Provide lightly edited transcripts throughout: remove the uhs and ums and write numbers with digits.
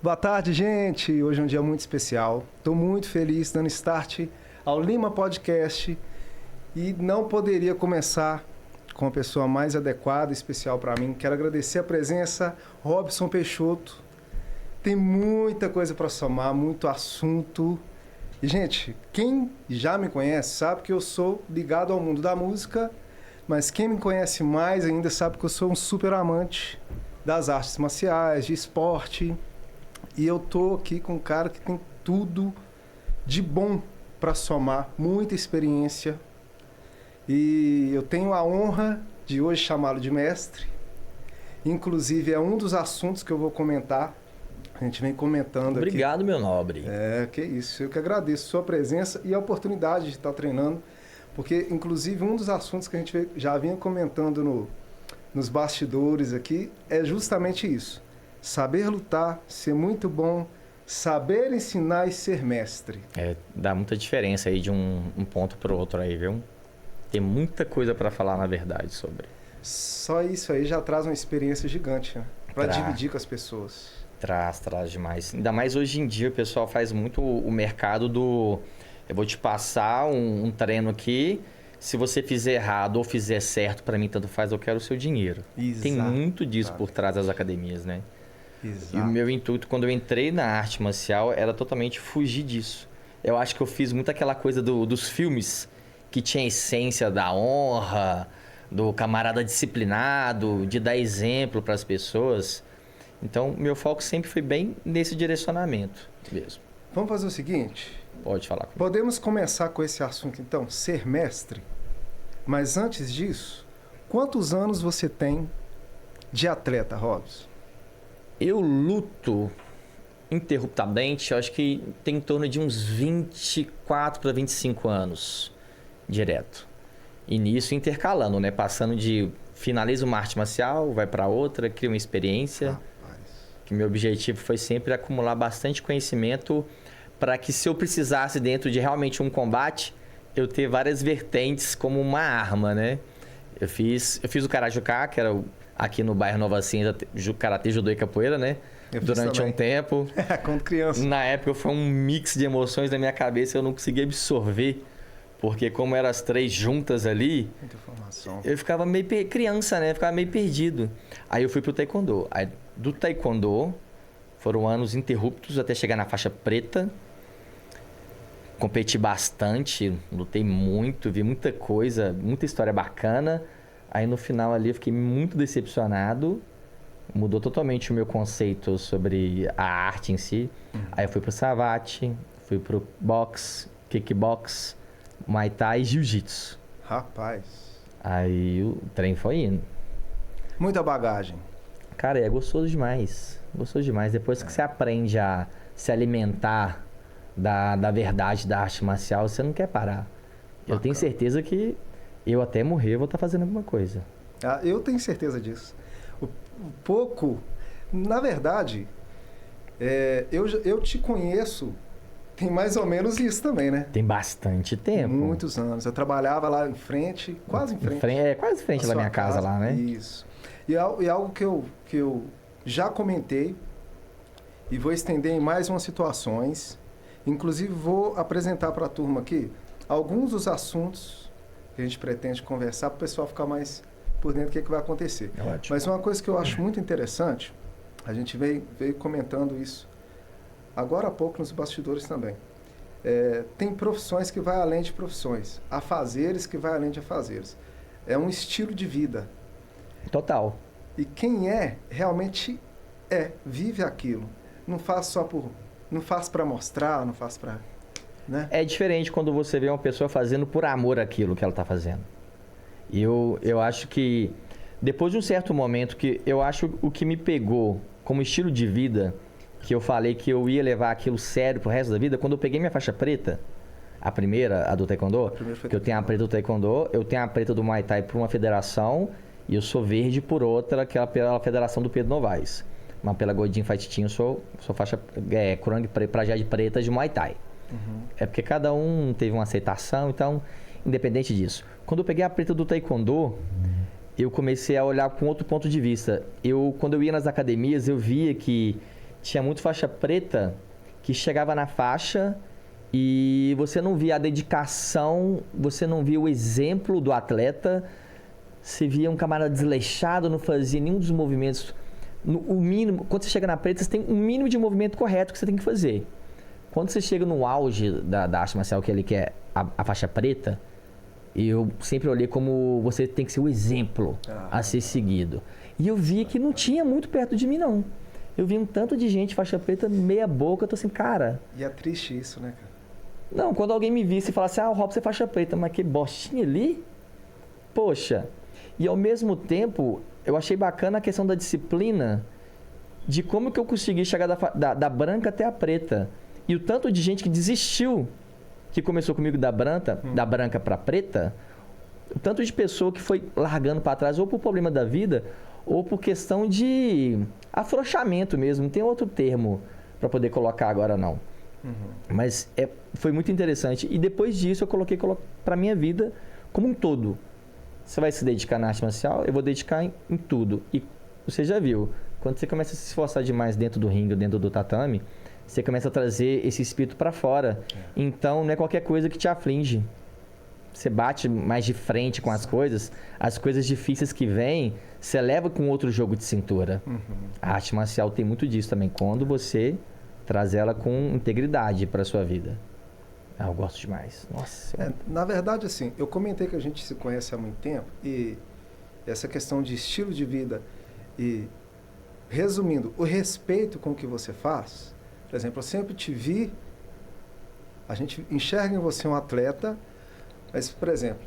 Boa tarde, gente. Hoje é um dia muito especial. Estou muito feliz dando start ao Lima Podcast e não poderia começar com a pessoa mais adequada e especial para mim. Quero agradecer a presença, Robson Peixoto. Tem muita coisa para somar, muito assunto. E, gente, quem já me conhece sabe que eu sou ligado ao mundo da música, mas quem me conhece mais ainda sabe que eu sou um super amante das artes marciais, de esporte. E eu tô aqui com um cara que tem tudo de bom para somar, muita experiência. E eu tenho a honra de hoje chamá-lo de mestre. Inclusive, é um dos assuntos que eu vou comentar. A gente vem comentando aqui. Obrigado, meu nobre. Que isso. Eu que agradeço a sua presença e a oportunidade de estar treinando. Porque, inclusive, um dos assuntos que a gente já vinha comentando nos bastidores aqui é justamente isso. Saber lutar, ser muito bom, saber ensinar e ser mestre. Dá muita diferença aí de um ponto para o outro aí, viu? Tem muita coisa para falar, na verdade, sobre. Só isso aí já traz uma experiência gigante, né? Para dividir com as pessoas. Traz demais. Ainda mais hoje em dia o pessoal faz muito o mercado do... Eu vou te passar um treino aqui, se você fizer errado ou fizer certo, para mim tanto faz, eu quero o seu dinheiro. Exato. Tem muito disso por trás das academias, né? Exato. E o meu intuito, quando eu entrei na arte marcial, era totalmente fugir disso. Eu acho que eu fiz muito aquela coisa dos filmes que tinha a essência da honra, do camarada disciplinado, de dar exemplo para as pessoas. Então, meu foco sempre foi bem nesse direcionamento mesmo. Vamos fazer o seguinte? Pode falar comigo. Podemos começar com esse assunto, então, ser mestre. Mas antes disso, quantos anos você tem de atleta, Robson? Eu luto interruptamente, eu acho que tem em torno de uns 24 para 25 anos direto. E nisso intercalando, né? Passando de finaliza uma arte marcial, vai para outra, cria uma experiência. Que meu objetivo foi sempre acumular bastante conhecimento para que, se eu precisasse dentro de realmente um combate, eu ter várias vertentes como uma arma, né? Eu fiz o Karajuká, que era aqui no bairro Nova Cinza, Karatê, Judô e Capoeira, né? Durante um tempo. Quando criança. Na época foi um mix de emoções na minha cabeça, eu não conseguia absorver. Porque como eram as três juntas ali, muita informação. Eu ficava meio criança, né? Eu ficava meio perdido. Aí eu fui pro Taekwondo. Aí do Taekwondo foram anos interruptos até chegar na faixa preta. Competi bastante, lutei muito, vi muita coisa, muita história bacana. Aí no final ali eu fiquei muito decepcionado. Mudou totalmente o meu conceito sobre a arte em si. Aí eu fui pro Savate, fui pro boxe, kickbox, Muay Thai e Jiu-Jitsu. Rapaz. Aí o trem foi indo. Muita bagagem. Cara, é gostoso demais. Gostoso demais. Depois que você aprende a se alimentar da verdade da arte marcial, você não quer parar. Eu tenho certeza que eu até morrer vou estar fazendo alguma coisa. Eu tenho certeza disso. Na verdade, eu te conheço, tem mais ou menos isso também, né? Tem bastante tempo. Muitos anos. Eu trabalhava lá em frente, quase em frente. Quase em frente da minha casa lá, né? Isso. E algo que eu já comentei e vou estender em mais umas situações. Inclusive, vou apresentar para a turma aqui alguns dos assuntos que a gente pretende conversar para o pessoal ficar mais por dentro do que vai acontecer. Ótimo. Mas uma coisa que eu acho muito interessante, a gente veio comentando isso agora há pouco nos bastidores também. Tem profissões que vai além de profissões, afazeres que vai além de afazeres. É um estilo de vida. Total. E quem realmente vive aquilo. Não faz não faz para mostrar, não faz para... Né? É diferente quando você vê uma pessoa fazendo por amor aquilo que ela está fazendo. E eu acho que, depois de um certo momento, que eu acho o que me pegou como estilo de vida, que eu falei que eu ia levar aquilo sério pro resto da vida, quando eu peguei minha faixa preta, a primeira, a do Taekwondo, que eu tenho a preta do Taekwondo, eu tenho a preta do Muay Thai por uma federação, e eu sou verde por outra, que é pela federação do Pedro Novaes. Mas pela Godin Fight Team eu sou faixa Kurang Prajad preta de Muay Thai. Uhum. É porque cada um teve uma aceitação, então, independente disso. Quando eu peguei a preta do Taekwondo, eu comecei a olhar com outro ponto de vista. Quando eu ia nas academias, eu via que tinha muito faixa preta que chegava na faixa e você não via a dedicação, você não via o exemplo do atleta, você via um camarada desleixado, não fazia nenhum dos movimentos. O mínimo, quando você chega na preta, você tem um mínimo de movimento correto que você tem que fazer. Quando você chega no auge da arte marcial, que ele quer a faixa preta, eu sempre olhei como você tem que ser o exemplo a ser seguido. E eu vi que não tinha muito perto de mim, não. Eu vi um tanto de gente faixa preta meia boca, eu tô assim, cara... E é triste isso, né, cara? Não, quando alguém me visse e falasse, o Robson é faixa preta, mas que bostinha ali? Poxa. E ao mesmo tempo, eu achei bacana a questão da disciplina, de como que eu consegui chegar da branca até a preta. E o tanto de gente que desistiu, que começou comigo da branca para preta, o tanto de pessoa que foi largando para trás, ou por problema da vida, ou por questão de afrouxamento mesmo. Não tem outro termo para poder colocar agora, não. Mas foi muito interessante. E depois disso, eu coloquei para minha vida como um todo. Você vai se dedicar na arte marcial, eu vou dedicar em tudo. E você já viu, quando você começa a se esforçar demais dentro do ringue, dentro do tatame, você começa a trazer esse espírito para fora. Então, não é qualquer coisa que te aflige. Você bate mais de frente com as coisas difíceis que vêm, você leva com outro jogo de cintura. A arte marcial tem muito disso também, quando você traz ela com integridade para sua vida. Eu gosto demais. Nossa. Na verdade, assim, eu comentei que a gente se conhece há muito tempo e essa questão de estilo de vida e, resumindo, o respeito com o que você faz. Por exemplo, eu sempre te vi, a gente enxerga em você um atleta, mas, por exemplo,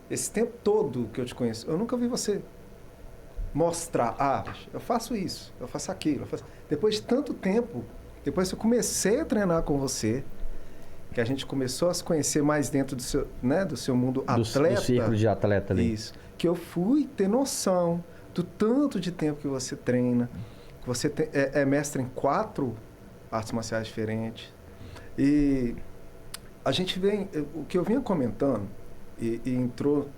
esse tempo todo que eu te conheço, eu nunca vi você mostrar, eu faço isso, eu faço aquilo. Depois de tanto tempo, depois que eu comecei a treinar com você, que a gente começou a se conhecer mais dentro do seu, né, do seu mundo atleta. Do círculo de atleta ali. Isso. Que eu fui ter noção do tanto de tempo que você treina, que você é mestre em 4 artes marciais diferentes. E a gente vem... O que eu vinha comentando e entrou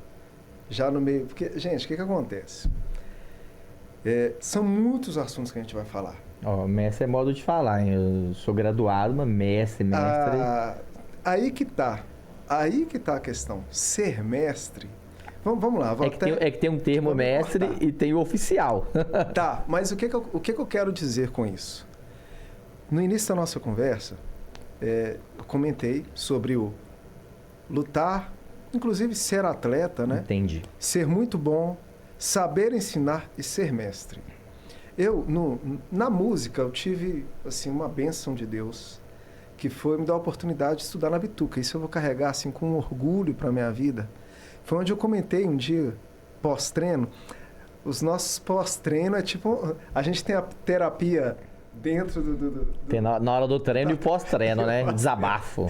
já no meio... Porque, gente, o que acontece? São muitos assuntos que a gente vai falar. Mestre é modo de falar, hein? Eu sou graduado, mas mestre... Aí que tá a questão. Ser mestre... Vamos lá. É que tem um termo mestre e tem o oficial. Tá, mas o que eu quero dizer com isso? No início da nossa conversa, eu comentei sobre o lutar, inclusive ser atleta, né? Entendi. Ser muito bom, saber ensinar e ser mestre. Na música, eu tive assim, uma bênção de Deus, que foi me dar a oportunidade de estudar na Bituca. Isso eu vou carregar assim, com orgulho para a minha vida. Foi onde eu comentei um dia, pós-treino, os nossos pós-treino é tipo... A gente tem a terapia dentro do... Tem na hora do treino e o pós-treino, né? Desabafo.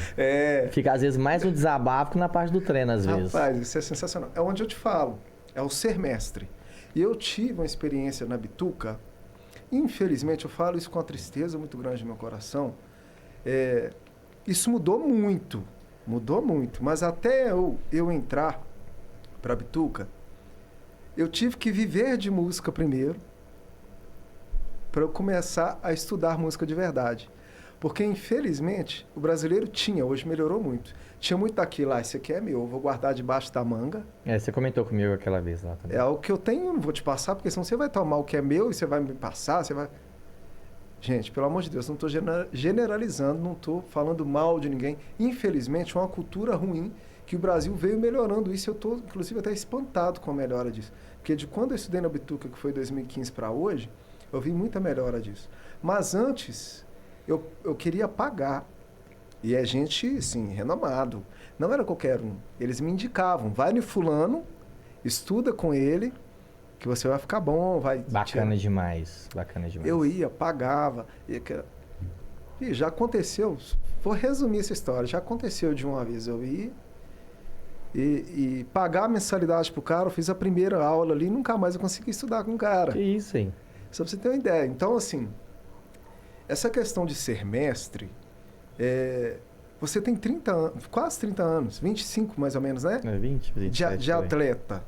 Fica às vezes mais no desabafo que na parte do treino, às vezes. Rapaz, isso é sensacional. É onde eu te falo, é o ser mestre. E eu tive uma experiência na Bituca, infelizmente, eu falo isso com uma tristeza muito grande no meu coração, isso mudou muito, mas até eu entrar para a Bituca, eu tive que viver de música primeiro, para eu começar a estudar música de verdade. Porque, infelizmente, o brasileiro hoje melhorou muito. Tinha muito daquilo lá, esse aqui é meu, eu vou guardar debaixo da manga. Você comentou comigo aquela vez lá também. É o que eu tenho, eu não vou te passar, porque senão você vai tomar o que é meu e você vai me passar, você vai... Gente, pelo amor de Deus, não estou generalizando, não estou falando mal de ninguém. Infelizmente, é uma cultura ruim que o Brasil veio melhorando isso. Eu estou, inclusive, até espantado com a melhora disso. Porque de quando eu estudei na Bituca, que foi 2015 para hoje, eu vi muita melhora disso. Mas antes, eu queria pagar. E é gente, assim, renomado. Não era qualquer um. Eles me indicavam, vai no fulano, estuda com ele, que você vai ficar bom, vai... Bacana demais. Eu ia, pagava. E já aconteceu, vou resumir essa história, já aconteceu de uma vez eu ir e pagar a mensalidade pro cara, eu fiz a primeira aula ali, nunca mais eu consegui estudar com o cara. Que isso, hein? Só pra você ter uma ideia. Então, assim, essa questão de ser mestre, você tem 30 anos, quase 30 anos, 25 mais ou menos, né? 20, 27. De atleta.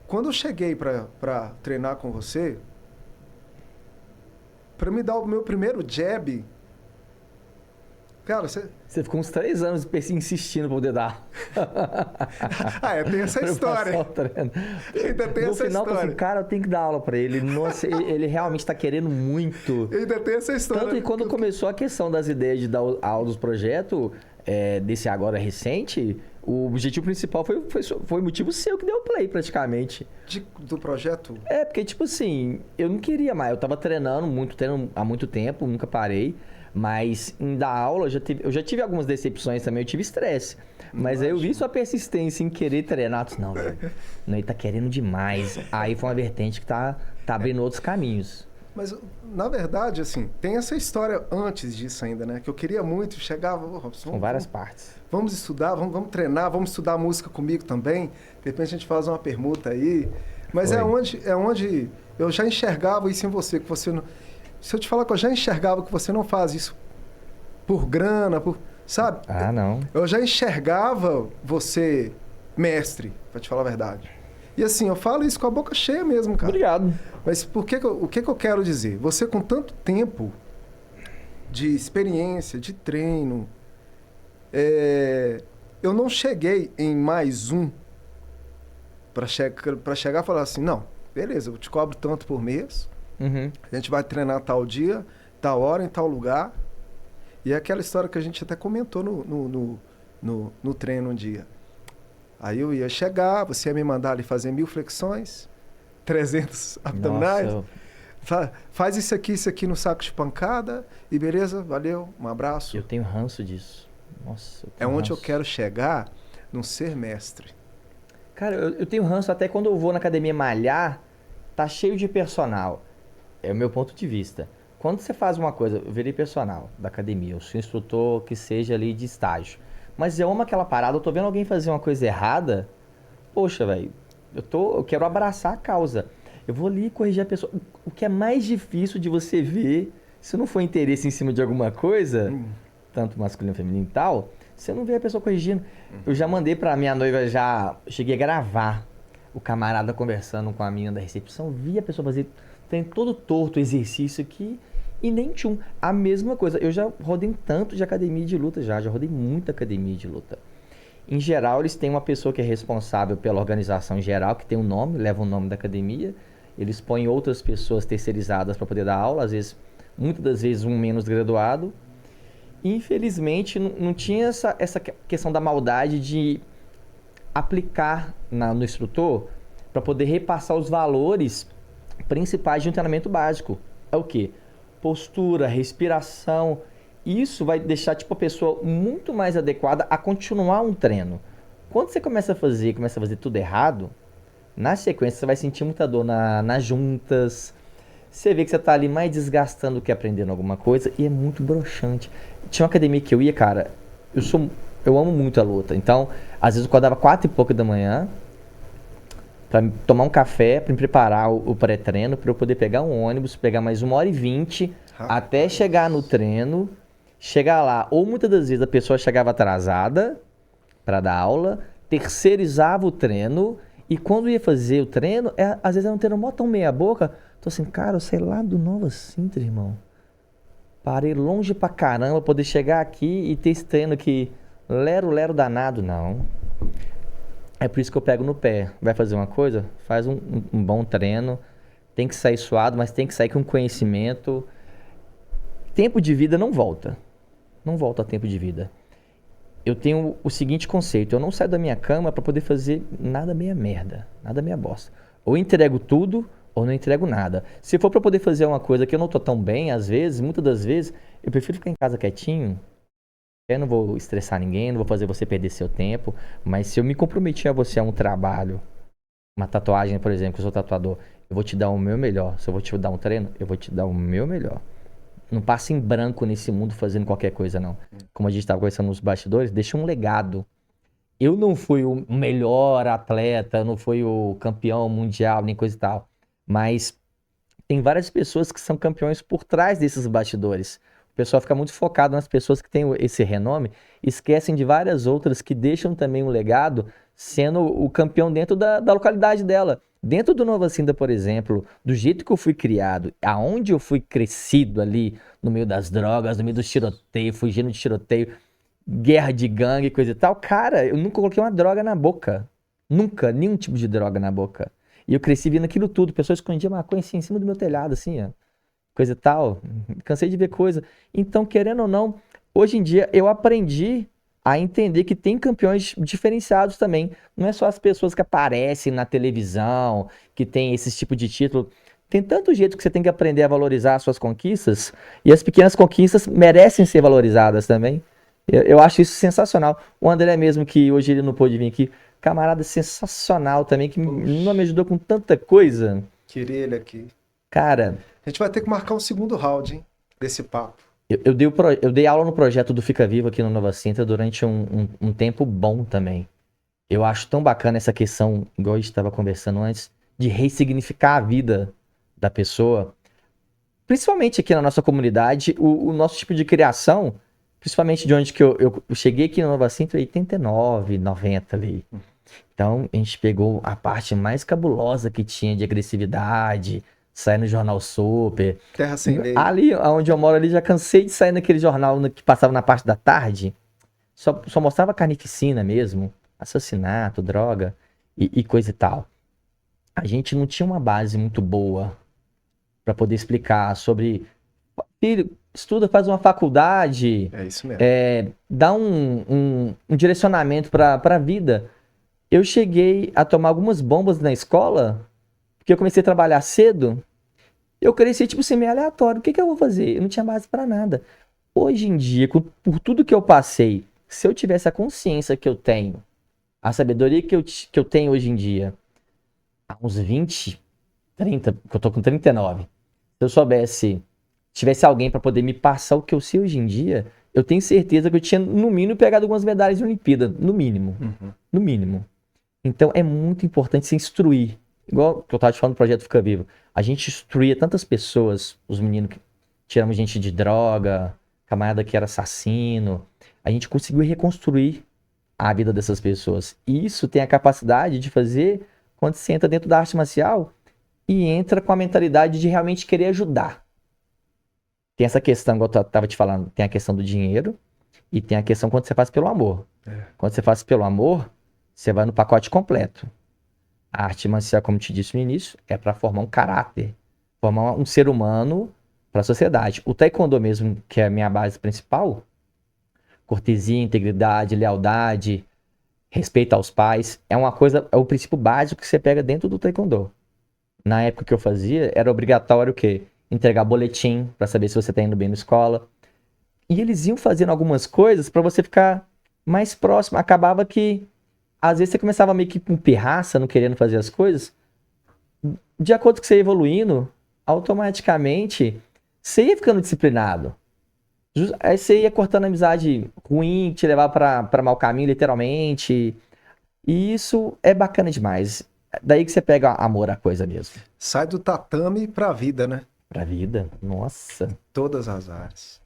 Quando eu cheguei para treinar com você, Pra me dar o meu primeiro jab, cara, você... Você ficou uns 3 anos insistindo pra poder dar. Tem essa história. Ainda tem no essa final, história. assim, cara, eu tenho que dar aula pra ele. Nossa, ele realmente tá querendo muito. Ainda tem essa história. Tanto que quando começou a questão das ideias de dar aula dos projetos, desse agora recente, o objetivo principal foi motivo seu que deu play, praticamente. Do projeto? Porque, tipo assim, eu não queria mais. Eu tava treinando há muito tempo, nunca parei. Mas em dar aula, eu já tive algumas decepções também, eu tive estresse. Mas aí eu vi sua persistência em querer treinar. Eu disse, não, velho, ele tá querendo demais. Aí foi uma vertente que tá abrindo outros caminhos. Mas, na verdade, assim, tem essa história antes disso ainda, né? Que eu queria muito, chegava... São várias partes. Vamos estudar, vamos treinar, vamos estudar música comigo também. De repente a gente faz uma permuta aí. Mas é onde eu já enxergava isso em você, que você não... Se eu te falar que eu já enxergava que você não faz isso por grana, sabe? Ah, não. Eu já enxergava você mestre, pra te falar a verdade. E assim, eu falo isso com a boca cheia mesmo, cara. Obrigado. Mas o que eu quero dizer? Você com tanto tempo de experiência, de treino, eu não cheguei em mais um para chegar e falar assim, não, beleza, eu te cobro tanto por mês, a gente vai treinar tal dia, tal hora, em tal lugar. E é aquela história que a gente até comentou no treino um dia. Aí eu ia chegar, você ia me mandar ali fazer 1000 flexões, 300 abdominais. Faz isso aqui no saco de pancada e beleza, valeu, um abraço. Eu tenho ranço disso. Nossa, é onde eu quero chegar, não ser mestre. Cara, eu tenho ranço até quando eu vou na academia malhar, tá cheio de personal. É o meu ponto de vista. Quando você faz uma coisa, eu virei personal da academia, eu sou instrutor que seja ali de estágio. Mas eu amo aquela parada, eu tô vendo alguém fazer uma coisa errada, poxa, velho, eu quero abraçar a causa. Eu vou ali corrigir a pessoa. O que é mais difícil de você ver, se não for interesse em cima de alguma coisa, tanto masculino, feminino e tal, você não vê a pessoa corrigindo. Eu já mandei pra minha noiva, cheguei a gravar o camarada conversando com a menina da recepção, vi a pessoa fazer, tem todo torto o exercício aqui, e nem tchum. A mesma coisa, eu já rodei tanto de academia de luta já rodei muita academia de luta. Em geral, eles têm uma pessoa que é responsável pela organização geral, que tem um nome, leva o nome da academia. Eles põem outras pessoas terceirizadas para poder dar aula, às vezes, muitas das vezes um menos graduado. Infelizmente, não tinha essa questão da maldade de aplicar no instrutor para poder repassar os valores principais de um treinamento básico. É o quê? Postura, respiração. Isso vai deixar a pessoa muito mais adequada a continuar um treino. Quando você começa a fazer tudo errado, na sequência você vai sentir muita dor nas juntas. Você vê que você está ali mais desgastando do que aprendendo alguma coisa e é muito broxante. Tinha uma academia que eu ia, cara, eu amo muito a luta. Então, às vezes eu acordava 4 e pouco da manhã para tomar um café, para me preparar o pré-treino, para eu poder pegar um ônibus, pegar mais 1h20 até chegar no treino. Chegar lá, ou muitas das vezes a pessoa chegava atrasada para dar aula, terceirizava o treino, e quando ia fazer o treino, às vezes era um treino mó tão meia boca, tô assim, cara, eu saí lá do Nova Sintra, irmão. Parei longe pra caramba, poder chegar aqui e ter esse treino aqui, lero danado, não. É por isso que eu pego no pé. Vai fazer uma coisa? Faz um bom treino, tem que sair suado, mas tem que sair com conhecimento. Tempo de vida não volta. Não volta a tempo de vida. Eu tenho o seguinte conceito, eu não saio da minha cama para poder fazer nada meia merda, nada meia bosta. Ou entrego tudo, ou não entrego nada. Se for para poder fazer uma coisa que eu não tô tão bem, às vezes, muitas das vezes, eu prefiro ficar em casa quietinho. Eu não vou estressar ninguém, não vou fazer você perder seu tempo, mas se eu me comprometer a você a um trabalho, uma tatuagem, por exemplo, que eu sou tatuador, eu vou te dar o meu melhor. Se eu vou te dar um treino, eu vou te dar o meu melhor. Não passa em branco nesse mundo fazendo qualquer coisa, não. Como a gente estava conversando nos bastidores, deixa um legado. Eu não fui o melhor atleta, não fui o campeão mundial, nem coisa e tal. Mas tem várias pessoas que são campeões por trás desses bastidores. O pessoal fica muito focado nas pessoas que têm esse renome, esquecem de várias outras que deixam também um legado, sendo o campeão dentro da localidade dela. Dentro do Nova Cinta, por exemplo, do jeito que eu fui criado, aonde eu fui crescido ali, no meio das drogas, no meio dos tiroteios, fugindo de tiroteio, guerra de gangue, coisa e tal, cara, eu nunca coloquei uma droga na boca. Nunca, nenhum tipo de droga na boca. E eu cresci vendo aquilo tudo, pessoas escondiam maconha assim, em cima do meu telhado, assim, ó. Coisa e tal. Cansei de ver coisa. Então, querendo ou não, hoje em dia eu aprendi a entender que tem campeões diferenciados também. Não é só as pessoas que aparecem na televisão, que tem esse tipo de título. Tem tanto jeito que você tem que aprender a valorizar as suas conquistas, e as pequenas conquistas merecem ser valorizadas também. Eu acho isso sensacional. O André mesmo, que hoje ele não pôde vir aqui, camarada sensacional também, que não me ajudou com tanta coisa. Queria ele aqui. Cara, A gente vai ter que marcar um segundo round, hein? Desse papo. eu dei aula no projeto do Fica Vivo aqui no Nova Cinta durante um tempo bom também. Eu acho tão bacana essa questão, igual a gente estava conversando antes, de ressignificar a vida da pessoa. Principalmente aqui na nossa comunidade, o nosso tipo de criação, principalmente de onde que eu cheguei aqui no Nova Cinta, em 89, 90 ali. Então, a gente pegou a parte mais cabulosa que tinha de agressividade, sair no Jornal Super. Terra Sem Lei. Ali, onde eu moro ali, já cansei de sair naquele jornal que passava na parte da tarde. Só mostrava carnificina mesmo, assassinato, droga e coisa e tal. A gente não tinha uma base muito boa para poder explicar sobre... Filho, estuda, faz uma faculdade, É isso mesmo. dá um direcionamento para a vida. Eu cheguei a tomar algumas bombas na escola, porque eu comecei a trabalhar cedo. Eu cresci, tipo, assim, meio aleatório. O que eu vou fazer? Eu não tinha base pra nada. Hoje em dia, por tudo que eu passei, se eu tivesse a consciência que eu tenho, a sabedoria que eu tenho hoje em dia, há uns 20, 30, que eu tô com 39, se eu soubesse, tivesse alguém pra poder me passar o que eu sei hoje em dia, eu tenho certeza que eu tinha, no mínimo, pegado algumas medalhas de Olimpíada. No mínimo. No mínimo. Então é muito importante se instruir. Igual que eu tava te falando do projeto Fica Vivo. A gente instruía tantas pessoas, os meninos que tiramos gente de droga, camarada que era assassino. A gente conseguiu reconstruir a vida dessas pessoas. E isso tem a capacidade de fazer quando você entra dentro da arte marcial e entra com a mentalidade de realmente querer ajudar. Tem essa questão, igual eu tava te falando, tem a questão do dinheiro e tem a questão quando você faz pelo amor. Quando você faz pelo amor, você vai no pacote completo. A arte marcial, como te disse no início, é para formar um caráter, formar um ser humano para a sociedade. O taekwondo mesmo, que é a minha base principal, cortesia, integridade, lealdade, respeito aos pais, é uma coisa, é o princípio básico que você pega dentro do taekwondo. Na época que eu fazia, era obrigatório o quê? Entregar boletim para saber se você está indo bem na escola. E eles iam fazendo algumas coisas para você ficar mais próximo. Acabava que às vezes você começava meio que com pirraça, não querendo fazer as coisas. De acordo com você ia evoluindo, automaticamente você ia ficando disciplinado. Aí você ia cortando a amizade ruim, que te levava para mau caminho, literalmente. E isso é bacana demais. Daí que você pega amor à coisa mesmo. Sai do tatame pra vida, né? Pra vida, nossa. Todas as áreas.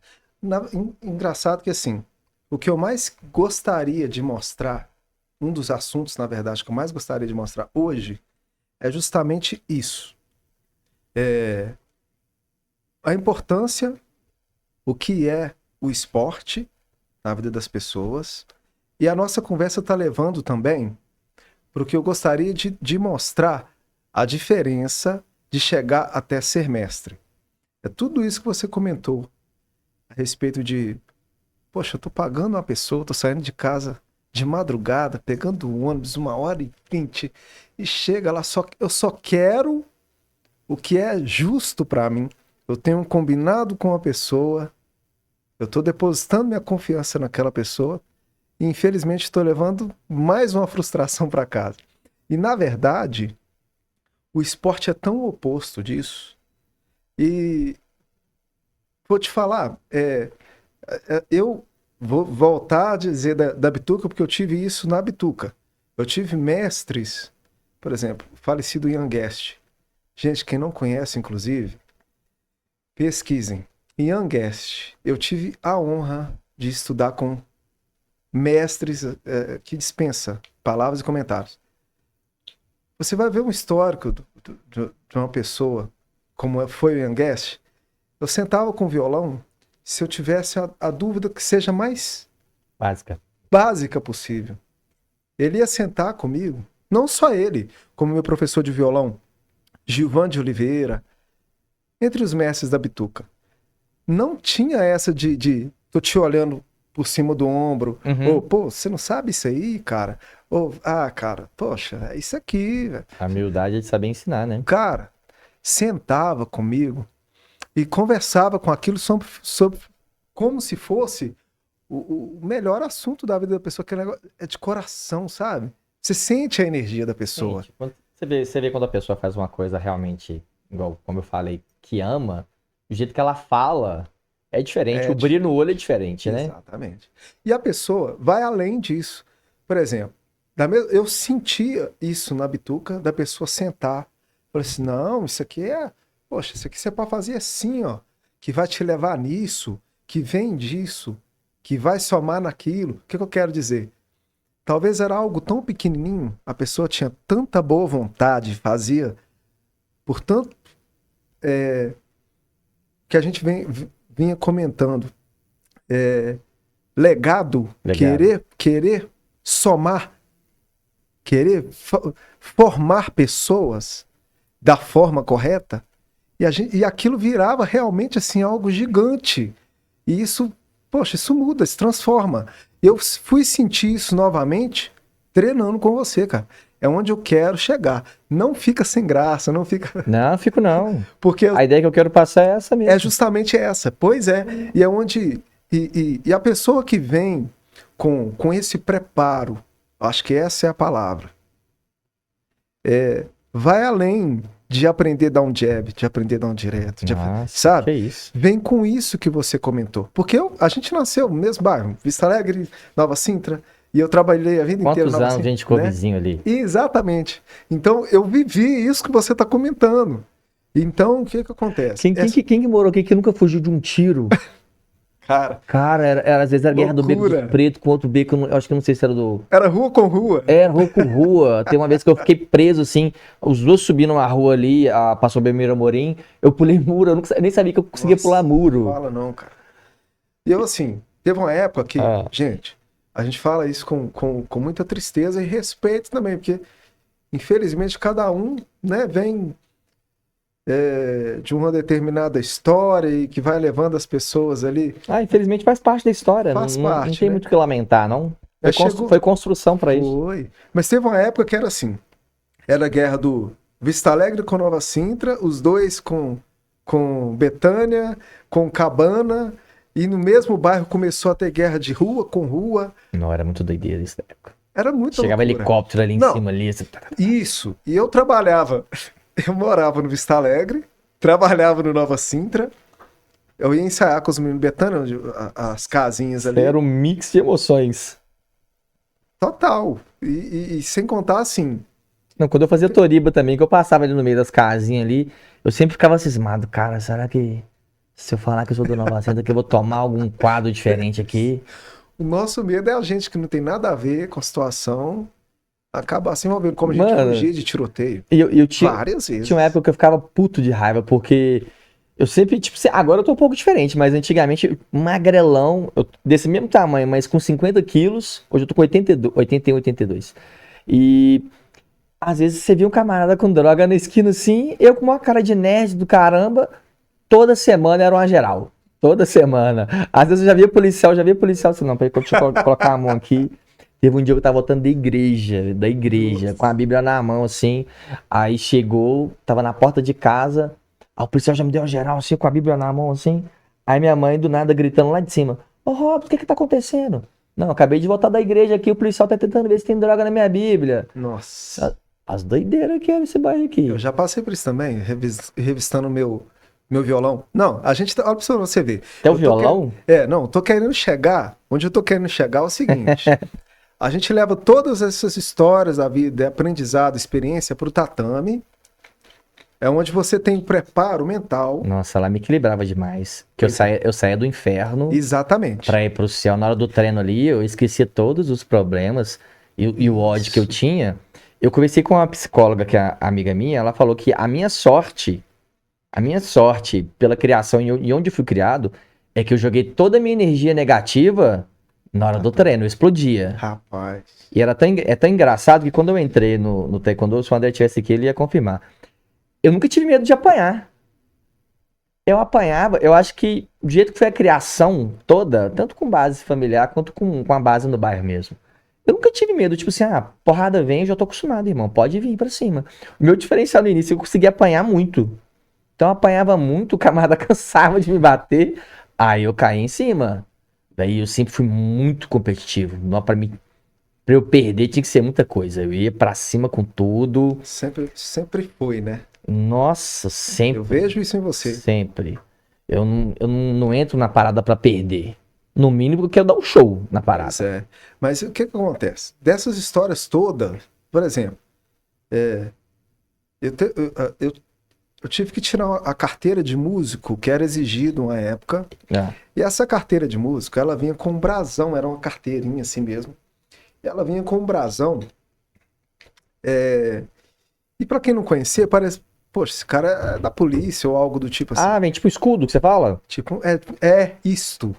Engraçado que assim, o que eu mais gostaria de mostrar, um dos assuntos, na verdade, que eu mais gostaria de mostrar hoje, é justamente isso. A importância, o que é o esporte na vida das pessoas. E a nossa conversa está levando também para o que eu gostaria de mostrar a diferença de chegar até ser mestre. É tudo isso que você comentou a respeito de, poxa, eu tô pagando uma pessoa, tô saindo de casa de madrugada, pegando o ônibus 1h20 e chega lá, eu só quero o que é justo para mim. Eu tenho um combinado com a pessoa, eu tô depositando minha confiança naquela pessoa e infelizmente estou levando mais uma frustração para casa. E na verdade, o esporte é tão oposto disso. E vou te falar, eu vou voltar a dizer da Bituca, porque eu tive isso na Bituca. Eu tive mestres, por exemplo, falecido Ian Guest. Gente, quem não conhece, inclusive, pesquisem. Ian Guest, eu tive a honra de estudar com mestres que dispensa palavras e comentários. você vai ver um histórico de uma pessoa, como foi o Ian Guest. Eu sentava com o violão, se eu tivesse a dúvida que seja mais básica possível. Ele ia sentar comigo, não só ele, como meu professor de violão, Gilvan de Oliveira, entre os mestres da bituca. Não tinha essa de tô te olhando por cima do ombro, ou, pô, você não sabe isso aí, cara? Ou, cara, poxa, é isso aqui, velho. A humildade é de saber ensinar, né? Cara, sentava comigo e conversava com aquilo sobre como se fosse o melhor assunto da vida da pessoa, que é de coração, sabe? Você sente a energia da pessoa. Gente, você vê quando a pessoa faz uma coisa realmente, igual como eu falei, que ama, o jeito que ela fala é diferente, o brilho no olho é diferente, né? Exatamente. E a pessoa vai além disso. Por exemplo, eu sentia isso na bituca, da pessoa sentar. Falei assim, não, isso aqui poxa, isso aqui você pode fazer assim, ó, que vai te levar nisso, que vem disso, que vai somar naquilo. O que eu quero dizer? Talvez era algo tão pequenininho, a pessoa tinha tanta boa vontade, fazia, portanto, que a gente vinha comentando. Legado. Querer somar, querer formar pessoas da forma correta, e aquilo virava realmente assim algo gigante. E isso, poxa, isso muda, se transforma. Eu fui sentir isso novamente treinando com você, cara. É onde eu quero chegar. Não fica sem graça, não fica... Não, fico não. Porque a ideia que eu quero passar é essa mesmo. É justamente essa. Pois é. E é onde... E a pessoa que vem com esse preparo, acho que essa é a palavra, vai além de aprender a dar um jab, de aprender a dar um direto, sabe? Que isso. Vem com isso que você comentou. Porque a gente nasceu no mesmo bairro, Vista Alegre, Nova Sintra, e eu trabalhei a vida inteira. Quantos anos a gente ficou vizinho ali? Exatamente. Então, eu vivi isso que você está comentando. Então, o que acontece? Quem que morou aqui que nunca fugiu de um tiro? Cara, às vezes era guerra do Beco do Preto com outro beco, eu acho que não sei se era do... Era rua com rua. Era rua com rua. Tem uma vez que eu fiquei preso, assim, os dois subindo uma rua ali, passou Belmiro Amorim, eu pulei muro, eu nem sabia que eu conseguia pular muro. Não fala não, cara. E eu, assim, teve uma época que, gente, a gente fala isso com muita tristeza e respeito também, porque, infelizmente, cada um, né, vem... de uma determinada história e que vai levando as pessoas ali. Infelizmente faz parte da história. Não tem muito o que lamentar, não. Foi construção para isso. Foi. Mas teve uma época que era assim. Era a guerra do Vista Alegre com Nova Sintra, os dois com Betânia, com Cabana, e no mesmo bairro começou a ter guerra de rua com rua. Não, era muito doideira isso na época. Era muito Chegava loucura. Helicóptero ali em cima ali. Isso. E eu trabalhava... Eu morava no Vista Alegre, trabalhava no Nova Sintra, eu ia ensaiar com os meninos Betânia, as casinhas ali. Era um mix de emoções. Total. E sem contar assim... Não, quando eu fazia Toriba também, que eu passava ali no meio das casinhas ali, eu sempre ficava cismado. Cara, será que se eu falar que eu sou do Nova Sintra, que eu vou tomar algum quadro diferente aqui? O nosso medo é a gente que não tem nada a ver com a situação... Acaba se envolvendo, como a gente fugia de tiroteio. Eu tinha, várias vezes. Tinha uma época que eu ficava puto de raiva, porque eu sempre, agora eu tô um pouco diferente, mas antigamente, magrelão, desse mesmo tamanho, mas com 50 quilos, hoje eu tô com 81, 82. E às vezes você via um camarada com droga na esquina assim, eu com uma cara de nerd do caramba, toda semana era uma geral. Toda semana. Às vezes eu já via policial assim, não, peraí, deixa eu colocar a mão aqui. Teve um dia que eu tava voltando da igreja, com a Bíblia na mão, assim. Aí chegou, tava na porta de casa, aí o policial já me deu uma geral, assim, com a Bíblia na mão, assim. Aí minha mãe, do nada, gritando lá de cima, ô Robson, o que tá acontecendo? Não, acabei de voltar da igreja aqui, o policial tá tentando ver se tem droga na minha Bíblia. Nossa. As doideiras que era esse bairro aqui. Eu já passei por isso também, revistando meu violão. Não, a gente... Olha pra você ver. Tem o violão? Tô querendo chegar... Onde eu tô querendo chegar é o seguinte... A gente leva todas essas histórias da vida, aprendizado, experiência pro tatame. É onde você tem preparo mental. Nossa, ela me equilibrava demais. Que eu saía do inferno. Exatamente. Pra ir pro céu. Na hora do treino ali, eu esquecia todos os problemas e o ódio que eu tinha. Eu conversei com uma psicóloga, que é amiga minha, ela falou que a minha sorte pela criação e onde eu fui criado, é que eu joguei toda a minha energia negativa na hora do treino, eu explodia. Rapaz. E era tão engraçado que quando eu entrei no Taekwondo, se o André estivesse aqui, ele ia confirmar. Eu nunca tive medo de apanhar. Eu apanhava, eu acho que do jeito que foi a criação toda, tanto com base familiar quanto com a base no bairro mesmo. Eu nunca tive medo, tipo assim, porrada vem, eu já tô acostumado, irmão, pode vir pra cima. O meu diferencial no início, eu conseguia apanhar muito. Então eu apanhava muito, o camarada cansava de me bater, aí eu caía em cima. Daí eu sempre fui muito competitivo. Pra eu perder tinha que ser muita coisa. Eu ia pra cima com tudo. Sempre foi, né? Nossa, sempre. Eu vejo isso em você. Sempre. Eu não entro na parada pra perder. No mínimo, eu quero dar um show na parada. Pois é. Mas o que acontece? Dessas histórias todas, por exemplo, eu tive que tirar a carteira de músico, que era exigido uma época. E essa carteira de músico, ela vinha com um brasão, era uma carteirinha assim mesmo. E ela vinha com um brasão. E pra quem não conhecia, parece, poxa, esse cara é da polícia ou algo do tipo assim. Vem tipo escudo que você fala? Tipo, é isto.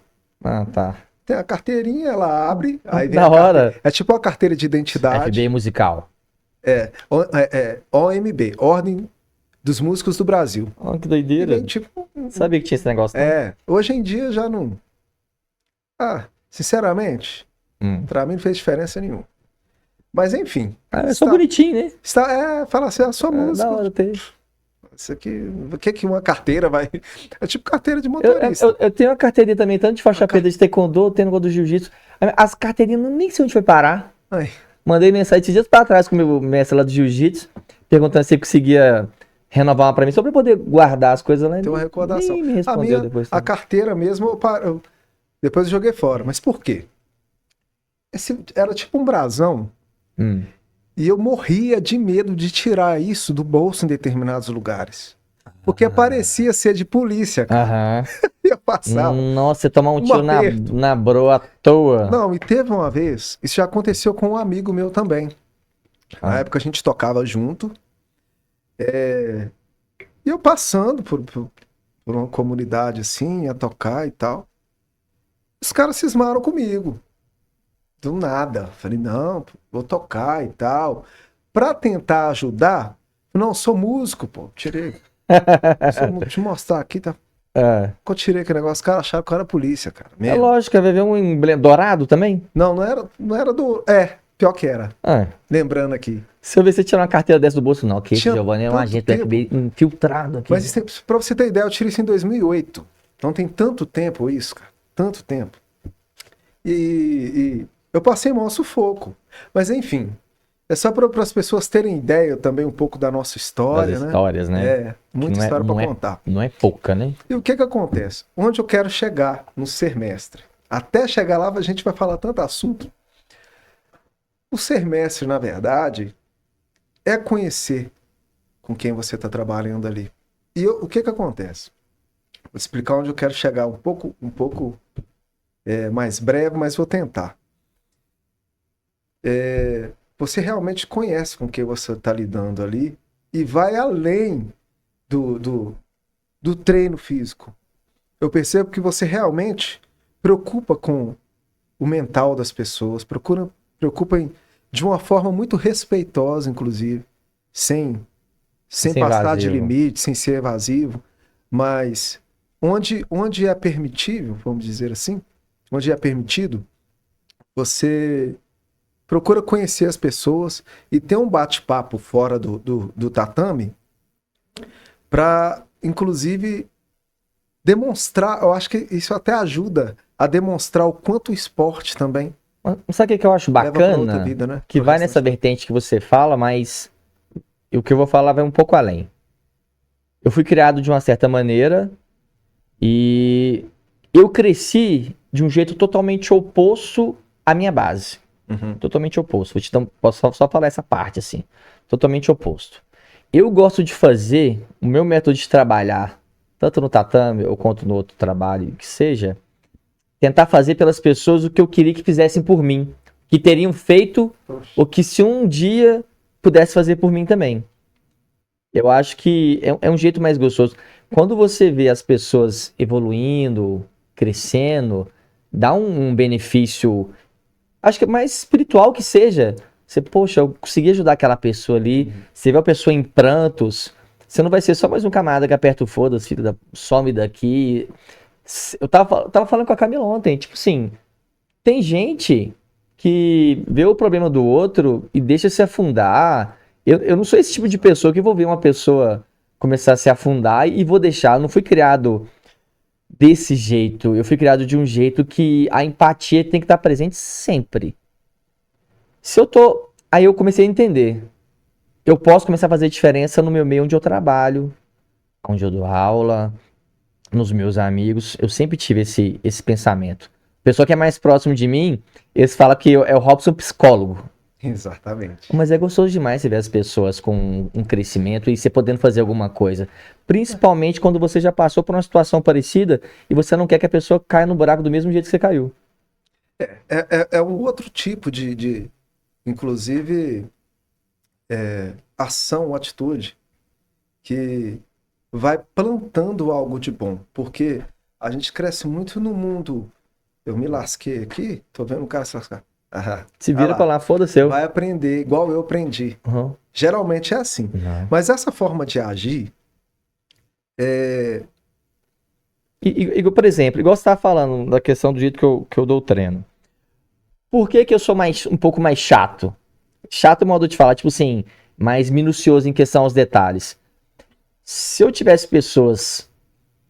Tá. Tem a carteirinha, ela abre, aí vem Da hora. É tipo uma carteira de identidade. FB musical. OMB, Ordem dos Músicos do Brasil. Olha que doideira. Vem, tipo, Sabia que tinha esse negócio, né? Hoje em dia já não... sinceramente, pra mim não fez diferença nenhuma. Mas enfim. É só bonitinho, né? Fala assim, a sua música. Da hora ter. Isso aqui, o que uma carteira vai... É tipo carteira de motorista. Eu tenho uma carteirinha também, tanto de faixa preta de taekwondo, tenho negócio do jiu-jitsu. As carteirinhas, nem sei onde foi parar. Ai. Mandei mensagem esses dias pra trás com o meu mestre lá do jiu-jitsu, perguntando se ele conseguia renovar uma pra mim, só pra eu poder guardar as coisas lá. Tem uma recordação. Nem me respondeu depois. A carteira mesmo, depois eu joguei fora. Mas por quê? Era tipo um brasão. E eu morria de medo de tirar isso do bolso em determinados lugares. Porque parecia ser de polícia, cara. Eu passava. Nossa, você tomar um tiro na broa à toa. Não, e teve uma vez, isso já aconteceu com um amigo meu também. Na época a gente tocava junto. E eu passando por uma comunidade assim, a tocar e tal. Os caras cismaram comigo. Do nada. Falei, não, vou tocar e tal. Pra tentar ajudar, não, sou músico, pô. Tirei. Deixa eu mostrar aqui, tá? Quando eu tirei aquele negócio, os caras acharam que eu era polícia, cara. Mesmo. É lógico, vai ver um emblema dourado também? Não era do... pior que era. Lembrando aqui. Se eu ver você tirar uma carteira dessa do bolso, não. Que esse Giovanni é um agente do FBI infiltrado aqui. Mas pra você ter ideia, eu tirei isso em 2008. Não tem tanto tempo isso, cara. Tanto tempo. E eu passei maior sufoco. Mas enfim, é só para as pessoas terem ideia também um pouco da nossa história, das histórias, né? Muita história para contar. Não é pouca, né? E o que acontece? Onde eu quero chegar no ser mestre? Até chegar lá a gente vai falar tanto assunto. O ser mestre, na verdade, é conhecer com quem você está trabalhando ali. E o que acontece? Vou explicar onde eu quero chegar um pouco mais breve, mas vou tentar. Você realmente conhece com quem você está lidando ali e vai além do treino físico. Eu percebo que você realmente preocupa com o mental das pessoas, preocupa de uma forma muito respeitosa, inclusive, sem passar de limite, sem ser evasivo, mas onde é permitível, vamos dizer assim, onde é permitido, você procura conhecer as pessoas e ter um bate-papo fora do tatame para, inclusive, demonstrar, eu acho que isso até ajuda a demonstrar o quanto o esporte também. Sabe o que eu acho bacana? Vida, né? Que vai nessa vertente que você fala, mas o que eu vou falar vai um pouco além. Eu fui criado de uma certa maneira e eu cresci de um jeito totalmente oposto à minha base. Totalmente oposto. Posso só falar essa parte assim. Totalmente oposto. Eu gosto de fazer o meu método de trabalhar, tanto no tatame ou quanto no outro trabalho que seja, tentar fazer pelas pessoas o que eu queria que fizessem por mim. Que teriam feito, ou que se um dia pudesse fazer por mim também. Eu acho que é um jeito mais gostoso. Quando você vê as pessoas evoluindo, crescendo, dá um benefício, acho que é mais espiritual que seja. Você, poxa, eu consegui ajudar aquela pessoa ali. Você vê a pessoa em prantos. Você não vai ser só mais um camarada que aperta o foda-se, filho da, some daqui. Eu tava falando com a Camila ontem, tipo assim, tem gente que vê o problema do outro e deixa se afundar. Eu não sou esse tipo de pessoa que vou ver uma pessoa começar a se afundar e vou deixar. Eu não fui criado desse jeito. Eu fui criado de um jeito que a empatia tem que estar presente sempre. Se eu tô. Aí eu comecei a entender. Eu posso começar a fazer diferença no meu meio onde eu trabalho, onde eu dou aula, nos meus amigos. Eu sempre tive esse pensamento. Pessoa que é mais próximo de mim, eles falam que é o Robson psicólogo. Exatamente. Mas é gostoso demais você ver as pessoas com um crescimento e você podendo fazer alguma coisa. Principalmente quando você já passou por uma situação parecida e você não quer que a pessoa caia no buraco do mesmo jeito que você caiu. É um outro tipo inclusive, ação ou atitude que vai plantando algo de bom. Porque a gente cresce muito no mundo. Eu me lasquei aqui, tô vendo o cara se lascar. Se vira pra lá, foda-se eu. Vai aprender igual eu aprendi. Uhum. Geralmente é assim. Não. Mas essa forma de agir Por exemplo, igual você estava falando da questão do jeito que eu dou o treino. Por que eu sou um pouco mais chato? Chato é o modo de falar, tipo assim, mais minucioso em questão aos detalhes. Se eu tivesse pessoas,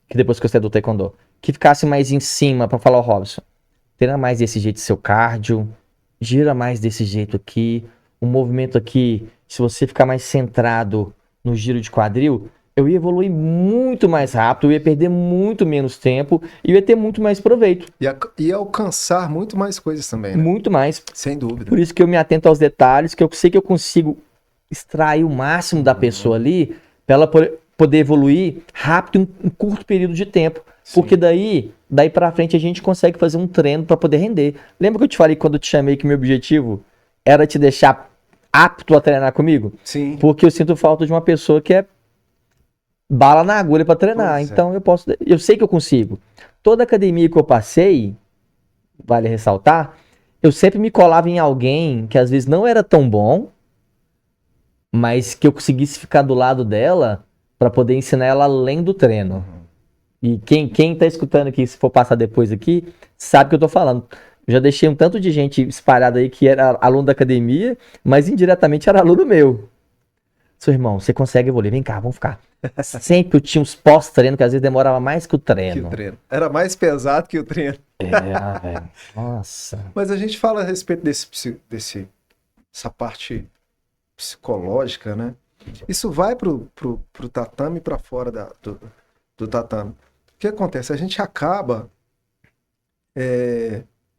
que depois que eu saí do Taekwondo, que ficassem mais em cima pra falar, ó, Robson, treina mais desse jeito seu cardio, gira mais desse jeito aqui, o movimento aqui, se você ficar mais centrado no giro de quadril, eu ia evoluir muito mais rápido, eu ia perder muito menos tempo e eu ia ter muito mais proveito. E alcançar muito mais coisas também, né? Muito mais. Sem dúvida. Por isso que eu me atento aos detalhes, que eu sei que eu consigo extrair o máximo da pessoa ali, para ela poder evoluir rápido em um curto período de tempo. Sim. Porque daí pra frente a gente consegue fazer um treino para poder render. Lembra que eu te falei quando eu te chamei que meu objetivo era te deixar apto a treinar comigo? Sim. Porque eu sinto falta de uma pessoa que é bala na agulha para treinar. Pois então eu sei que eu consigo. Toda academia que eu passei, vale ressaltar, eu sempre me colava em alguém que às vezes não era tão bom, mas que eu conseguisse ficar do lado dela para poder ensinar ela além do treino. Uhum. E quem tá escutando aqui, se for passar depois aqui, sabe o que eu tô falando. Eu já deixei um tanto de gente espalhada aí que era aluno da academia, mas indiretamente era aluno meu. Seu irmão, você consegue evoluir? Vem cá, vamos ficar. Sempre eu tinha uns pós-treino que às vezes demorava mais que o treino. Era mais pesado que o treino. Velho. Nossa. Mas a gente fala a respeito dessa parte psicológica, né? Isso vai pro tatame e para fora do tatame. O que acontece? A gente acaba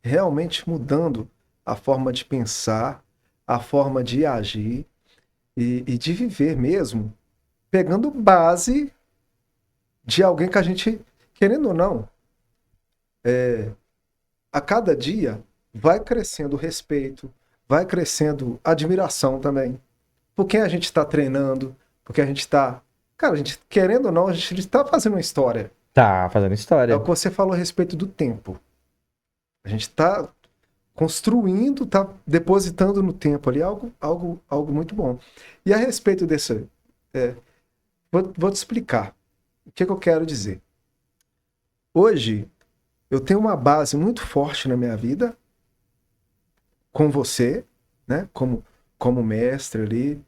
realmente mudando a forma de pensar, a forma de agir e de viver mesmo, pegando base de alguém que a gente, querendo ou não, a cada dia vai crescendo o respeito, vai crescendo a admiração também. Por quem a gente está treinando, porque a gente está... Cara, a gente, querendo ou não, a gente está fazendo uma história. Tá fazendo história. É o que você falou a respeito do tempo. A gente está construindo, está depositando no tempo ali algo muito bom. E a respeito desse... Vou te explicar o que eu quero dizer. Hoje, eu tenho uma base muito forte na minha vida com você, né? Como mestre ali,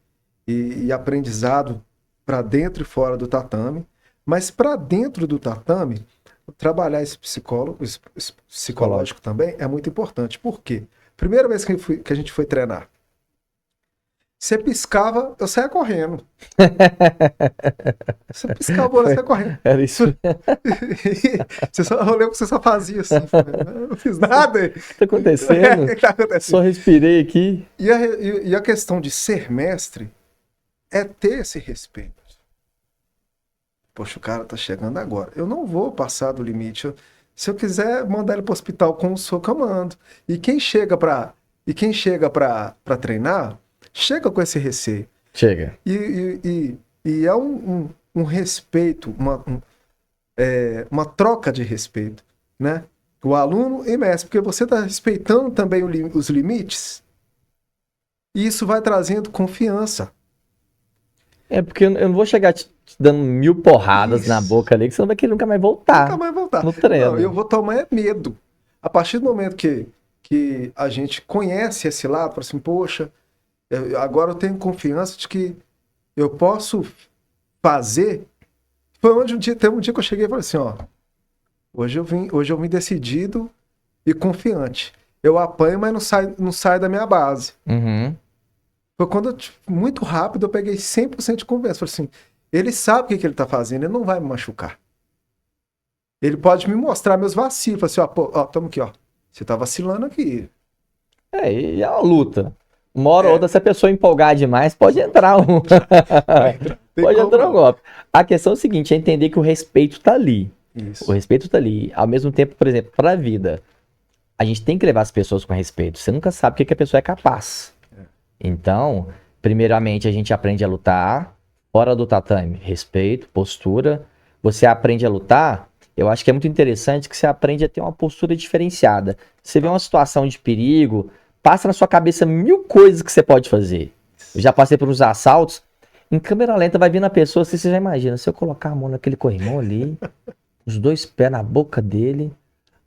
e aprendizado para dentro e fora do tatame. Mas para dentro do tatame, trabalhar esse psicológico também é muito importante. Por quê? Primeira vez que a gente foi treinar, você piscava, eu saía correndo. Você piscava, eu saía correndo. Era isso. Eu lembro que você só fazia assim. Eu não fiz nada. O que está acontecendo? O que tá acontecendo? Só respirei aqui. E a questão de ser mestre é ter esse respeito. Poxa, o cara tá chegando agora. Eu não vou passar do limite. Se eu quiser mandar ele pro hospital com o soco, eu mando. E quem chega pra treinar, chega com esse receio. Chega. E é um respeito, uma troca de respeito, né? O aluno e mestre, porque você está respeitando também os limites, e isso vai trazendo confiança. É porque eu não vou chegar te dando 1000 porradas Isso. na boca ali, que você não vai querer nunca mais voltar. Nunca mais voltar. No treino. Não, eu vou tomar medo. A partir do momento que a gente conhece esse lado, fala assim, poxa, agora eu tenho confiança de que eu posso fazer. Foi onde teve um dia que eu cheguei e falei assim, ó, hoje eu vim decidido e confiante. Eu apanho, mas não sai da minha base. Uhum. Foi quando, muito rápido, eu peguei 100% de confiança. Falei assim, ele sabe o que ele tá fazendo, ele não vai me machucar. Ele pode me mostrar meus vacilos. Falei assim, ó, pô, ó, tamo aqui, ó. Você tá vacilando aqui. E é uma luta. Uma hora ou outra, se a pessoa empolgar demais, pode entrar um. Pode entrar um golpe. A questão é o seguinte, é entender que o respeito tá ali. Isso. O respeito tá ali. Ao mesmo tempo, por exemplo, para a vida, a gente tem que levar as pessoas com respeito. Você nunca sabe o que a pessoa é capaz. Então, primeiramente, a gente aprende a lutar. Fora do tatame, respeito, postura. Você aprende a lutar. Eu acho que é muito interessante que você aprende a ter uma postura diferenciada. Você vê uma situação de perigo, passa na sua cabeça 1000 coisas que você pode fazer. Eu já passei por uns assaltos. Em câmera lenta vai vindo a pessoa, você já imagina, se eu colocar a mão naquele corrimão ali, os 2 pés na boca dele,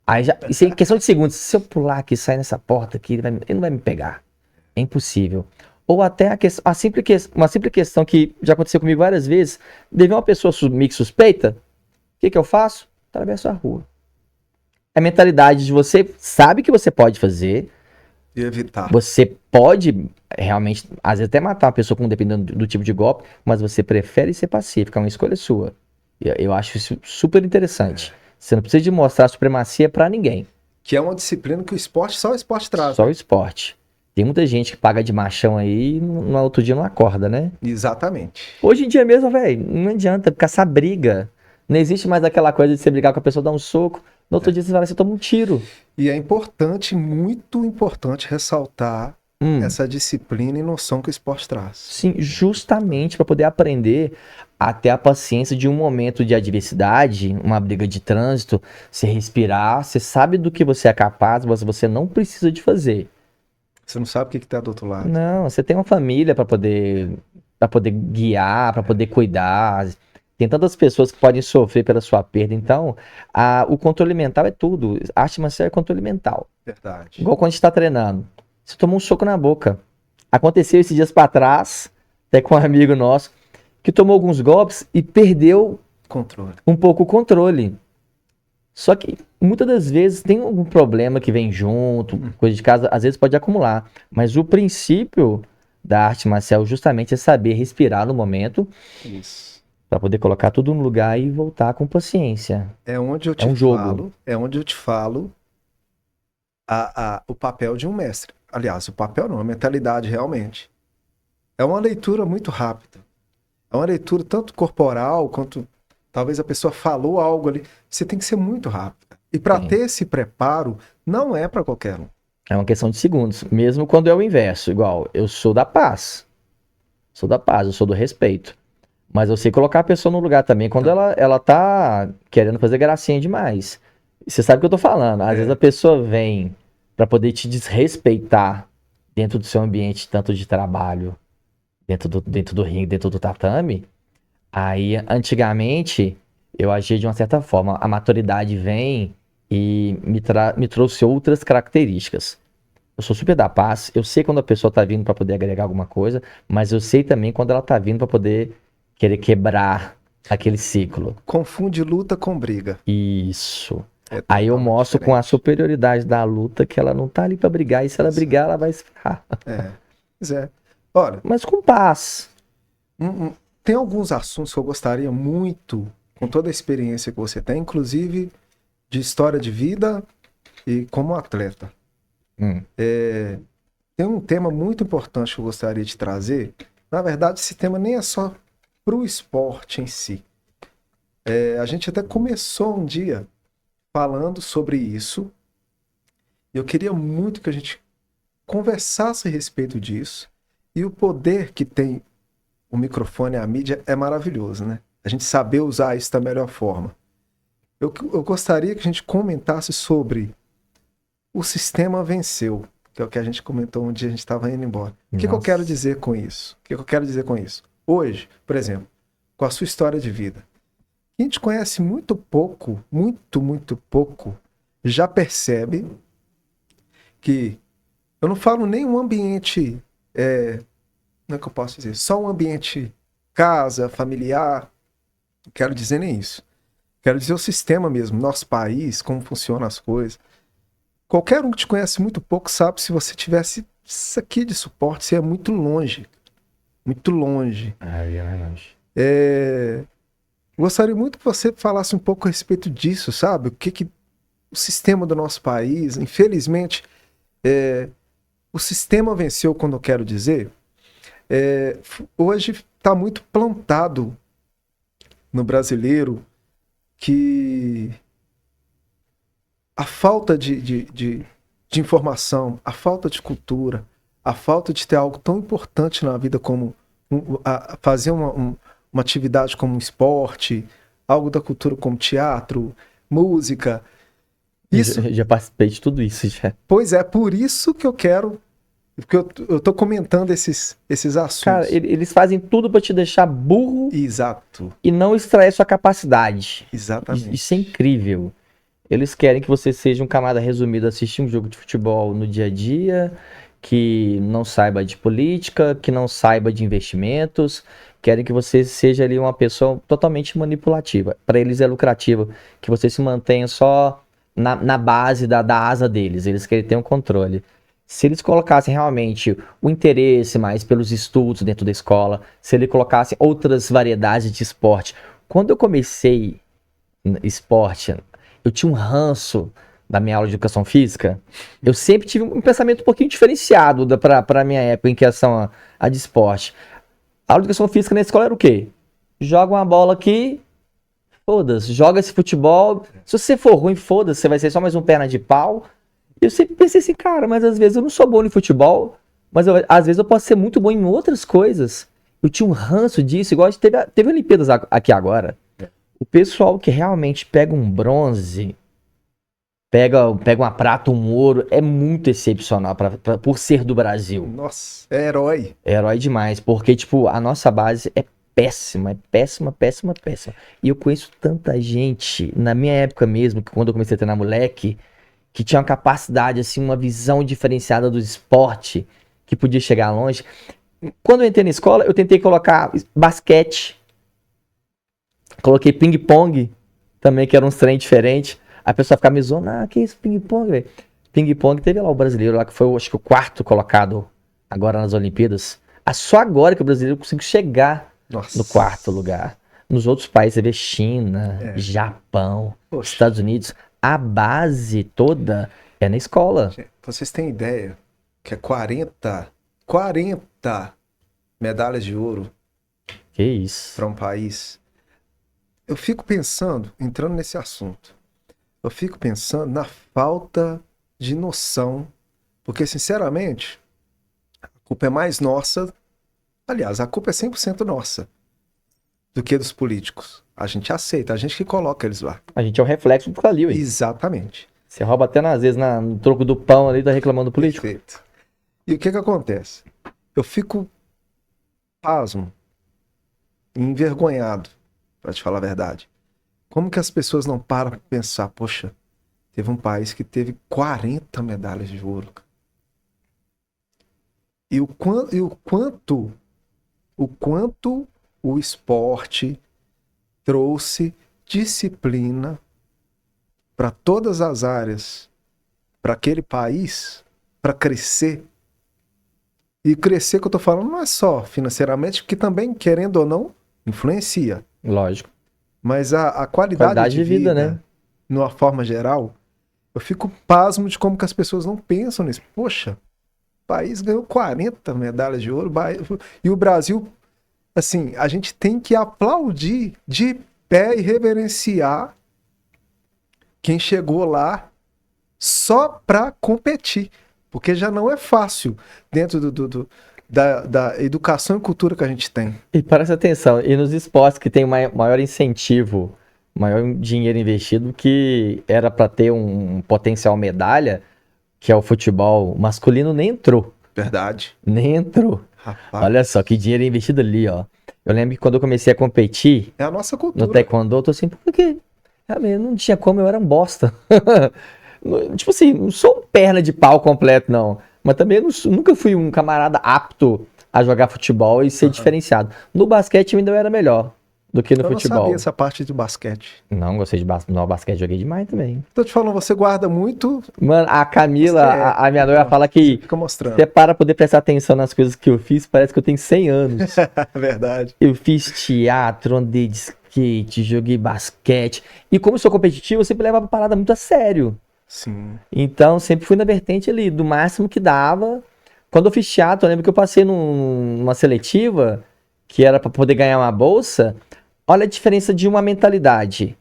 aí já, isso é questão de segundos, se eu pular aqui, sair nessa porta aqui, ele não vai me pegar. É impossível. Ou até uma simples questão que já aconteceu comigo várias vezes, de ver uma pessoa meio que suspeita, o que eu faço? Atravesso a rua. A mentalidade de você sabe que você pode fazer, E evitar. você pode realmente, às vezes até matar uma pessoa dependendo do tipo de golpe, mas você prefere ser pacífico, é uma escolha sua. Eu acho isso super interessante. Você não precisa de mostrar supremacia pra ninguém. Que é uma disciplina que só o esporte traz. Só o esporte. Tem muita gente que paga de machão aí e no outro dia não acorda, né? Exatamente. Hoje em dia mesmo, velho, não adianta caçar briga. Não existe mais aquela coisa de você brigar com a pessoa, dar um soco. No outro dia você toma um tiro. E é importante, muito importante, ressaltar essa disciplina e noção que o esporte traz. Sim, justamente para poder aprender a ter a paciência de um momento de adversidade, uma briga de trânsito, você respirar, você sabe do que você é capaz, mas você não precisa de fazer. Você não sabe o que está do outro lado. Não, você tem uma família para poder guiar, para poder cuidar. Tem tantas pessoas que podem sofrer pela sua perda. Então, o controle mental é tudo. A arte marcial é controle mental. Verdade. Igual quando a gente está treinando. Você tomou um soco na boca. Aconteceu esses dias para trás, até com um amigo nosso, que tomou alguns golpes e perdeu um pouco o controle. Só que muitas das vezes tem algum problema que vem junto, coisa de casa, às vezes pode acumular. Mas o princípio da arte marcial justamente é saber respirar no momento. Isso. Para poder colocar tudo no lugar e voltar com paciência. É onde eu te falo. É onde eu te falo o papel de um mestre. Aliás, o papel não, a mentalidade realmente. É uma leitura muito rápida. É uma leitura tanto corporal quanto talvez a pessoa falou algo ali. Você tem que ser muito rápido. E para ter esse preparo, não é para qualquer um. É uma questão de segundos. Mesmo quando é o inverso. Igual, eu sou da paz. Sou da paz, eu sou do respeito. Mas eu sei colocar a pessoa no lugar também quando ela tá querendo fazer gracinha demais. Você sabe o que eu tô falando. Às vezes a pessoa vem para poder te desrespeitar dentro do seu ambiente, tanto de trabalho, dentro do ringue, dentro do tatame. Aí, antigamente, eu agia de uma certa forma. A maturidade vem e me trouxe outras características. Eu sou super da paz. Eu sei quando a pessoa tá vindo para poder agregar alguma coisa, mas eu sei também quando ela tá vindo para poder querer quebrar aquele ciclo. Confunde luta com briga. Isso. Aí eu mostro com a superioridade da luta que ela não tá ali pra brigar. E se ela brigar, ela vai se ferrar. Pois é. Olha, mas com paz. Tem alguns assuntos que eu gostaria muito, com toda a experiência que você tem, inclusive de história de vida e como atleta. Tem um tema muito importante que eu gostaria de trazer. Na verdade, esse tema nem é só para o esporte em si. A gente até começou um dia falando sobre isso. Eu queria muito que a gente conversasse a respeito disso E o poder que tem o microfone e a mídia é maravilhoso, né? A gente saber usar isso da melhor forma. Eu gostaria que a gente comentasse sobre o sistema venceu, que é o que a gente comentou um dia a gente estava indo embora. O que eu quero dizer com isso? O que eu quero dizer com isso? Hoje, por exemplo, com a sua história de vida, a gente conhece muito pouco, muito pouco, já percebe que eu não falo nem um ambiente, como é que eu posso dizer? Só um ambiente casa, familiar, não quero dizer nem isso. Quero dizer o sistema mesmo, nosso país, como funcionam as coisas. Qualquer um que te conhece muito pouco sabe se você tivesse isso aqui de suporte, você é muito longe. Muito longe. Gostaria muito que você falasse um pouco a respeito disso, sabe? O que o sistema do nosso país, infelizmente, o sistema venceu, quando eu quero dizer, hoje está muito plantado no brasileiro que a falta de informação, a falta de cultura, a falta de ter algo tão importante na vida como fazer uma atividade como um esporte, algo da cultura como teatro, música. Isso, já participei de tudo isso já. Pois é, por isso que eu quero, porque eu tô comentando esses assuntos. Cara, eles fazem tudo pra te deixar burro. Exato. E não extrair sua capacidade. Exatamente. Isso é incrível. Eles querem que você seja um camarada resumido, assistir um jogo de futebol no dia a dia, que não saiba de política, que não saiba de investimentos. Querem que você seja ali uma pessoa totalmente manipulativa. Para eles é lucrativo que você se mantenha só na base da asa deles. Eles querem ter um controle. Se eles colocassem realmente o interesse mais pelos estudos dentro da escola, se eles colocassem outras variedades de esporte. Quando eu comecei esporte, eu tinha um ranço da minha aula de educação física. Eu sempre tive um pensamento um pouquinho diferenciado para a minha época em questão a de esporte. A aula de educação física na escola era o quê? Joga uma bola aqui, foda-se, joga esse futebol. Se você for ruim, foda-se, você vai ser só mais um perna de pau. Eu sempre pensei assim, cara, mas às vezes eu não sou bom em futebol, mas às vezes eu posso ser muito bom em outras coisas. Eu tinha um ranço disso, igual teve Olimpíadas aqui agora. O pessoal que realmente pega um bronze, pega uma prata, um ouro, é muito excepcional por ser do Brasil. Nossa, é herói. É herói demais, porque, tipo, a nossa base é péssima, péssima. E eu conheço tanta gente, na minha época mesmo, que quando eu comecei a treinar moleque, que tinha uma capacidade, assim, uma visão diferenciada do esporte, que podia chegar longe. Quando eu entrei na escola, eu tentei colocar basquete, coloquei ping-pong também, que era um trem diferente. A pessoa ficava me zoando, que isso, ping-pong, velho? Ping-pong teve lá o brasileiro lá, que foi, acho que o quarto colocado agora nas Olimpíadas. Só agora que o brasileiro conseguiu chegar no quarto lugar. Nos outros países, você vê China, Japão, Estados Unidos, a base toda é na escola. Vocês têm ideia que é 40 medalhas de ouro. Que isso? Para um país. Eu fico pensando, entrando nesse assunto, eu fico pensando na falta de noção, porque, sinceramente, a culpa é mais nossa, aliás, a culpa é 100% nossa, do que dos políticos. A gente aceita, a gente que coloca eles lá. A gente é o reflexo do que tá ali, ué. Exatamente. Você rouba até, às vezes, no troco do pão ali, tá reclamando do político. Perfeito. E o que acontece? Eu fico pasmo, envergonhado, para te falar a verdade. Como que as pessoas não param para pensar, poxa, teve um país que teve 40 medalhas de ouro. E o quanto o esporte trouxe disciplina para todas as áreas, para aquele país, para crescer. E crescer que eu tô falando não é só financeiramente, que também, querendo ou não, influencia. Lógico. Mas a qualidade de vida, né? Numa forma geral, eu fico pasmo de como que as pessoas não pensam nisso. Poxa, o país ganhou 40 medalhas de ouro, e o Brasil, assim, a gente tem que aplaudir de pé e reverenciar quem chegou lá só para competir. Porque já não é fácil dentro da educação e cultura que a gente tem. E presta atenção, e nos esportes que tem maior incentivo, maior dinheiro investido, que era para ter um potencial medalha, que é o futebol masculino, nem entrou. Verdade. Nem entrou. Rapaz, Olha só, que dinheiro investido ali, ó. Eu lembro que quando eu comecei a competir é a nossa no cultura. taekwondo, eu tô assim, porque realmente não tinha como, eu era um bosta. Tipo assim, não sou um perna de pau completo, não. Mas também nunca fui um camarada apto a jogar futebol e ser diferenciado. No basquete eu ainda era melhor do que no Eu não futebol. sabia essa parte de basquete. Não, gostei de basquete. No basquete joguei demais também. Tô te falando, você guarda muito, Mano, a Camila, Você é- a minha noiva, fala você que fica mostrando. você para poder prestar atenção nas coisas que eu fiz, parece que eu tenho 100 anos. Verdade. Eu fiz teatro, andei de skate, joguei basquete. E como eu sou competitivo, eu sempre levava a parada muito a sério. Sim. Então, sempre fui na vertente ali, do máximo que dava. Quando eu fiz teatro, eu lembro que eu passei numa seletiva, que era para poder ganhar uma bolsa. Olha a diferença de uma mentalidade.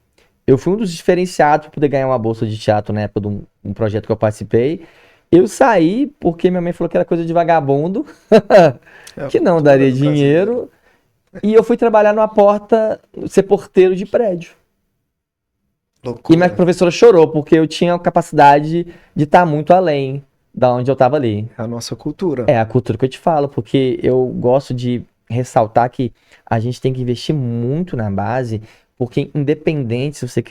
Eu fui um dos diferenciados para poder ganhar uma bolsa de teatro na época de um projeto que eu participei. Eu saí porque minha mãe falou que era coisa de vagabundo, É que a não cultura daria do dinheiro. E eu fui trabalhar numa porta, ser porteiro de prédio. E Loucura. minha professora chorou, porque eu tinha a capacidade de estar muito além da onde eu estava ali. É a nossa cultura. É a cultura que eu te falo, porque eu gosto de ressaltar que a gente tem que investir muito na base, porque independente se você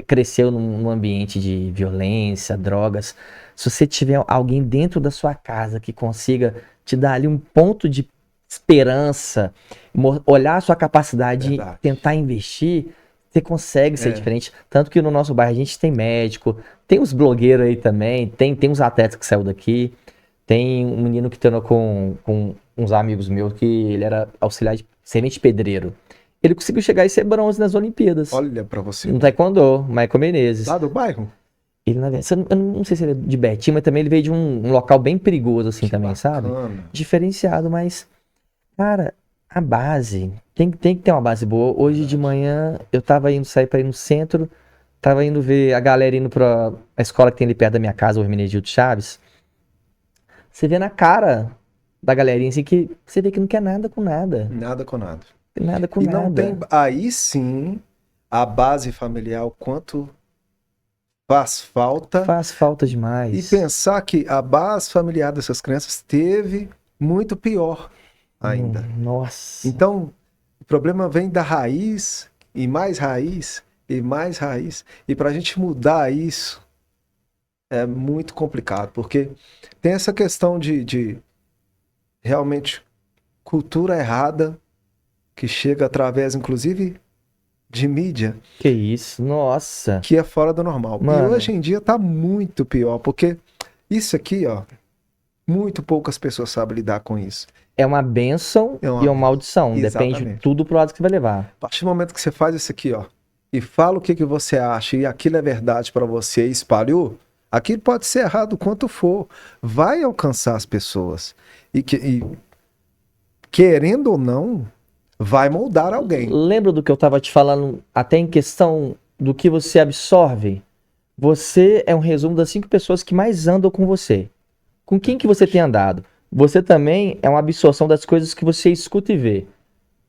cresceu num ambiente de violência, drogas, se você tiver alguém dentro da sua casa que consiga te dar ali um ponto de esperança, olhar a sua capacidade e Verdade. tentar investir, você consegue ser É. diferente. Tanto que no nosso bairro a gente tem médico, tem uns blogueiros aí também, tem uns atletas que saiu daqui. Tem um menino que treinou com uns amigos meus que ele era auxiliar de servente pedreiro. Ele conseguiu chegar e ser bronze nas Olimpíadas. Olha pra você. No taekwondo, Michael Menezes. Lá do bairro? Ele, na verdade, eu não sei se ele é de Betim, mas também ele veio de um local bem perigoso, assim, Que também, sabe? bacana. Diferenciado, mas, cara, a base, tem que ter uma base boa. Hoje de manhã, eu tava sair pra ir no centro, tava indo ver a galera indo pra escola que tem ali perto da minha casa, o Hermenegildo Chaves. Você vê na cara da galerinha assim que você vê que não quer nada com nada. Nada com nada. Nada com E nada. não tem. Aí sim, a base familiar, o quanto faz falta. Faz falta E demais. pensar que a base familiar dessas crianças teve muito pior ainda. Nossa. Então, o problema vem da raiz, e mais raiz, e mais raiz. E para a gente mudar isso é muito complicado, porque tem essa questão de realmente cultura errada que chega através, inclusive, de mídia, Que isso, nossa. que é fora do normal. Mano. E hoje em dia tá muito pior, porque isso aqui, ó, muito poucas pessoas sabem lidar com isso. É uma bênção É uma e uma maldição. Depende de Exatamente. tudo pro lado que você vai levar. A partir do momento que você faz isso aqui, ó, e fala o que você acha e aquilo é verdade para você e espalhou, aquilo pode ser errado o quanto for, vai alcançar as pessoas. E querendo ou não, vai moldar alguém. Lembra do que eu tava te falando até em questão do que você absorve? Você é um resumo das 5 pessoas que mais andam com você. Com quem que você tem andado? Você também é uma absorção das coisas que você escuta e vê.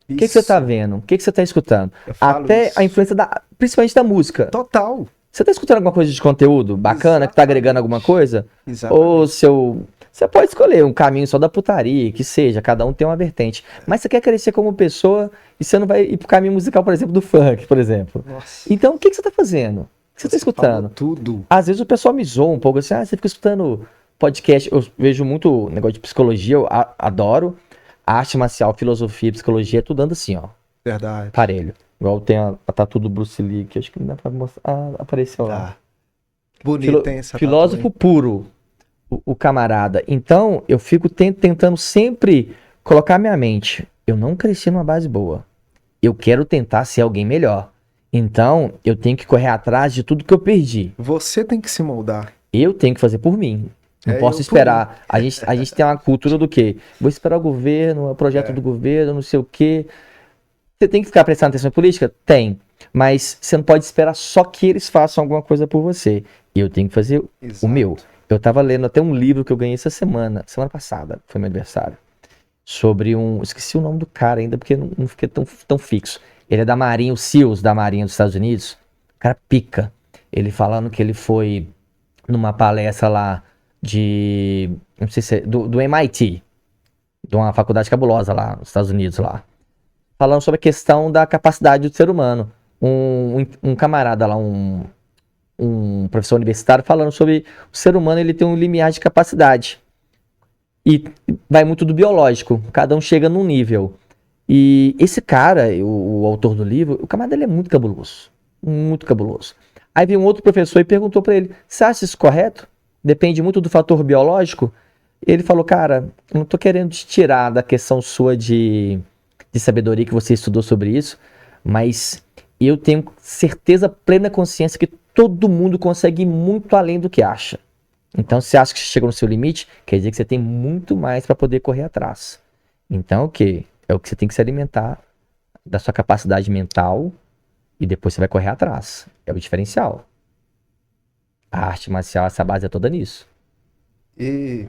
O que você tá vendo? O que você tá escutando? Eu falo Até isso. a influência principalmente da música. Total. Você tá escutando alguma coisa de conteúdo bacana, que tá agregando alguma coisa? Exatamente. Ou você pode escolher um caminho só da putaria, que seja, cada um tem uma vertente. Mas você quer crescer como pessoa e você não vai ir pro caminho musical, por exemplo, do funk, por exemplo. Nossa. Então, o que você tá fazendo? O que você tá escutando? Falou tudo. Às vezes o pessoal me zoa um pouco assim, você fica escutando podcast, eu vejo muito negócio de psicologia, eu adoro. Arte marcial, filosofia, psicologia, tudo anda assim, ó, Verdade. parelho. Igual tem a tatu do Bruce Lee, que acho que não dá pra mostrar. Ah, apareceu lá. Tá. Bonita, hein, essa Filósofo tatu, puro, o camarada. Então, eu fico tentando sempre colocar minha mente. Eu não cresci numa base boa. Eu quero tentar ser alguém melhor. Então, eu tenho que correr atrás de tudo que eu perdi. hein? Você tem que se moldar. Eu tenho que fazer por mim. Não É, posso eu esperar. A gente tem uma cultura do quê? Vou esperar o governo, o projeto É. do governo, não sei o quê. Você tem que ficar prestando atenção em política? Tem. Mas você não pode esperar só que eles façam alguma coisa por você. Eu tenho que fazer o Exato. meu. Eu tava lendo até um livro que eu ganhei semana passada, foi meu aniversário. sobre um... Esqueci o nome do cara ainda, porque não fiquei tão fixo. Ele é da Marinha, o SEALs da Marinha dos Estados Unidos. O cara pica. Ele falando que ele foi numa palestra lá não sei se é, do MIT, de uma faculdade cabulosa lá nos Estados Unidos lá. Falando sobre a questão da capacidade do ser humano. Um camarada lá, um professor universitário, falando sobre o ser humano, ele tem um limiar de capacidade. E vai muito do biológico. Cada um chega num nível. E esse cara, o autor do livro, o camarada ele é muito cabuloso. Muito cabuloso. Aí veio um outro professor e perguntou pra ele: você acha isso correto? Depende muito do fator biológico? Ele falou: cara, eu não tô querendo te tirar da questão sua de sabedoria que você estudou sobre isso, mas eu tenho certeza, plena consciência que todo mundo consegue ir muito além do que acha. Então, se você acha que você chegou no seu limite, quer dizer que você tem muito mais para poder correr atrás. Então, o quê? É o que você tem que se alimentar da sua capacidade mental e depois você vai correr atrás. É o diferencial. A arte marcial, essa base é toda nisso. E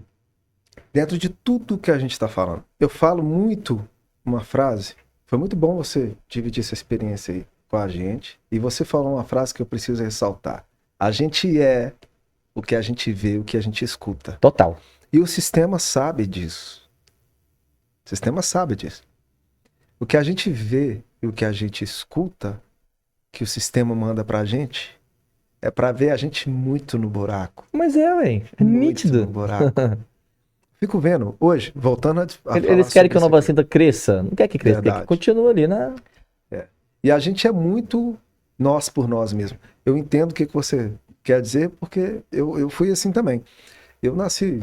dentro de tudo que a gente está falando, eu falo muito uma frase. Foi muito bom você dividir essa experiência aí com a gente. E você falou uma frase que eu preciso ressaltar. A gente é o que a gente vê, o que a gente escuta. Total. E o sistema sabe disso. O sistema sabe disso. O que a gente vê e o que a gente escuta, que o sistema manda pra gente, é pra ver a gente muito no buraco. Mas é Muito nítido. no buraco. Fico vendo, hoje, voltando a falar Eles querem que a sobre Nova isso aqui. Cinta cresça. Não quer que cresça, quer que Verdade. continue ali, né? E a gente é muito nós por nós mesmo. Eu entendo o que você quer dizer, porque eu fui assim também. Eu nasci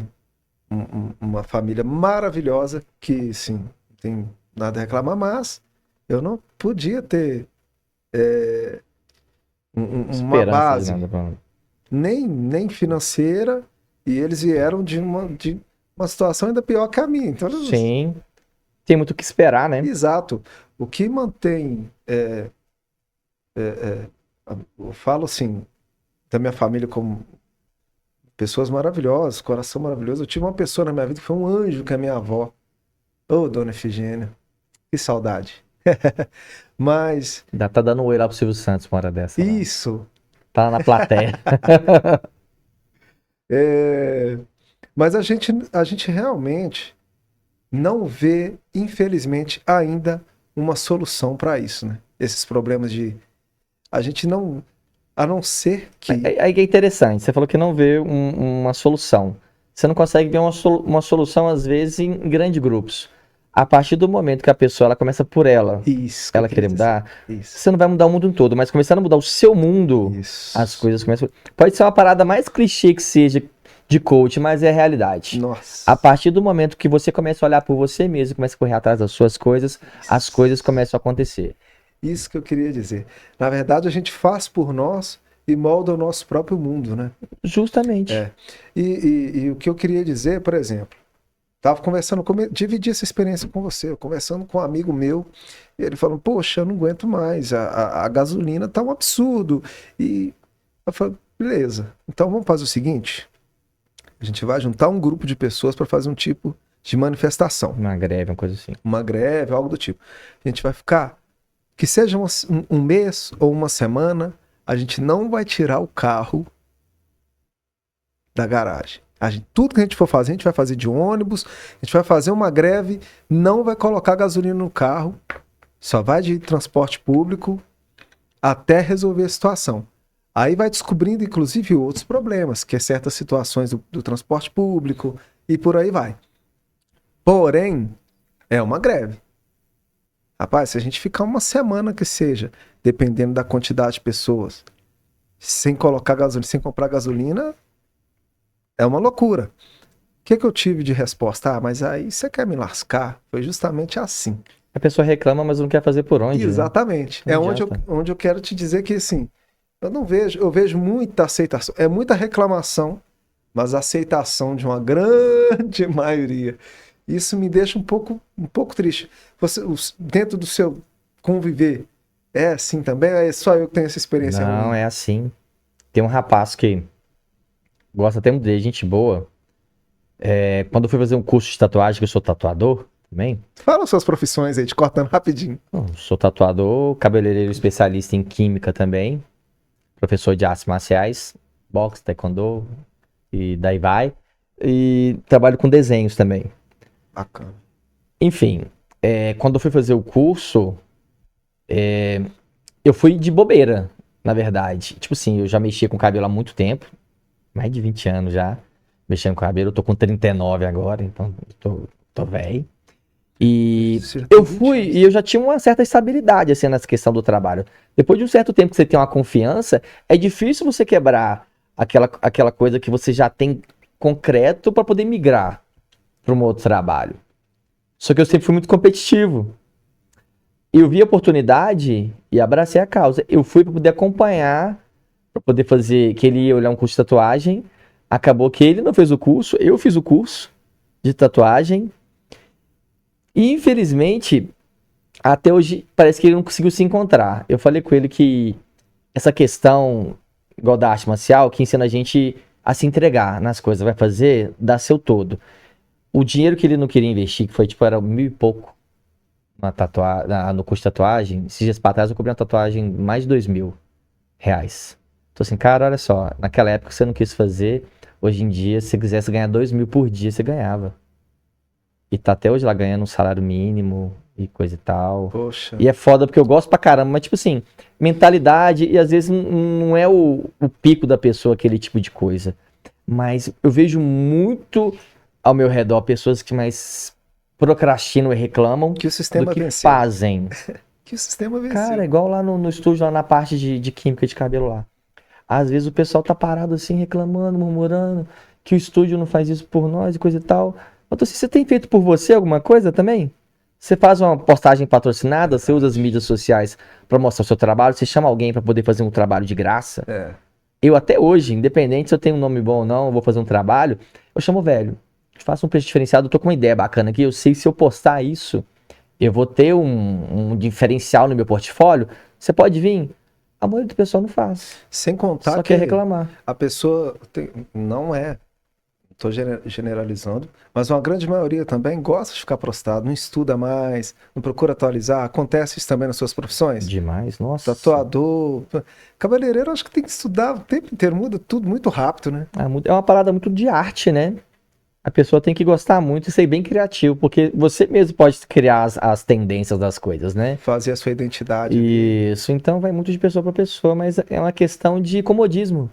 uma família maravilhosa, que, sim, não tem nada a reclamar, mas eu não podia ter uma Esperança base, de nada pra... nem financeira, e eles vieram de uma situação ainda pior que a minha. Então, Sim. Tem muito o que esperar, né? exato. O que mantém, eu falo assim, da minha família como pessoas maravilhosas, coração maravilhoso. Eu tive uma pessoa na minha vida que foi um anjo, que é a minha avó. Ô, dona Efigênia, que saudade. Mas Tá dando um oi lá pro Silvio Santos uma hora dessa. Lá. isso, Tá lá na plateia. mas a gente realmente não vê, infelizmente, ainda uma solução para isso, né? Esses problemas de a gente não, a não ser que Aí que é interessante. Você falou que não vê uma solução. Você não consegue ver uma solução, às vezes, em grandes grupos. A partir do momento que a pessoa ela começa por ela, isso que eu ela queria querer dizer. mudar, Isso. você não vai mudar o mundo todo, mas começando a mudar o seu mundo, Isso. as coisas começam. Pode ser uma parada mais clichê que seja de coach, mas é a realidade. Nossa. A partir do momento que você começa a olhar por você mesmo, começa a correr atrás das suas coisas, as coisas começam a acontecer. Isso que eu queria dizer. Na verdade, a gente faz por nós e molda o nosso próprio mundo, né? Justamente. E o que eu queria dizer, por exemplo, tava conversando, dividi essa experiência com você, eu conversando com um amigo meu, e ele falou, poxa, eu não aguento mais, a gasolina tá um absurdo. E eu falei, beleza, então vamos fazer o seguinte, a gente vai juntar um grupo de pessoas para fazer um tipo de manifestação. Uma greve, uma coisa assim. Uma greve, algo do tipo. A gente vai ficar, que seja um mês ou uma semana, a gente não vai tirar o carro da garagem. Tudo que a gente for fazer, a gente vai fazer de ônibus, a gente vai fazer uma greve, não vai colocar gasolina no carro, só vai de transporte público até resolver a situação. Aí vai descobrindo, inclusive, outros problemas, que é certas situações do transporte público e por aí vai. Porém, é uma greve. Rapaz, se a gente ficar uma semana que seja, dependendo da quantidade de pessoas, sem colocar gasolina, sem comprar gasolina, é uma loucura. O que eu tive de resposta? Ah, mas aí você quer me lascar? Foi justamente assim. A pessoa reclama, mas não quer fazer por onde. Exatamente. Né? É onde eu quero te dizer que, assim, eu vejo muita aceitação. É muita reclamação, mas aceitação de uma grande maioria. Isso me deixa um pouco triste. Você, dentro do seu conviver, é assim também? É só eu que tenho essa experiência? Não, é assim. Tem um rapaz que gosta até muito de gente boa. Quando eu fui fazer um curso de tatuagem, que eu sou tatuador, também. Fala suas profissões aí, te cortando rapidinho. Bom, sou tatuador, cabeleireiro especialista em química também, professor de artes marciais, boxe, taekwondo e daí vai. E trabalho com desenhos também. Bacana. Enfim, quando eu fui fazer o curso, eu fui de bobeira, na verdade. Tipo assim, eu já mexia com cabelo há muito tempo, mais de 20 anos já, mexendo com cabelo. Eu tô com 39 agora, então tô velho. E Você já tem eu 20 fui, anos. e eu já tinha uma certa estabilidade, assim, nessa questão do trabalho. Depois de um certo tempo que você tem uma confiança, é difícil você quebrar aquela coisa que você já tem concreto para poder migrar para um outro trabalho. Só que eu sempre fui muito competitivo. Eu vi a oportunidade e abracei a causa. Eu fui para poder acompanhar, para poder fazer, que ele ia olhar um curso de tatuagem. Acabou que ele não fez o curso, eu fiz o curso de tatuagem. E infelizmente, até hoje, parece que ele não conseguiu se encontrar. Eu falei com ele que essa questão, igual da arte marcial, que ensina a gente a se entregar nas coisas, vai fazer, dá seu todo. O dinheiro que ele não queria investir, que foi tipo, era 1.000 e pouco no curso de tatuagem, esses dias pra trás eu comprei uma tatuagem mais de 2.000 reais. Então assim, cara, olha só, naquela época você não quis fazer, hoje em dia, se você quisesse ganhar 2.000 por dia, você ganhava. E tá até hoje lá ganhando um salário mínimo e coisa e tal. Poxa. E é foda porque eu gosto pra caramba, mas tipo assim, mentalidade e às vezes não é o pico da pessoa aquele tipo de coisa. Mas eu vejo muito ao meu redor pessoas que mais procrastinam e reclamam Que o do sistema que venceu. fazem. Que o sistema venceu. Cara, igual lá no estúdio, lá na parte de química de cabelo lá. Às vezes o pessoal tá parado assim, reclamando, murmurando, que o estúdio não faz isso por nós e coisa e tal. Então, assim, você tem feito por você alguma coisa também? Você faz uma postagem patrocinada, você usa as mídias sociais pra mostrar o seu trabalho, você chama alguém pra poder fazer um trabalho de graça. É. Eu até hoje, independente se eu tenho um nome bom ou não, eu vou fazer um trabalho, eu chamo o velho. Faço um preço diferenciado, eu tô com uma ideia bacana aqui, eu sei que se eu postar isso, eu vou ter um diferencial no meu portfólio. Você pode vir? A maioria do pessoal não faz. Sem contar Só que quer reclamar. a pessoa não é, estou generalizando, mas uma grande maioria também gosta de ficar prostrado, não estuda mais, não procura atualizar. Acontece isso também nas suas profissões? Demais, nossa. Tatuador, cabeleireiro, acho que tem que estudar o tempo inteiro, muda tudo muito rápido, né? É uma parada muito de arte, né? A pessoa tem que gostar muito e ser bem criativo, porque você mesmo pode criar as tendências das coisas, né? Fazer a sua identidade ali. Isso, então vai muito de pessoa para pessoa, mas é uma questão de comodismo.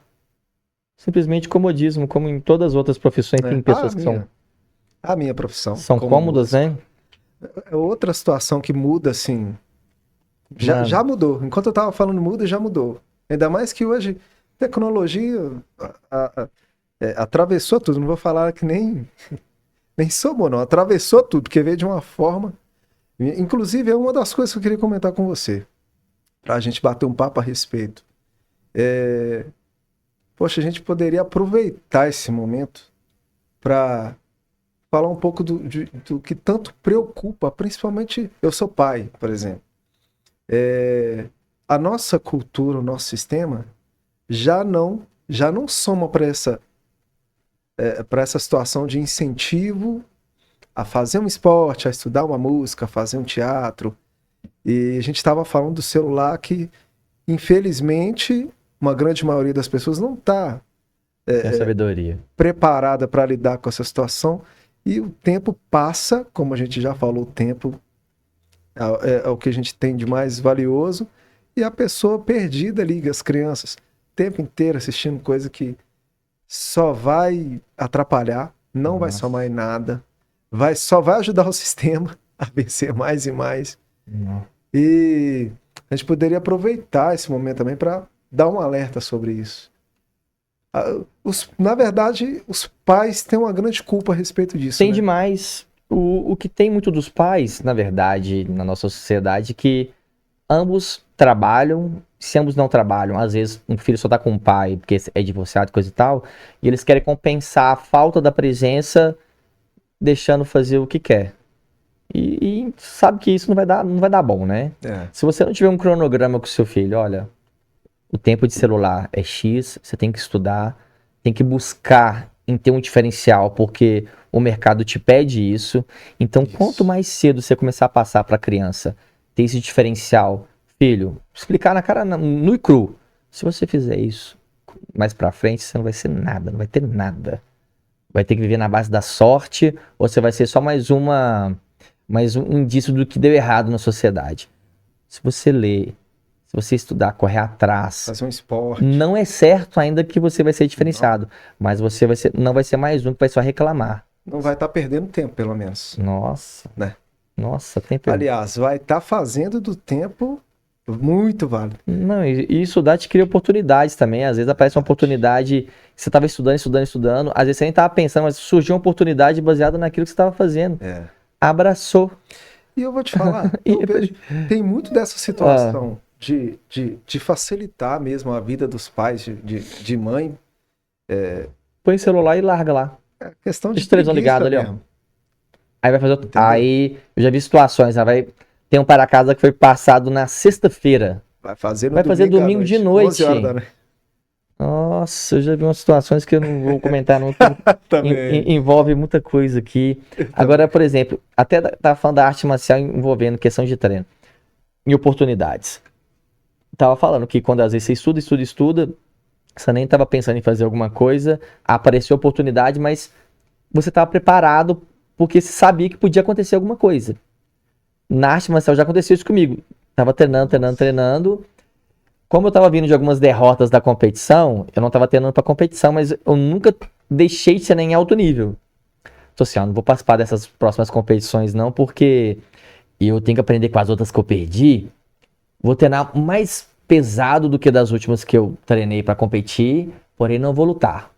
Simplesmente comodismo, como em todas as outras profissões, tem pessoas que A minha profissão. são como cômodas, músico. né? É outra situação que muda, assim. Já mudou. Enquanto eu tava falando muda, já mudou. Ainda mais que hoje tecnologia atravessou tudo. Não vou falar que nem somou, não. Atravessou tudo, porque veio de uma forma. Inclusive, é uma das coisas que eu queria comentar com você, pra gente bater um papo a respeito. Poxa, a gente poderia aproveitar esse momento para falar um pouco do que tanto preocupa, principalmente eu sou pai, por exemplo. A nossa cultura, o nosso sistema já não soma para essa situação de incentivo a fazer um esporte, a estudar uma música, a fazer um teatro. E a gente estava falando do celular que, infelizmente, uma grande maioria das pessoas não está Tem sabedoria. preparada para lidar com essa situação. E o tempo passa, como a gente já falou, o tempo é o que a gente tem de mais valioso, e a pessoa perdida ali, as crianças, o tempo inteiro assistindo coisa que só vai atrapalhar, não vai somar em nada, só vai ajudar o sistema a vencer mais e mais. E a gente poderia aproveitar esse momento também para dar um alerta sobre isso. Na verdade, os pais têm uma grande culpa a respeito disso. Tem né? demais. O que tem muito dos pais, na verdade, na nossa sociedade, que ambos trabalham. Se ambos não trabalham, às vezes um filho só tá com o pai porque é divorciado, coisa e tal, e eles querem compensar a falta da presença deixando fazer o que quer. E sabe que isso não vai dar bom, né? Se você não tiver um cronograma com o seu filho, olha, o tempo de celular é X, você tem que estudar, tem que buscar em ter um diferencial, porque o mercado te pede isso. Então, quanto mais cedo você começar a passar para a criança ter esse diferencial, filho, explicar na cara, nu e cru. Se você fizer isso mais para frente, você não vai ser nada, não vai ter nada. Vai ter que viver na base da sorte, ou você vai ser só mais um indício do que deu errado na sociedade. Se você ler, se você estudar, correr atrás, Fazer um esporte. não é certo ainda que você vai ser diferenciado, mas você não vai ser mais um que vai só reclamar. Não vai estar perdendo tempo, pelo menos. Nossa, Né? Nossa, tempo. Aliás, vai estar fazendo do tempo muito válido. Não, e estudar te cria oportunidades também. Às vezes aparece uma oportunidade, você estava estudando. Às vezes você nem estava pensando, mas surgiu uma oportunidade baseada naquilo que você estava fazendo. Abraçou. E eu vou te falar, eu vejo, tem muito dessa situação de facilitar mesmo a vida dos pais, de mãe. Põe o celular e larga lá. É questão de televisão ligado ali, mesmo. ó. Aí vai fazer. Aí eu já vi situações, tem um para casa que foi passado na sexta-feira. Vai fazer domingo de noite. 11 horas da noite. Nossa, eu já vi umas situações que eu não vou comentar, não. Envolve muita coisa aqui. Agora, por exemplo, até tá falando da arte marcial envolvendo questão de treino e oportunidades. Tava falando que quando às vezes você estuda, você nem tava pensando em fazer alguma coisa, apareceu a oportunidade, mas você tava preparado porque você sabia que podia acontecer alguma coisa. Na arte marcial já aconteceu isso comigo. Tava treinando. Como eu tava vindo de algumas derrotas da competição, eu não tava treinando pra competição, mas eu nunca deixei de ser em alto nível. Tô assim, não vou participar dessas próximas competições não, porque eu tenho que aprender com as outras que eu perdi. Vou treinar mais pesado do que das últimas que eu treinei pra competir, porém não vou lutar.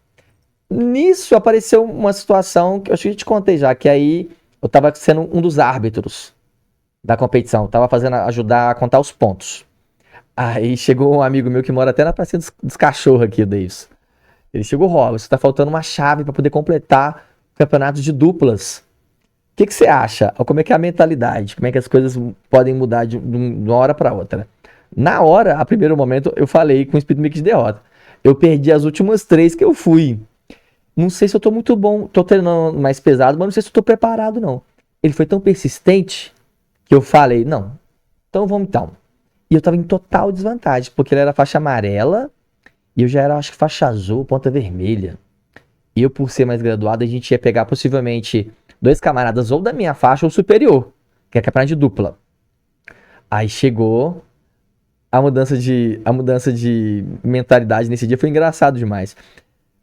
Nisso apareceu uma situação que eu acho que eu te contei já, que aí eu tava sendo um dos árbitros da competição, tava ajudar a contar os pontos. Aí chegou um amigo meu que mora até na pracinha dos cachorros aqui, Davis. Ele chegou, Robson, tá faltando uma chave para poder completar o campeonato de duplas. O que você acha? Como é que é a mentalidade? Como é que as coisas podem mudar de uma hora para outra? Na hora, a primeiro momento, eu falei com o espírito meio que de derrota. Eu perdi as últimas 3 que eu fui. Não sei se eu tô muito bom, tô treinando mais pesado, mas não sei se eu tô preparado, não. Ele foi tão persistente que eu falei, não, então vamos então. E eu tava em total desvantagem, porque ele era faixa amarela e eu já era, acho que, faixa azul, ponta vermelha. E eu, por ser mais graduado, a gente ia pegar possivelmente 2 camaradas ou da minha faixa ou superior, que é campeonato de dupla. Aí chegou a mudança de mentalidade nesse dia, foi engraçado demais.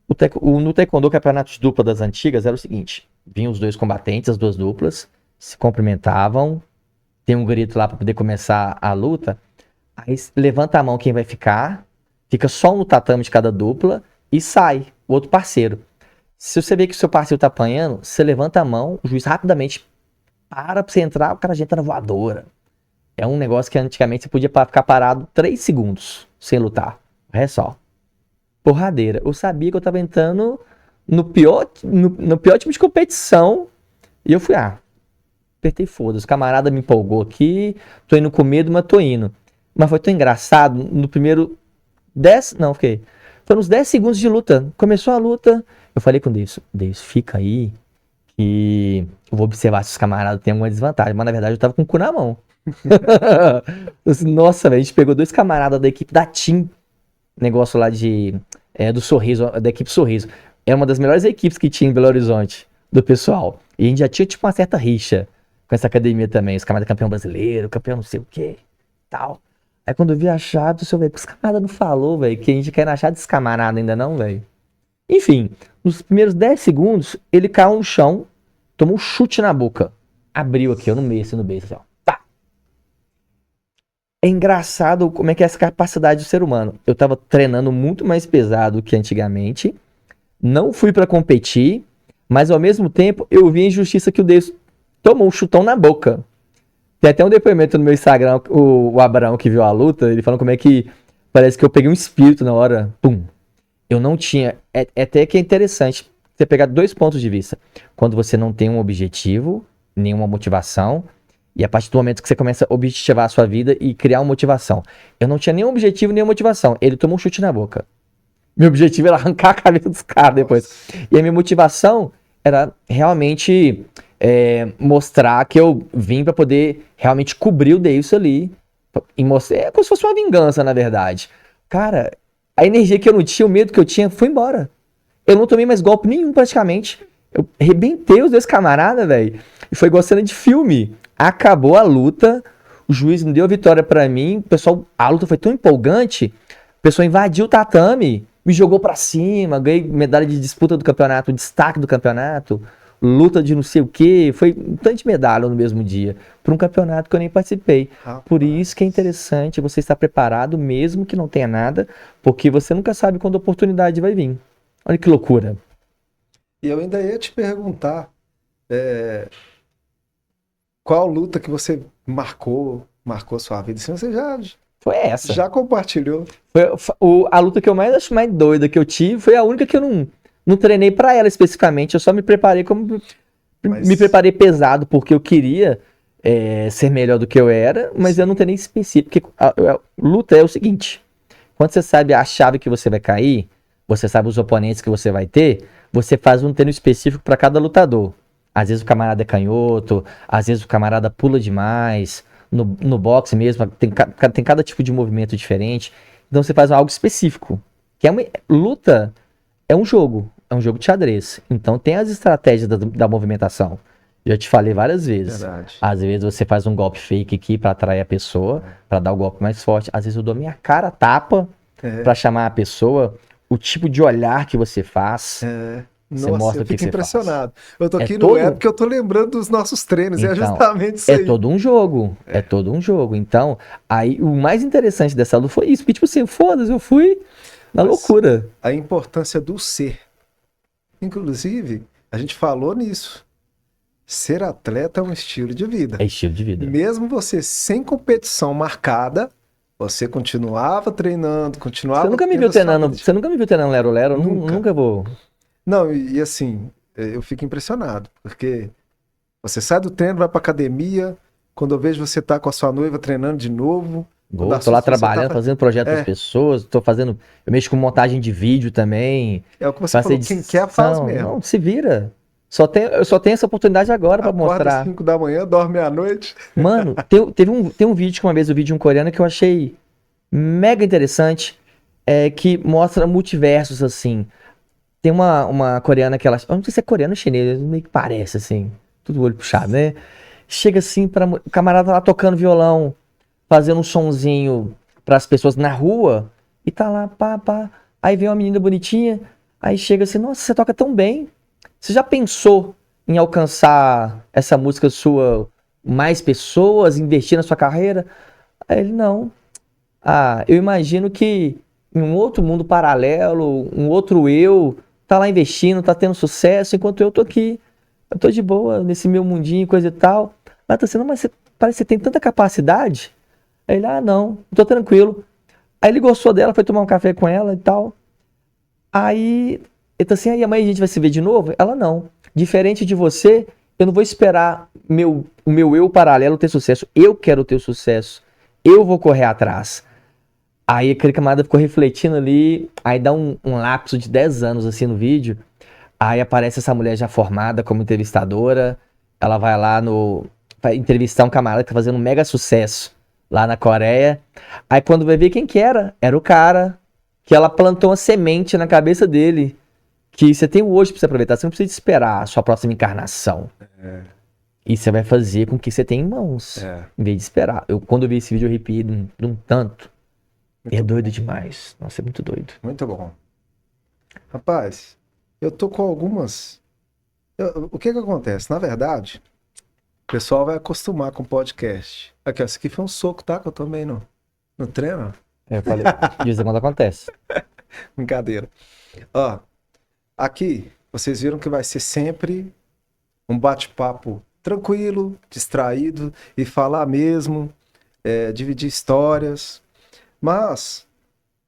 No taekwondo, o campeonato de dupla das antigas era o seguinte, vinham os 2 combatentes, as 2 duplas, se cumprimentavam, tem um grito lá para poder começar a luta, aí levanta a mão quem vai fica só um no tatame de cada dupla e sai o outro parceiro. Se você vê que o seu parceiro tá apanhando, você levanta a mão, o juiz rapidamente para pra você entrar, o cara já entra na voadora. É um negócio que antigamente você podia ficar parado 3 segundos sem lutar. É só. Porradeira. Eu sabia que eu tava entrando no pior time de competição e eu fui, apertei foda-se. O camarada me empolgou aqui, tô indo com medo, mas tô indo. Mas foi tão engraçado, no primeiro 10, não, fiquei. Foi nos 10 segundos de luta. Começou a luta, eu falei com o Deus, fica aí, que eu vou observar se os camaradas têm alguma desvantagem. Mas na verdade eu tava com o cu na mão. Nossa, velho, a gente pegou 2 camaradas da equipe da Team, negócio lá do Sorriso, da equipe Sorriso. É uma das melhores equipes que tinha em Belo Horizonte, do pessoal. E a gente já tinha tipo uma certa rixa com essa academia também. Os camaradas campeão brasileiro, campeão não sei o que, tal. Aí quando eu vi a chave, os camaradas não falou, velho, que a gente quer na chave desse camarada ainda não, velho. Enfim, nos primeiros 10 segundos, ele caiu no chão, tomou um chute na boca. Abriu aqui, ó, no beiço, assim, ó. Tá. É engraçado como é que é essa capacidade do ser humano. Eu tava treinando muito mais pesado que antigamente, não fui pra competir, mas ao mesmo tempo eu vi a injustiça que o Deus tomou um chutão na boca. Tem até um depoimento no meu Instagram, o Abraão que viu a luta, ele falando como é que parece que eu peguei um espírito na hora. Pum. Eu não tinha. É até que é interessante você pegar 2 pontos de vista. Quando você não tem um objetivo, nenhuma motivação, e a partir do momento que você começa a objetivar a sua vida e criar uma motivação. Eu não tinha nenhum objetivo, nenhuma motivação. Ele tomou um chute na boca. Meu objetivo era arrancar a cabeça dos caras depois. E a minha motivação era realmente mostrar que eu vim pra poder realmente cobrir o Davidson ali. E mostrar, é como se fosse uma vingança, na verdade. Cara, a energia que eu não tinha, o medo que eu tinha, foi embora. Eu não tomei mais golpe nenhum, praticamente. Eu arrebentei os dois camaradas, velho. E foi igual cena de filme. Acabou a luta, o juiz me deu a vitória pra mim. O pessoal, a luta foi tão empolgante. O pessoal invadiu o tatame, me jogou pra cima, ganhei medalha de disputa do campeonato, destaque do campeonato, luta de não sei o que. Foi um tanto de medalha no mesmo dia, pra um campeonato que eu nem participei. Por isso que é interessante você estar preparado, mesmo que não tenha nada, porque você nunca sabe quando a oportunidade vai vir. Olha que loucura. E eu ainda ia te perguntar qual luta que você marcou sua vida. Se você Foi essa. já compartilhou. A luta que eu mais acho mais doida que eu tive foi a única que eu não treinei pra ela especificamente. Eu só me preparei me preparei pesado porque eu queria ser melhor do que eu era, mas eu não treinei específico. Porque a luta é o seguinte: quando você sabe a chave que você vai cair, você sabe os oponentes que você vai ter, você faz um treino específico para cada lutador. Às vezes o camarada é canhoto, às vezes o camarada pula demais. No boxe mesmo, tem cada tipo de movimento diferente. Então você faz algo específico. Que é luta é um jogo de xadrez. Então tem as estratégias da movimentação. Já te falei várias vezes. Verdade. Às vezes você faz um golpe fake aqui para atrair a pessoa, para dar o golpe mais forte. Às vezes eu dou minha cara a tapa para chamar a pessoa. O tipo de olhar que você faz. Você Nossa, mostra eu o que fico você impressionado. Eu tô É aqui no todo- web porque eu tô lembrando dos nossos treinos. É Então, justamente isso é aí. todo um jogo. É todo um jogo. Então, aí o mais interessante dessa luta foi isso. Porque, tipo assim, foda-se, eu fui na Mas loucura. a importância do ser. Inclusive, a gente falou nisso. Ser atleta é um estilo de vida. É estilo de vida. Mesmo você sem competição marcada, você continuava treinando, continuava Você nunca me tendo viu a sua treinando, vida. você nunca me viu treinando Lero Lero? Eu Nunca. nunca vou. Não, e assim, eu fico impressionado, porque você sai do treino, vai pra academia, quando eu vejo você tá com a sua noiva treinando de novo, quando Tô lá assusta você trabalhando, fazendo projeto para as pessoas, tô fazendo, eu mexo com montagem de vídeo também, é o que você faço falou, quem quer faz edição. mesmo. Não, se vira. Eu só tenho essa oportunidade agora para Acorda às mostrar. 5 da manhã, dorme à noite. Mano, tem um vídeo que uma vez eu vi de um coreano que eu achei mega interessante, que mostra multiversos, assim. Tem uma coreana que ela. Eu não sei se é coreana ou chinesa, meio que parece, assim. Tudo olho puxado, né? Chega assim, o camarada lá tocando violão, fazendo um sonzinho pras pessoas na rua, e tá lá, pá, pá. Aí vem uma menina bonitinha, aí chega assim, nossa, você toca tão bem. Você já pensou em alcançar essa música sua mais pessoas, investir na sua carreira? Aí ele, não. Ah, eu imagino que em um outro mundo paralelo, um outro eu, tá lá investindo, tá tendo sucesso, enquanto eu tô aqui. Eu tô de boa nesse meu mundinho, coisa e tal. Mas tá sendo, parece que você tem tanta capacidade. Aí ele, não, tô tranquilo. Aí ele gostou dela, foi tomar um café com ela e tal. Aí ele tá assim, aí amanhã a gente vai se ver de novo? Ela, não. Diferente de você, eu não vou esperar o meu eu paralelo ter sucesso. Eu quero ter sucesso. Eu vou correr atrás. Aí aquele camarada ficou refletindo ali, aí dá um lapso de 10 anos assim no vídeo, aí aparece essa mulher já formada como entrevistadora, ela vai lá vai entrevistar um camarada que tá fazendo um mega sucesso lá na Coreia, aí quando vai ver quem que era o cara que ela plantou uma semente na cabeça dele, que você tem hoje pra você aproveitar, você não precisa esperar a sua próxima encarnação. E você vai fazer com o que você tem em mãos, em vez de esperar. Quando eu vi esse vídeo eu arrepiei de um tanto. É doido demais. Nossa, é muito doido. Muito bom. Rapaz, eu tô com algumas. O que que acontece? Na verdade, o pessoal vai acostumar com o podcast. Aqui, ó, esse aqui foi um soco, tá? Que eu tomei no treino. Eu falei, de vez em quando acontece. Brincadeira. Ó, aqui, vocês viram que vai ser sempre um bate-papo tranquilo, distraído e falar mesmo, dividir histórias. Mas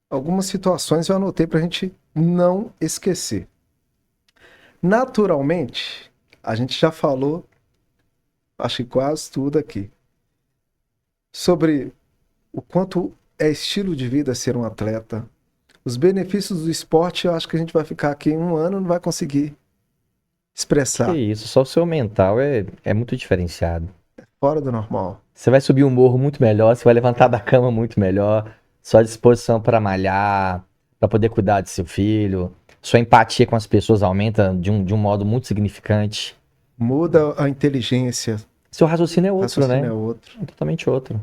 algumas situações eu anotei pra gente não esquecer. Naturalmente, a gente já falou, acho que quase tudo aqui, sobre o quanto é estilo de vida ser um atleta, Os benefícios do esporte, eu acho que a gente vai ficar aqui um ano e não vai conseguir expressar. Que isso, só o seu mental é muito diferenciado. Fora do normal. Você vai subir um morro muito melhor, você vai levantar da cama muito melhor, sua disposição para malhar, para poder cuidar de seu filho, sua empatia com as pessoas aumenta de um modo muito significante. Muda a inteligência. Seu raciocínio é O outro, raciocínio né? é outro. É totalmente outro.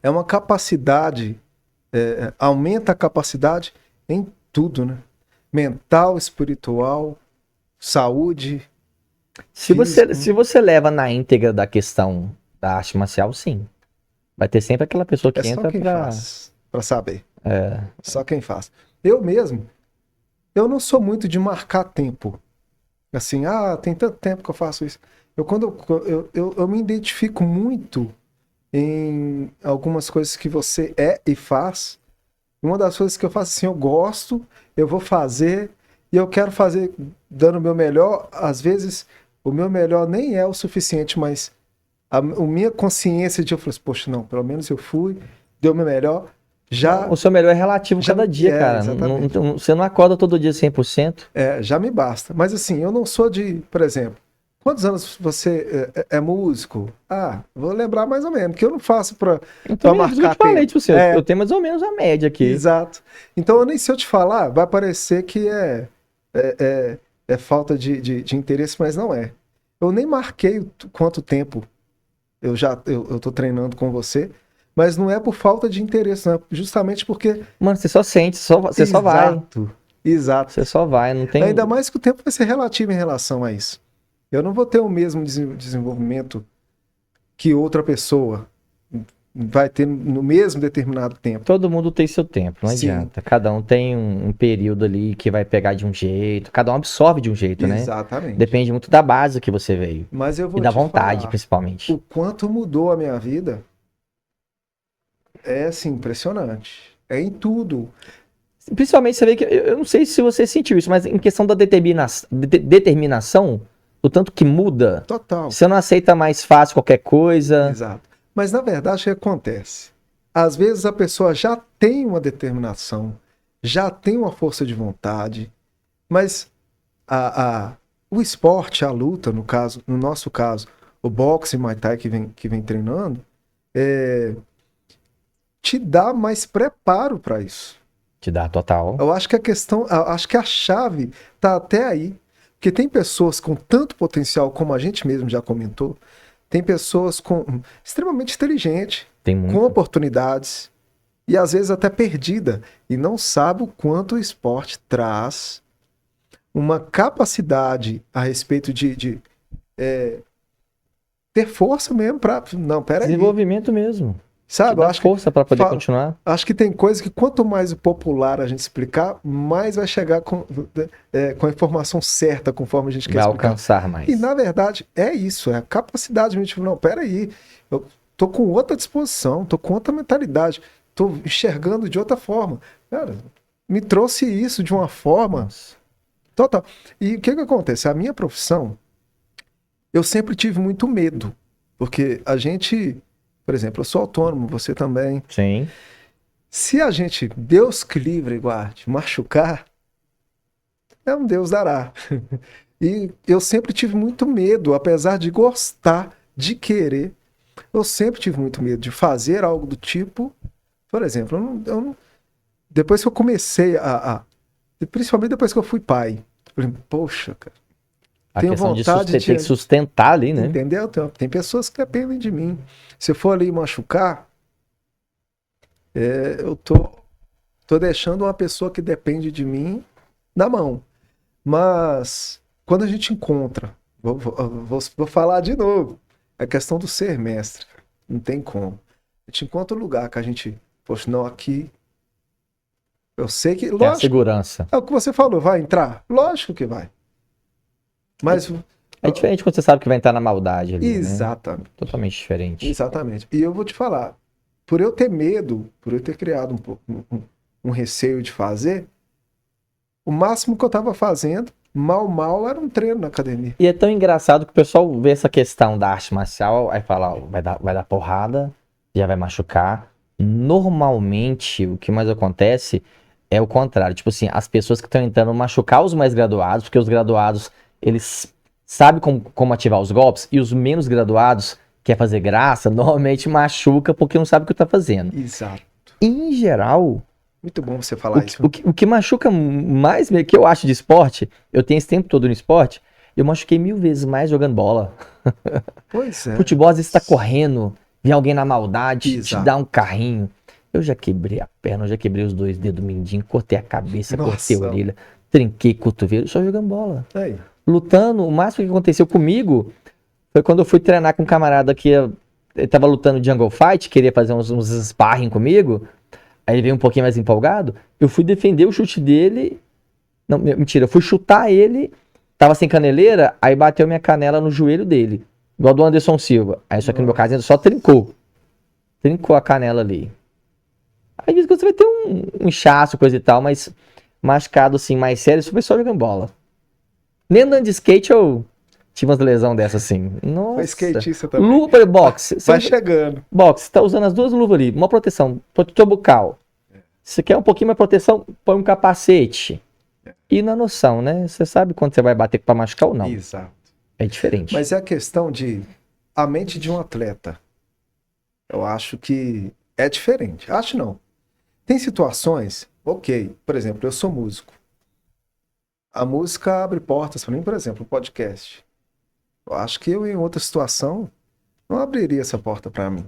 É uma capacidade, aumenta a capacidade em tudo, né? Mental, espiritual, saúde, físico. Se você leva na íntegra da questão da arte marcial, sim. Vai ter sempre aquela pessoa É que só entra quem pra. faz para saber. É, Só quem faz. Eu mesmo, eu não sou muito de marcar tempo. Assim, tem tanto tempo que eu faço isso. Eu me identifico muito em algumas coisas que você é e faz. Uma das coisas que eu faço assim, eu gosto, eu vou fazer e eu quero fazer dando o meu melhor. Às vezes, o meu melhor nem é o suficiente, mas a minha consciência de eu falei assim, poxa, não, pelo menos eu fui, deu o meu melhor. Já, o seu melhor é relativo já cada dia, cara. exatamente. Você não acorda todo dia 100%. Já me basta. Mas assim, eu não sou de, por exemplo, quantos anos você é músico? Vou lembrar mais ou menos, porque eu não faço para Eu também, eu marcar te falei, tempo. tipo assim, eu tenho mais ou menos a média aqui. Exato. Então, eu nem se eu te falar, vai parecer que é falta de interesse, mas não é. Eu nem marquei quanto tempo eu tô treinando com você, mas não é por falta de interesse, não é justamente porque... Mano, você só sente, você só vai. Exato, exato. Você só vai, não tem. Ainda mais que o tempo vai ser relativo em relação a isso. Eu não vou ter o mesmo desenvolvimento que outra pessoa vai ter no mesmo determinado tempo. Todo mundo tem seu tempo, não Sim. adianta. Cada um tem um período ali que vai pegar de um jeito, cada um absorve de um jeito, né? Exatamente. Depende muito da base que você veio. Mas eu vou E da te vontade, falar, principalmente. o quanto mudou a minha vida é assim, impressionante. É em tudo. Principalmente você vê que, eu não sei se você sentiu isso, mas em questão da determinação, o tanto que muda, Total. você não aceita mais fácil qualquer coisa. Exato. Mas na verdade, o que acontece? Às vezes a pessoa já tem uma determinação, já tem uma força de vontade, mas o esporte, a luta, no nosso caso, o boxe e Muay Thai que vem treinando, te dá mais preparo para isso. Te dá total. Eu acho que acho que a chave tá até aí. Porque tem pessoas com tanto potencial, como a gente mesmo já comentou, tem pessoas extremamente inteligentes, Tem com muito. oportunidades, e às vezes até perdida, e não sabe o quanto o esporte traz uma capacidade a respeito de ter força mesmo para... Não, peraí. Desenvolvimento mesmo. Sabe, Dá força para poder continuar. Acho que tem coisa que quanto mais o popular a gente explicar, mais vai chegar com a informação certa, conforme a gente quer Vai explicar. alcançar mais. E na verdade é isso, é a capacidade de tipo, não, peraí, eu tô com outra disposição, tô com outra mentalidade, tô enxergando de outra forma. Cara, me trouxe isso de uma forma Nossa. total. E o que acontece? A minha profissão, eu sempre tive muito medo, porque a gente... Por exemplo, eu sou autônomo, você também. Sim. Se a gente, Deus que livre e guarde, machucar, um Deus dará. E eu sempre tive muito medo, apesar de gostar, de querer, eu sempre tive muito medo de fazer algo do tipo. Por exemplo, depois que eu comecei principalmente depois que eu fui pai, eu falei, poxa, cara. A Tenho questão vontade de ter que sustentar ali, né? Entendeu? Tem pessoas que dependem de mim. Se eu for ali machucar, eu tô deixando uma pessoa que depende de mim na mão. Mas quando a gente encontra, vou falar de novo, a questão do ser mestre, não tem como. A gente encontra um lugar que a gente, poxa, não, aqui eu sei que, Tem a lógico, segurança. é o que você falou, vai entrar? Lógico que vai. Mas É diferente quando você sabe que vai entrar na maldade ali, né? exatamente. Totalmente diferente. Exatamente. E eu vou te falar, por eu ter medo, por eu ter criado um receio de fazer, o máximo que eu estava fazendo, mal, era um treino na academia. E é tão engraçado que o pessoal vê essa questão da arte marcial, aí fala, ó, vai dar porrada, já vai machucar. Normalmente, o que mais acontece é o contrário. Tipo assim, as pessoas que estão tentando machucar os mais graduados, porque os graduados, eles sabem como ativar os golpes, e os menos graduados, quer fazer graça, normalmente machuca porque não sabe o que tá fazendo. Exato. Em geral, Muito bom você falar isso. o que machuca mais, que eu acho de esporte, eu tenho esse tempo todo no esporte, eu machuquei 1000 vezes mais jogando bola. Pois é. Futebol, às vezes, tá correndo, vem alguém na maldade, te Exato. dá um carrinho. Eu já quebrei a perna, eu já quebrei os 2 dedos mindinho, cortei a cabeça, cortei a Nossa. orelha, trinquei cotovelo, só jogando bola. Aí. Lutando, o máximo que aconteceu comigo foi quando eu fui treinar com um camarada que ele tava lutando Jungle Fight, queria fazer uns sparring comigo. Aí ele veio um pouquinho mais empolgado. Eu fui defender o chute dele. Não, mentira, eu fui chutar ele. Tava sem caneleira, aí bateu minha canela no joelho dele. Igual do Anderson Silva. Aí só que no meu caso ainda só trincou. Trincou a canela ali. Aí às vezes você vai ter um inchaço, coisa e tal, mas machucado assim, mais sério, isso foi só jogando bola. Nem andando de skate eu tive umas lesões dessas assim. Nossa. Foi skatista também. Luva, boxe. Vai chegando. Boxe, tá usando as 2 luvas ali, uma proteção, protetor bucal. Se quer um pouquinho mais proteção, põe um capacete. E na noção, né? Você sabe quando você vai bater pra machucar ou não. Exato. É diferente. Mas é a questão de a mente de um atleta. Eu acho que é diferente. Acho não. Tem situações, ok. Por exemplo, eu sou músico. A música abre portas para mim, por exemplo, o podcast. Eu acho que eu, em outra situação, não abriria essa porta para mim.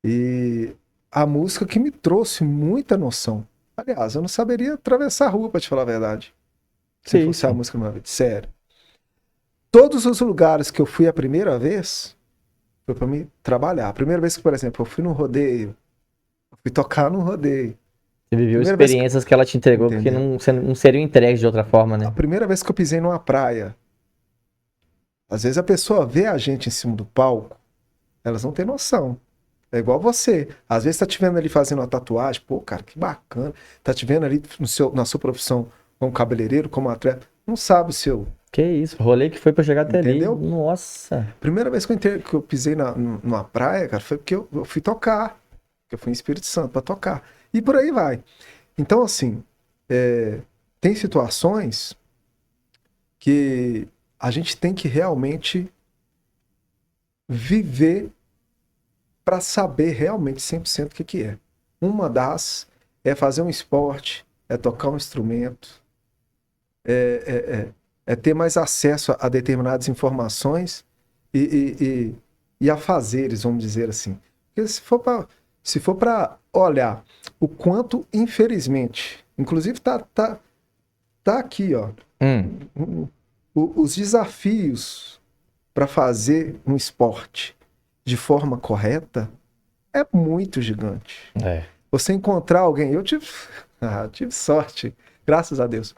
E a música que me trouxe muita noção. Aliás, eu não saberia atravessar a rua, para te falar a verdade. Se Que fosse isso? a música na minha vida. Sério. Todos os lugares que eu fui a primeira vez, foi para mim trabalhar. A primeira vez que, por exemplo, eu fui num rodeio, eu fui tocar num rodeio. Você viveu Primeira vez experiências que ela te entregou porque Entendeu? você não seriam entregues de outra forma, A né? primeira vez que eu pisei numa praia, às vezes a pessoa vê a gente em cima do palco, elas não têm noção. É igual você. Às vezes tá te vendo ali fazendo uma tatuagem, pô, cara, que bacana. Tá te vendo ali na sua profissão como cabeleireiro, como atleta, não sabe o seu. Que isso, rolê que foi pra chegar até Entendeu? ali. Nossa. Primeira vez que eu pisei numa praia, cara, foi porque eu fui tocar. Que eu fui em Espírito Santo para tocar. E por aí vai. Então, assim, tem situações que a gente tem que realmente viver para saber realmente 100% o que é. Uma das é fazer um esporte, é tocar um instrumento, é ter mais acesso a determinadas informações e a fazeres, vamos dizer assim. Porque se for para olhar o quanto, infelizmente, inclusive tá aqui, ó, os desafios para fazer um esporte de forma correta é muito gigante. É. Você encontrar alguém, eu tive sorte, graças a Deus,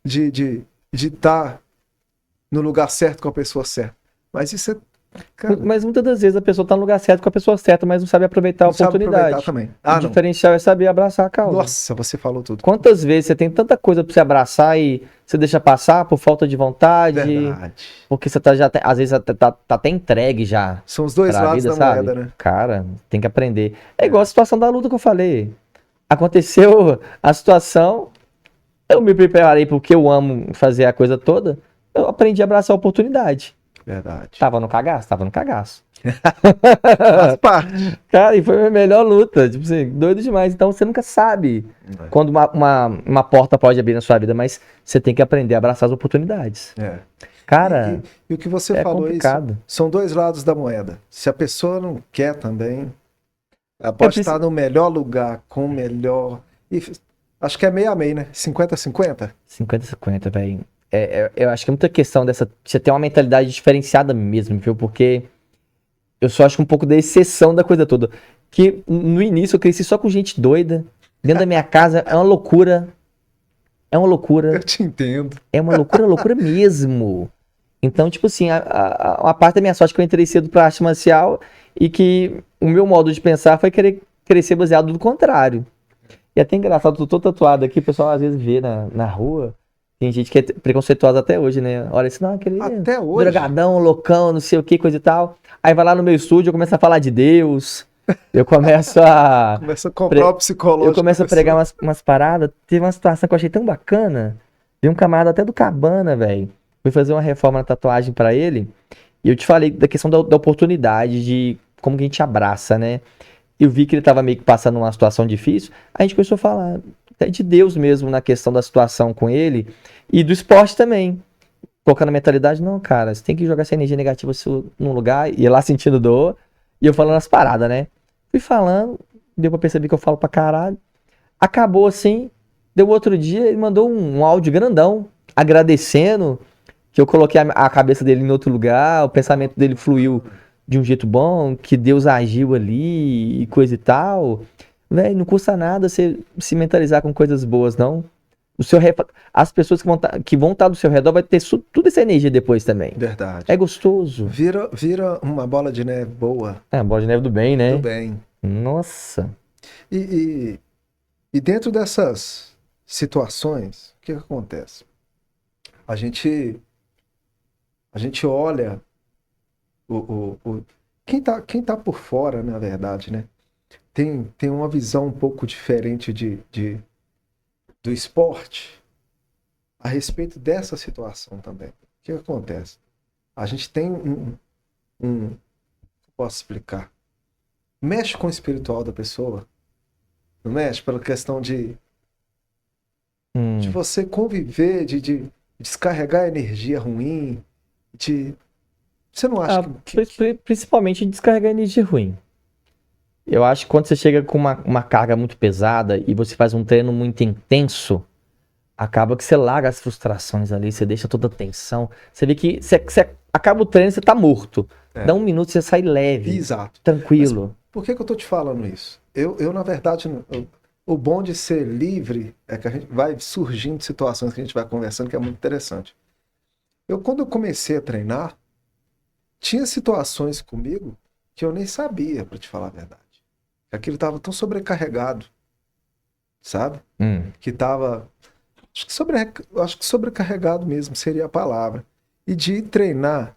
de estar no lugar certo com a pessoa certa. Mas isso é, cara, Mas muitas das vezes a pessoa tá no lugar certo com a pessoa certa, mas não sabe aproveitar a não sabe oportunidade. aproveitar também. O Não. diferencial é saber abraçar a causa. Nossa, você falou tudo. Quantas vezes você tem tanta coisa pra você abraçar e você deixa passar por falta de vontade? Verdade. Porque você às vezes tá até entregue já São os dois pra lados vida, da sabe? moeda, né? Cara, tem que aprender. É igual a situação da luta que eu falei. Aconteceu a situação, eu me preparei porque eu amo fazer a coisa toda, eu aprendi a abraçar a oportunidade. Verdade. Tava no cagaço? Tava no cagaço. Faz parte. Cara, e foi a minha melhor luta. Tipo assim, doido demais. Então você nunca sabe quando uma porta pode abrir na sua vida, mas você tem que aprender a abraçar as oportunidades. É. Cara, E o que você é falou complicado. isso são dois lados da moeda. Se a pessoa não quer também, ela pode estar no melhor lugar, com o melhor. E acho que é meio a meio, né? 50-50? 50-50, velho. Eu acho que é muita questão dessa. Você ter uma mentalidade diferenciada mesmo, viu? Porque eu só acho que um pouco da exceção da coisa toda. Que no início eu cresci só com gente doida. Dentro da minha casa é uma loucura. É uma loucura. Eu te entendo. É uma loucura, loucura mesmo. Então, tipo assim, uma parte da minha sorte que eu entrei cedo pra arte marcial e que o meu modo de pensar foi querer crescer baseado no contrário. E até engraçado, eu tô todo tatuado aqui, o pessoal às vezes vê na rua. Tem gente que é preconceituosa até hoje, né? Olha assim, não, aquele Até hoje. drogadão, loucão, não sei o que, coisa e tal. Aí vai lá no meu estúdio, começa a falar de Deus, Eu começo a... Começa a comprar o psicológico. Eu começo a pregar umas paradas. Teve uma situação que eu achei tão bacana. Vi um camarada até do Cabana, velho. Fui fazer uma reforma na tatuagem pra ele. E eu te falei da questão da oportunidade, de como que a gente abraça, né? Eu vi que ele tava meio que passando uma situação difícil. A gente começou a falar até de Deus mesmo na questão da situação com ele. E do esporte também. Colocando a mentalidade, não, cara, você tem que jogar essa energia negativa num lugar. E ir lá sentindo dor. E eu falando as paradas, né? Fui falando, deu pra perceber que eu falo pra caralho. Acabou assim, deu outro dia, ele mandou um áudio grandão, agradecendo que eu coloquei a cabeça dele em outro lugar, o pensamento dele fluiu de um jeito bom, que Deus agiu ali e coisa e tal. Véi, não custa nada você se mentalizar com coisas boas, não. O seu As pessoas que vão estar do seu redor vai ter tudo essa energia depois também. Verdade. É gostoso. Vira uma bola de neve boa. É, a bola de neve do bem, né? Do bem. Nossa. E dentro dessas situações, o que acontece? A gente olha quem tá por fora, na verdade, né? Tem uma visão um pouco diferente do esporte a respeito dessa situação também. O que acontece? A gente tem posso explicar? Mexe com o espiritual da pessoa. Não mexe pela questão de você conviver, de descarregar energia ruim, Você não acha Principalmente descarregar energia ruim. Eu acho que quando você chega com uma carga muito pesada e você faz um treino muito intenso, acaba que você larga as frustrações ali, você deixa toda a tensão. Você vê que você acaba o treino e você tá morto. Dá um minuto, você sai leve. Exato. Tranquilo. Mas por que eu tô te falando isso? Eu na verdade, o bom de ser livre é que a gente vai surgindo situações que a gente vai conversando que é muito interessante. Quando eu comecei a treinar, tinha situações comigo que eu nem sabia, para te falar a verdade. Aquilo estava tão sobrecarregado, sabe? Que estava... Acho que sobrecarregado mesmo seria a palavra. E de treinar,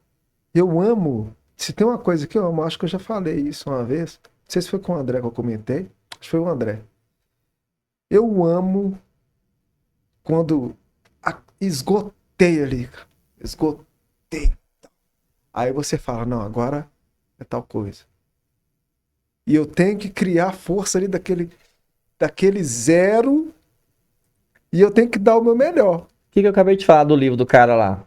eu amo... Se tem uma coisa que eu amo, acho que eu já falei isso uma vez. Não sei se foi com o André que eu comentei. Acho que foi o André. Eu amo quando esgotei ali. Esgotei. Aí você fala, não, agora é tal coisa. E eu tenho que criar força ali daquele zero e eu tenho que dar o meu melhor. O que eu acabei de falar do livro do cara lá?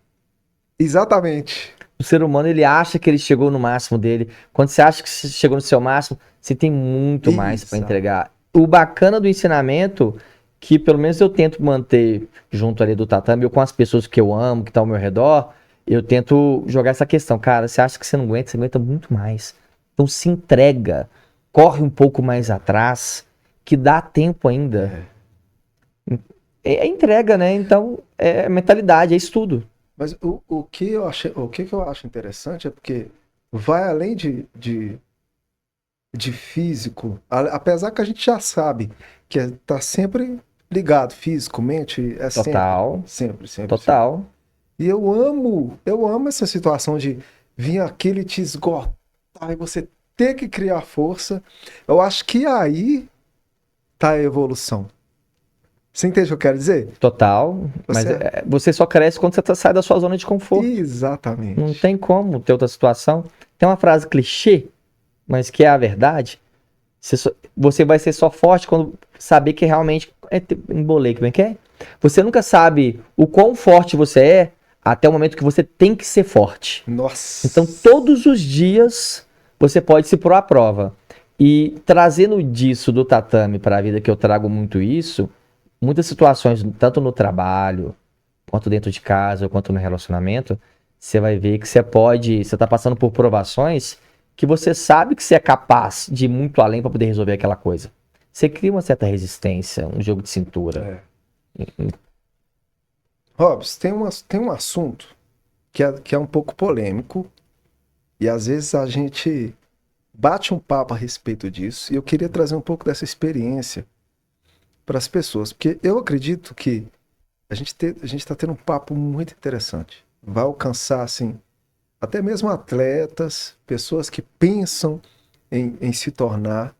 Exatamente. O ser humano, ele acha que ele chegou no máximo dele. Quando você acha que você chegou no seu máximo, você tem muito mais para entregar. O bacana do ensinamento, que pelo menos eu tento manter junto ali do tatame, ou com as pessoas que eu amo, que estão ao meu redor, eu tento jogar essa questão. Cara, você acha que você não aguenta? Você aguenta muito mais. Então se entrega. Corre um pouco mais atrás, que dá tempo ainda. É entrega, né? Então, é mentalidade, é estudo. Mas o que eu acho interessante é porque vai além de físico, apesar que a gente já sabe que tá sempre ligado, físico, mente, é Total. Sempre. Total. Sempre. E eu amo essa situação de vir aquele te esgotar e você ter que criar força. Eu acho que aí tá a evolução. Você entende o que eu quero dizer? Total. Mas você só cresce quando você sai da sua zona de conforto. Exatamente. Não tem como ter outra situação. Tem uma frase clichê, mas que é a verdade. Você vai ser só forte quando saber que realmente... Embolei, como é que é? Você nunca sabe o quão forte você é até o momento que você tem que ser forte. Nossa. Então, todos os dias, você pode se pôr à prova. E trazendo disso do tatame para a vida, que eu trago muito isso, muitas situações, tanto no trabalho, quanto dentro de casa, quanto no relacionamento, você vai ver que você tá passando por provações que você sabe que você é capaz de ir muito além para poder resolver aquela coisa. Você cria uma certa resistência, um jogo de cintura. Robs, tem um assunto que é um pouco polêmico e às vezes a gente bate um papo a respeito disso e eu queria trazer um pouco dessa experiência para as pessoas, porque eu acredito que a gente está tendo um papo muito interessante. Vai alcançar, assim, até mesmo atletas, pessoas que pensam em se tornar.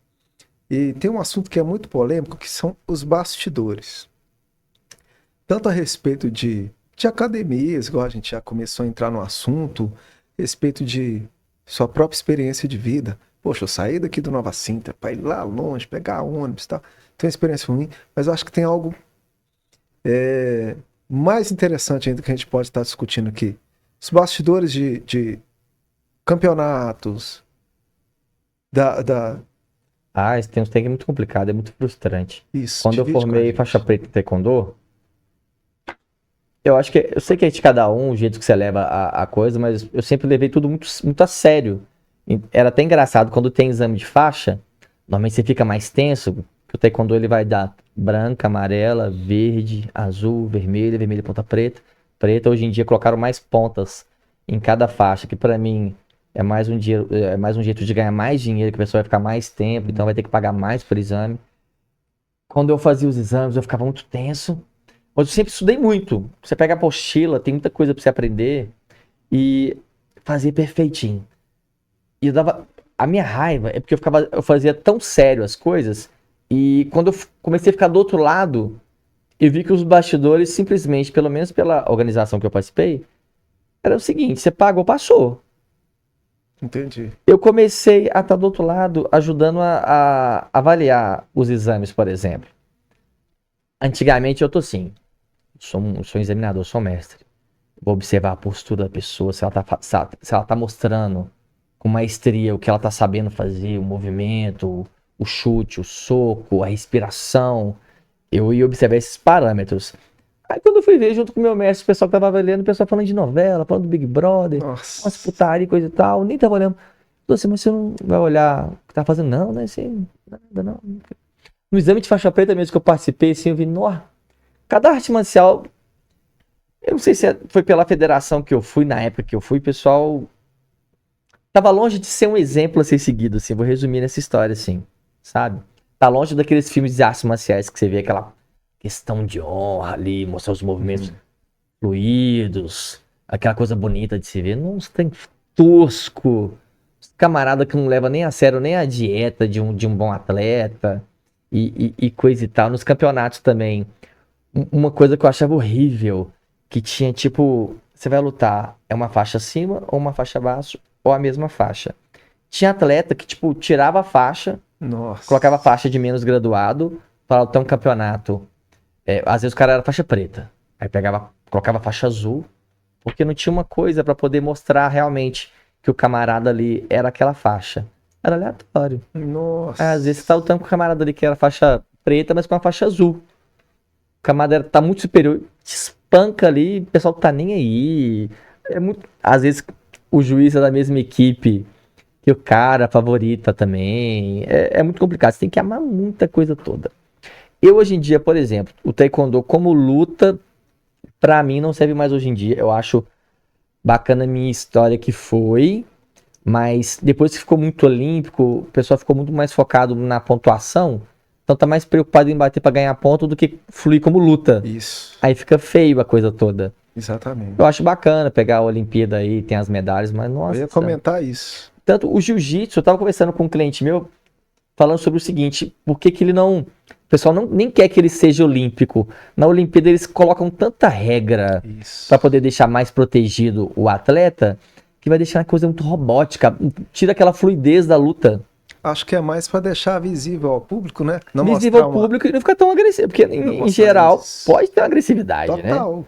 E tem um assunto que é muito polêmico, que são os bastidores. Tanto a respeito de academias, igual a gente já começou a entrar no assunto, a respeito de sua própria experiência de vida. Poxa, eu saí daqui do Nova Sintra para ir lá longe, pegar ônibus e tal. Tem uma experiência ruim, mas eu acho que tem algo mais interessante ainda que a gente pode estar discutindo aqui. Os bastidores de campeonatos, Esse tem uns que é muito complicado, é muito frustrante. Isso, Quando eu divide com a formei gente. faixa preta em taekwondo, eu acho que, eu sei que é de cada um, o jeito que você leva a coisa, mas eu sempre levei tudo muito, muito a sério. Era até engraçado, quando tem exame de faixa, normalmente você fica mais tenso, porque o taekwondo ele vai dar branca, amarela, verde, azul, vermelha, vermelha, ponta preta, preta. Hoje em dia colocaram mais pontas em cada faixa, que pra mim é mais um jeito de ganhar mais dinheiro, que a pessoa vai ficar mais tempo, então vai ter que pagar mais por exame. Quando eu fazia os exames, eu ficava muito tenso. Mas eu sempre estudei muito. Você pega a apostila, tem muita coisa pra você aprender. E fazia perfeitinho. E eu dava. A minha raiva é porque eu fazia tão sério as coisas. E quando eu comecei a ficar do outro lado, eu vi que os bastidores, simplesmente, pelo menos pela organização que eu participei, era o seguinte: você pagou, passou. Entendi. Eu comecei a estar do outro lado, ajudando a avaliar os exames, por exemplo. Antigamente eu tô assim. Sou um examinador, sou mestre. Vou observar a postura da pessoa, se ela tá mostrando com maestria o que ela tá sabendo fazer, o movimento, o chute, o soco, a respiração. Eu ia observar esses parâmetros. Aí quando eu fui ver junto com o meu mestre, o pessoal que tava avaliando, o pessoal falando de novela, falando do Big Brother, umas Nossa. putaria e coisa e tal, nem tava olhando. Falei assim, mas você não vai olhar o que tá fazendo? Não, né? Assim, nada não. No exame de faixa preta mesmo que eu participei, assim, eu vi, nó, cada arte marcial, eu não sei se foi pela federação que eu fui, na época que eu fui, o pessoal tava longe de ser um exemplo a ser seguido, assim, vou resumir nessa história, assim, sabe? Tá longe daqueles filmes de artes marciais que você vê aquela questão de honra ali, mostrar os movimentos fluidos, aquela coisa bonita de se ver. Não, tem tosco, camarada que não leva nem a sério nem a dieta de um bom atleta e coisa e tal. Nos campeonatos também, uma coisa que eu achava horrível, que tinha tipo, você vai lutar, é uma faixa acima ou uma faixa abaixo, ou a mesma faixa. Tinha atleta que, tipo, tirava a faixa, Nossa. colocava a faixa de menos graduado para lutar um campeonato. Às vezes o cara era faixa preta. Aí colocava faixa azul, porque não tinha uma coisa para poder mostrar realmente que o camarada ali era aquela faixa. Era aleatório. Nossa. Às vezes você tá lutando com o camarada ali que era faixa preta, mas com uma faixa azul. O camarada tá muito superior, te espanca ali, o pessoal tá nem aí. Às vezes o juiz é da mesma equipe que o cara, favorita também. É muito complicado, você tem que amar muita coisa toda. Eu hoje em dia, por exemplo, o taekwondo como luta, pra mim não serve mais hoje em dia. Eu acho bacana a minha história que foi, mas depois que ficou muito olímpico, o pessoal ficou muito mais focado na pontuação, então tá mais preocupado em bater pra ganhar ponto do que fluir como luta. Isso. Aí fica feio a coisa toda. Exatamente. Eu acho bacana pegar a Olimpíada aí, tem as medalhas, mas nossa. Eu ia comentar isso. Tanto o jiu-jitsu, eu tava conversando com um cliente meu, falando sobre o seguinte, por que ele não... O pessoal nem quer que ele seja olímpico. Na Olimpíada eles colocam tanta regra Isso. para poder deixar mais protegido o atleta, que vai deixar uma coisa muito robótica, tira aquela fluidez da luta. Acho que é mais para deixar visível ao público, né? Não Visível ao mostrar público e não ficar tão agressivo, porque em geral pode ter uma agressividade, total. né?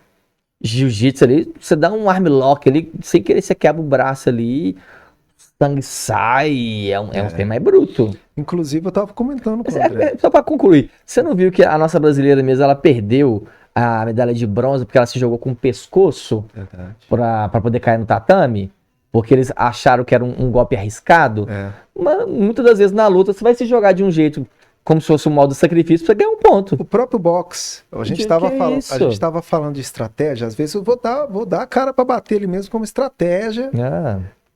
Jiu-jitsu ali, você dá um armlock ali, sem querer você quebra o braço ali, sangue sai, é um tema mais bruto. Inclusive, eu tava comentando com o André. Só pra concluir, você não viu que a nossa brasileira mesmo, ela perdeu a medalha de bronze porque ela se jogou com o pescoço Verdade. pra poder cair no tatame? Porque eles acharam que era um golpe arriscado? Mas muitas das vezes na luta você vai se jogar de um jeito como se fosse um modo de sacrifício pra ganhar um ponto. O próprio boxe, a gente tava falando de estratégia, às vezes eu vou dar a cara pra bater ele mesmo como estratégia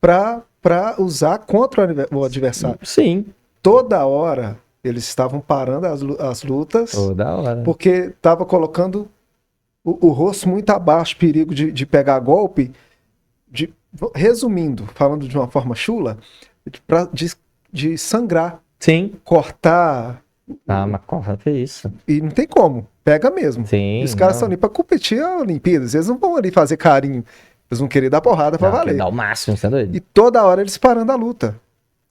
pra usar contra o adversário. Sim. Toda hora eles estavam parando as lutas. Toda hora. Porque tava colocando o rosto muito abaixo, perigo de pegar golpe. Resumindo, falando de uma forma chula, para de sangrar, Sim. cortar, Mas corra é isso. e não tem como, pega mesmo. Sim. E os caras estão ali pra competir a Olimpíadas, eles não vão ali fazer carinho, eles vão querer dar porrada pra valer. Dá o máximo, você é doido? E toda hora eles parando a luta.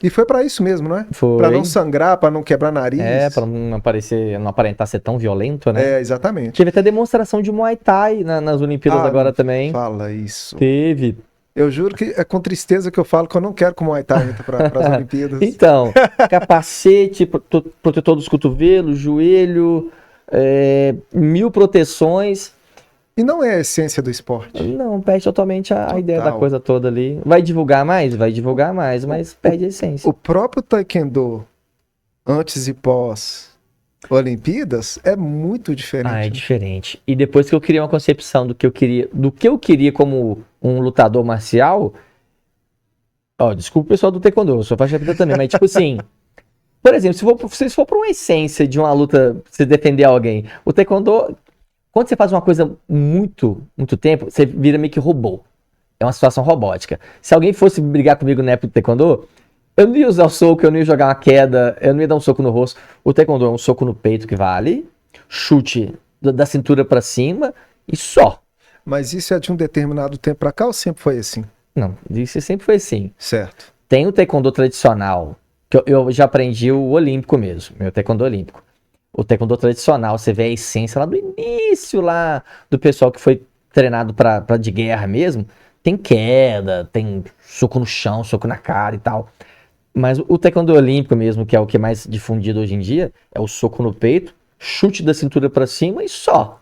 E foi pra isso mesmo, não é? Foi. Pra não sangrar, pra não quebrar nariz. Pra não aparentar ser tão violento, né? Exatamente. Teve até demonstração de Muay Thai nas Olimpíadas agora também. Fala isso. Teve. Eu juro que é com tristeza que eu falo que eu não quero que o Muay Thai entre para as Olimpíadas. Então, capacete, protetor dos cotovelos, joelho, 1000 proteções. E não é a essência do esporte. Não, perde totalmente a ideia da coisa toda ali. Vai divulgar mais? Vai divulgar mais, mas perde a essência. O próprio Taekwondo, antes e pós Olimpíadas, é muito diferente. É diferente. E depois que eu criei uma concepção do que eu queria como um lutador marcial. Desculpa o pessoal do Taekwondo, eu sou faixa preta também, mas tipo assim. Por exemplo, se for pra uma essência de uma luta, você defender alguém, o Taekwondo, quando você faz uma coisa muito tempo, você vira meio que robô. É uma situação robótica. Se alguém fosse brigar comigo na época do Taekwondo, eu não ia usar o soco, eu não ia jogar uma queda, eu não ia dar um soco no rosto. O Taekwondo é um soco no peito que vale, chute da cintura pra cima e só. Mas isso é de um determinado tempo pra cá ou sempre foi assim? Não, isso sempre foi assim. Certo. Tem o Taekwondo tradicional, que eu já aprendi o olímpico mesmo, meu Taekwondo olímpico. O Taekwondo tradicional, você vê a essência lá do início lá do pessoal que foi treinado pra de guerra mesmo. Tem queda, tem soco no chão, soco na cara e tal. Mas o Taekwondo olímpico mesmo, que é o que é mais difundido hoje em dia, é o soco no peito, chute da cintura pra cima e só.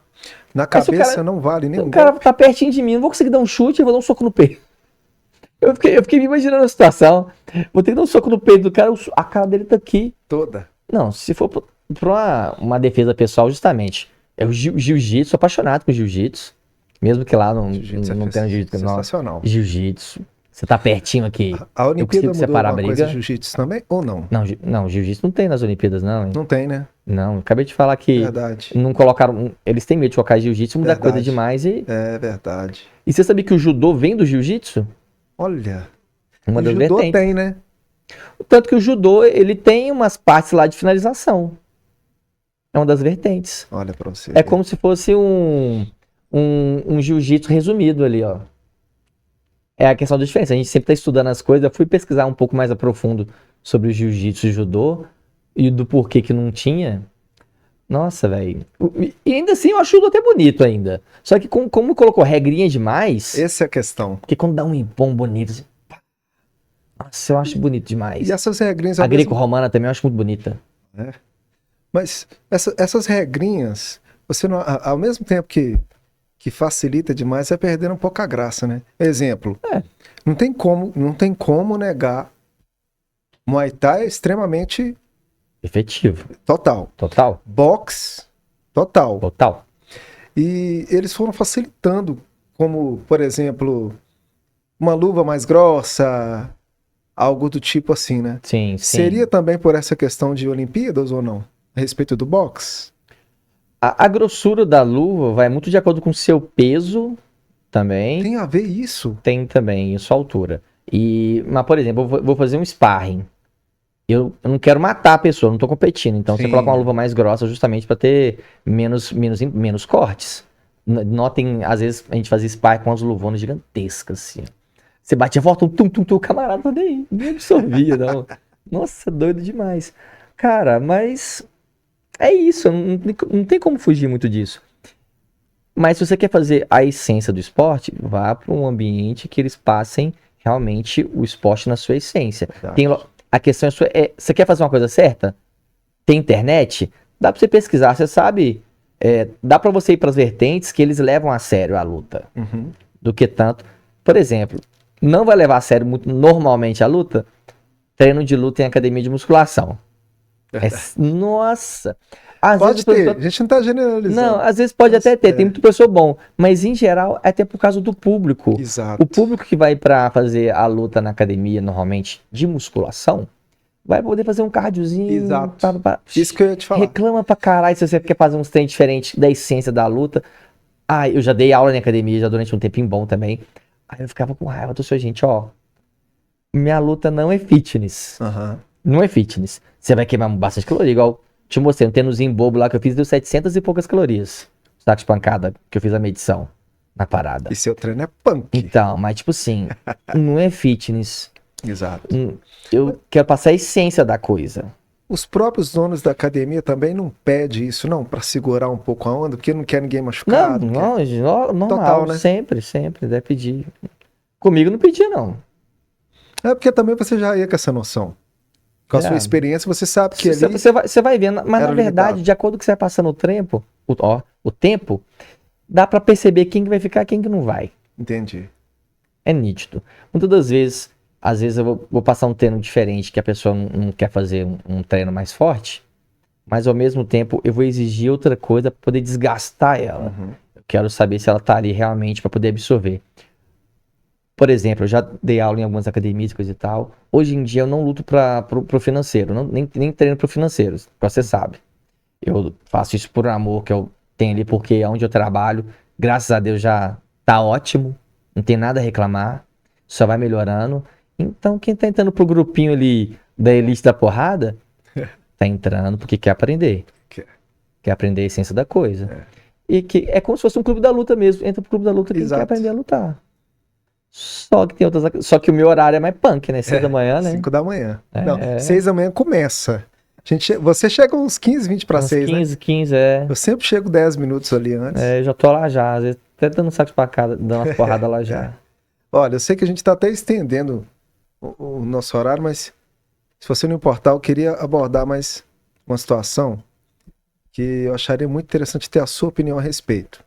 Na cabeça não vale nenhum. O cara tá pertinho de mim, não vou conseguir dar um chute, eu vou dar um soco no peito. Eu fiquei me imaginando a situação. Vou ter que dar um soco no peito do cara, a cara dele tá aqui. Toda. Não, se for pra uma defesa pessoal, justamente. É o jiu-jitsu, sou apaixonado com jiu-jitsu. Mesmo que lá não tenha jiu-jitsu. Sensacional. Jiu-jitsu. Você tá pertinho aqui. A Olimpíada mudou separar alguma a briga. coisa jiu-jitsu também ou não? Não, jiu-jitsu não tem nas Olimpíadas, não, hein? Não tem, né? Não, acabei de falar que Verdade. não colocaram. Eles têm medo de colocar jiu-jitsu, muda Verdade. coisa demais e. É verdade. E você sabia que o judô vem do jiu-jitsu? Olha. Uma O das judô vertentes. tem, né? Tanto que o judô, ele tem umas partes lá de finalização. É uma das vertentes. Olha pra você. É como se fosse um jiu-jitsu resumido ali, ó. É a questão da diferença. A gente sempre tá estudando as coisas. Eu fui pesquisar um pouco mais a profundo sobre o jiu-jitsu e judô e do porquê que não tinha. Nossa, velho. E ainda assim eu acho o judô até bonito ainda. Só que como colocou regrinha demais, Essa é a questão. porque quando dá um impom bonito, assim, pá. Nossa, eu acho bonito demais. E essas regrinhas... A greco-romana também eu acho muito bonita. Mas essas regrinhas, você não, ao mesmo tempo que facilita demais, vai perdendo um pouco a graça, né? Exemplo, não tem como negar. Muay Thai é extremamente Efetivo. total. Total. Boxe, total. Total. E eles foram facilitando, como, por exemplo, uma luva mais grossa, algo do tipo assim, né? Sim, sim. Seria também por essa questão de Olimpíadas ou não? A respeito do boxe? A grossura da luva vai muito de acordo com o seu peso também. Tem a ver isso? Tem também, sua altura. Mas, por exemplo, eu vou fazer um sparring. Eu não quero matar a pessoa, não tô competindo. Então Sim. você coloca uma luva mais grossa justamente para ter menos cortes. Notem, às vezes a gente fazia sparring com umas luvonas gigantescas, assim. Você batia, volta, o camarada tá nem absorvia, não. Nossa, doido demais. Cara, mas é isso, não tem como fugir muito disso. Mas se você quer fazer a essência do esporte, vá para um ambiente que eles passem realmente o esporte na sua essência. A questão é, você quer fazer uma coisa certa? Tem internet? Dá para você pesquisar, você sabe, dá para você ir para as vertentes que eles levam a sério a luta. Uhum. Do que tanto. Por exemplo, não vai levar a sério muito normalmente a luta? Treino de luta em academia de musculação. Nossa! Pode ter, a gente não tá generalizando. Não, às vezes pode até ter, tem muito professor bom, mas em geral é até por causa do público. Exato. O público que vai pra fazer a luta na academia, normalmente, de musculação, vai poder fazer um cardiozinho. Exato. Isso que eu ia te falar. Reclama pra caralho se você quer fazer uns treinos diferentes da essência da luta. Eu já dei aula na academia já durante um tempinho bom também. Aí eu ficava com raiva do seu gente, ó. Minha luta não é fitness. Uhum. Não é fitness. Você vai queimar bastante caloria, igual te mostrei, um tênusinho bobo lá que eu fiz, deu 700 e poucas calorias. Saco de pancada, que eu fiz a medição na parada. E seu treino é punk. Então, mas tipo assim, não é fitness. Exato. Eu quero passar a essência da coisa. Os próprios donos da academia também não pedem isso, não, para segurar um pouco a onda, porque não quer ninguém machucado. Normal, Total, né? sempre, deve pedir. Comigo não pedia, não. É porque também você já ia com essa noção. Com a sua experiência, você sabe que ali... Você vai vendo, mas na verdade, limitado. de acordo com o que você vai passando o tempo, o tempo, dá pra perceber quem que vai ficar e quem que não vai. Entendi. É nítido. Muitas das vezes, às vezes eu vou passar um treino diferente, que a pessoa não quer fazer um treino mais forte, mas ao mesmo tempo eu vou exigir outra coisa para poder desgastar ela. Uhum. Eu quero saber se ela tá ali realmente para poder absorver. Por exemplo, eu já dei aula em algumas academias, coisa e tal. Hoje em dia eu não luto pro financeiro, nem treino pro financeiro, você sabe. Eu faço isso por amor que eu tenho ali, porque onde eu trabalho, graças a Deus já tá ótimo, não tem nada a reclamar, só vai melhorando. Então quem tá entrando pro grupinho ali da elite da porrada, tá entrando porque quer aprender. Quer aprender a essência da coisa. E que é como se fosse um clube da luta mesmo. Entra pro clube da luta quem quer aprender a lutar. Só que tem outras. Só que o meu horário é mais punk, né? 6 da manhã, né? 5 da manhã. Não, 6 da manhã começa. Você chega uns 15, 20 para 6, 15, é. Eu sempre chego 10 minutos ali antes. Eu já tô lá já. Às vezes até dando um saco de pancada, dando umas porradas lá já. Olha, eu sei que a gente tá até estendendo o nosso horário, mas se você não importar, eu queria abordar mais uma situação que eu acharia muito interessante ter a sua opinião a respeito.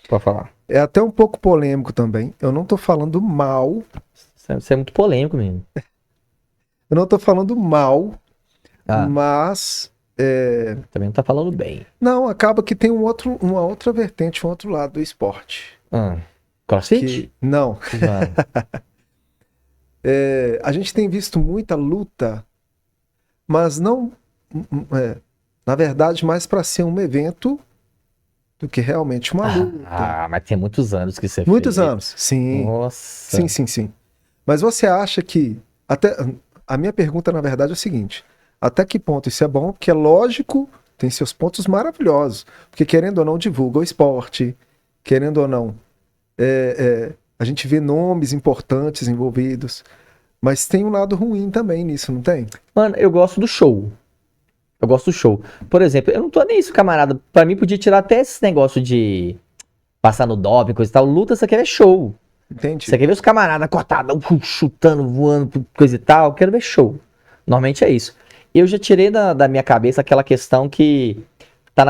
Pode falar. É até um pouco polêmico também. Eu não tô falando mal. Você é muito polêmico, menino. Eu não tô falando mal, mas... Também não tá falando bem. Não, acaba que tem uma outra vertente, um outro lado do esporte. CrossFit? Não. A gente tem visto muita luta, mas não... na verdade, mais para ser um evento do que realmente uma luta. Mas tem muitos anos que você Muitos anos, sim. Nossa. Sim. Mas você acha que... A minha pergunta, na verdade, é o seguinte. Até que ponto isso é bom? Porque é lógico, tem seus pontos maravilhosos. Porque, querendo ou não, divulga o esporte. Querendo ou não, a gente vê nomes importantes envolvidos. Mas tem um lado ruim também nisso, não tem? Mano, eu gosto do show. Por exemplo, eu não tô nem isso, camarada. Pra mim, podia tirar até esse negócio de passar no doping, coisa e tal. Luta, isso aqui é show. Entendi. Você quer ver os camaradas cortados, chutando, voando, coisa e tal? Eu quero ver show. Normalmente é isso. Eu já tirei da minha cabeça aquela questão que tá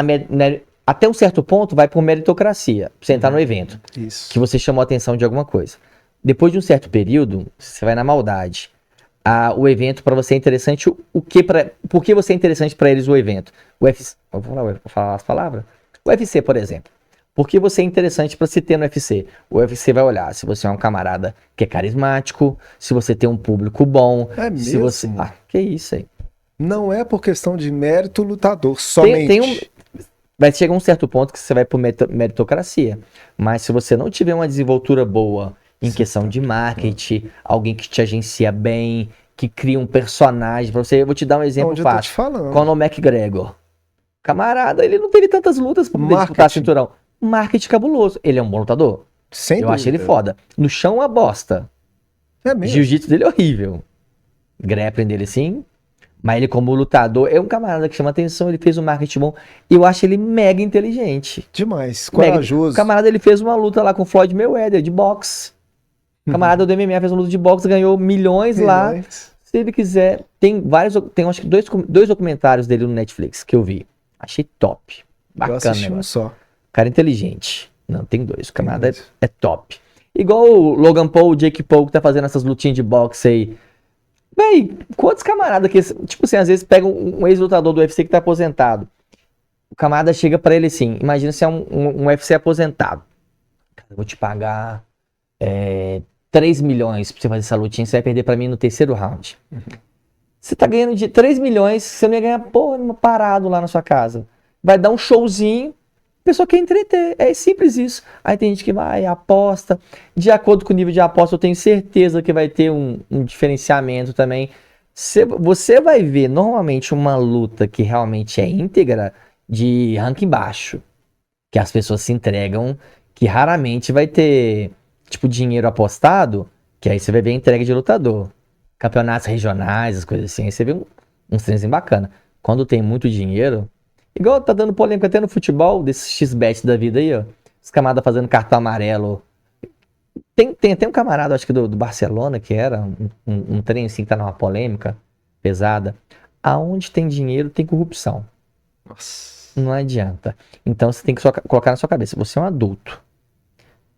até um certo ponto vai por meritocracia, pra você entrar no evento. Isso. Que você chamou a atenção de alguma coisa. Depois de um certo período, você vai na maldade. O evento para você é interessante, por que você é interessante para eles o evento? O UFC, vou falar as palavras. O UFC, por exemplo. Por que você é interessante para se ter no UFC? O UFC vai olhar se você é um camarada que é carismático, se você tem um público bom, se mesmo? você... que isso aí. Não é por questão de mérito lutador, somente. Vai chegar um certo ponto que você vai por meritocracia. Mas se você não tiver uma desenvoltura boa em questão de marketing, alguém que te agencia bem, que cria um personagem pra você. Eu vou te dar um exemplo fácil. Eu tô te falando. Conor McGregor. Camarada, ele não teve tantas lutas pra poder disputar cinturão. Marketing cabuloso. Ele é um bom lutador. Sem dúvida. Acho ele foda. No chão, uma bosta. É mesmo? Jiu-jitsu dele é horrível. Grappling dele, sim. Mas ele, como lutador, é um camarada que chama atenção. Ele fez um marketing bom. E eu acho ele mega inteligente. Demais. Corajoso. O camarada, ele fez uma luta lá com o Floyd Mayweather, de boxe. O camarada do MMA fez uma luta de boxe, ganhou milhões lá. Se ele quiser, tem acho que dois documentários dele no Netflix que eu vi. Achei top. Bacana, eu assisti um só. Cara inteligente. Não, tem dois. O camarada é top. Igual o Logan Paul, o Jake Paul, que tá fazendo essas lutinhas de boxe aí. Véi, quantos camaradas que... Tipo assim, às vezes pega um ex-lutador do UFC que tá aposentado. O camarada chega pra ele assim, imagina se é um UFC aposentado. Cara, eu vou te pagar 3 milhões pra você fazer essa lutinha, você vai perder pra mim no terceiro round. Você tá ganhando de 3 milhões, você não ia ganhar porra parado lá na sua casa. Vai dar um showzinho, a pessoa quer entreter, é simples isso. Aí tem gente que vai, aposta. De acordo com o nível de aposta, eu tenho certeza que vai ter um diferenciamento também. Você vai ver normalmente uma luta que realmente é íntegra de ranking baixo, que as pessoas se entregam, que raramente vai ter, tipo, dinheiro apostado, que aí você vai ver a entrega de lutador. Campeonatos regionais, as coisas assim, aí você vê uns trenzinhos bacana. Quando tem muito dinheiro, igual tá dando polêmica até no futebol, desse XBet da vida aí, ó. Os camaradas fazendo cartão amarelo. Tem até um camarada, acho que do Barcelona, que era um trem assim que tá numa polêmica pesada. Aonde tem dinheiro, tem corrupção. Nossa. Não adianta. Então você tem que colocar na sua cabeça. Você é um adulto.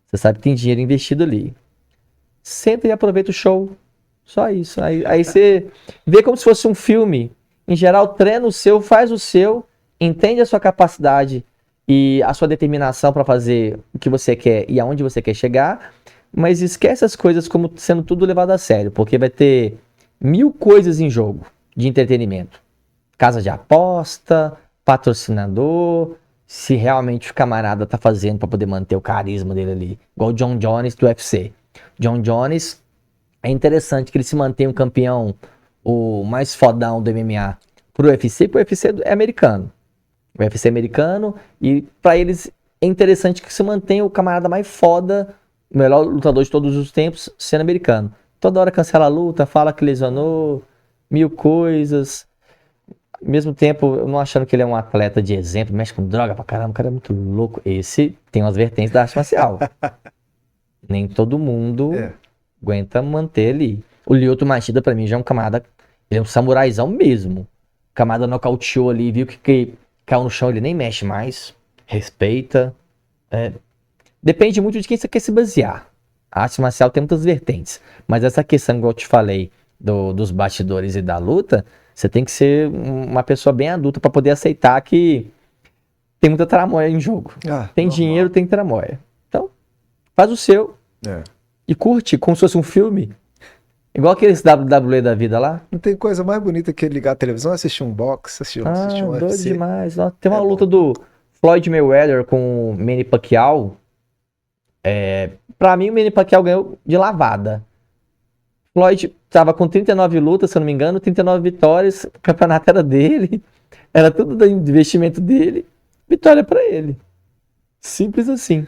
Você sabe que tem dinheiro investido ali. Senta e aproveita o show. Só isso. Aí você vê como se fosse um filme. Em geral, treina o seu, faz o seu, entende a sua capacidade e a sua determinação para fazer o que você quer e aonde você quer chegar. Mas esquece as coisas como sendo tudo levado a sério, porque vai ter 1000 coisas em jogo de entretenimento. Casa de aposta, patrocinador, se realmente o camarada tá fazendo para poder manter o carisma dele ali. Igual o John Jones do UFC. John Jones, é interessante que ele se mantenha um campeão, o mais fodão do MMA pro UFC, porque o UFC é americano. O UFC é americano e para eles é interessante que se mantenha o camarada mais foda, o melhor lutador de todos os tempos, sendo americano. Toda hora cancela a luta, fala que lesionou, 1000 coisas. Ao mesmo tempo, eu não achando que ele é um atleta de exemplo, mexe com droga pra caramba, o cara é muito louco. Esse tem umas vertentes da arte marcial. Nem todo mundo É. aguenta manter ali. O Lyoto Machida, pra mim, já é um camarada. Ele é um samuraizão mesmo. O camarada nocauteou ali, viu que caiu no chão, ele nem mexe mais. Respeita. Depende muito de quem você quer se basear. A arte marcial tem muitas vertentes. Mas essa questão, igual eu te falei, dos bastidores e da luta, você tem que ser uma pessoa bem adulta pra poder aceitar que tem muita tramóia em jogo. Tem Normal. dinheiro, tem tramóia. Então, faz o seu É. e curte como se fosse um filme. Igual aqueles WWE da vida lá. Não tem coisa mais bonita que ligar a televisão, assistir um boxe, assistir um Doido UFC. demais. Nossa, tem uma É luta do Floyd Mayweather com o Manny Pacquiao. Pra mim, o Manny Pacquiao ganhou de lavada. Floyd tava com 39 lutas, se eu não me engano, 39 vitórias. O campeonato era dele. Era tudo do investimento dele. Vitória pra ele. Simples assim.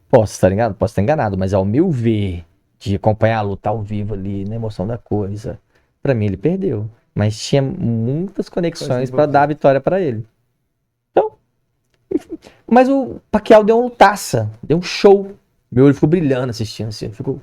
Posso estar enganado? Posso estar enganado, mas ao meu ver, de acompanhar a luta ao vivo ali, na emoção da coisa, pra mim ele perdeu. Mas tinha muitas conexões pra dar a vitória pra ele. Então, enfim. Mas o Pacquiao deu uma lutaça, deu um show. Meu olho ficou brilhando assistindo, assim, ficou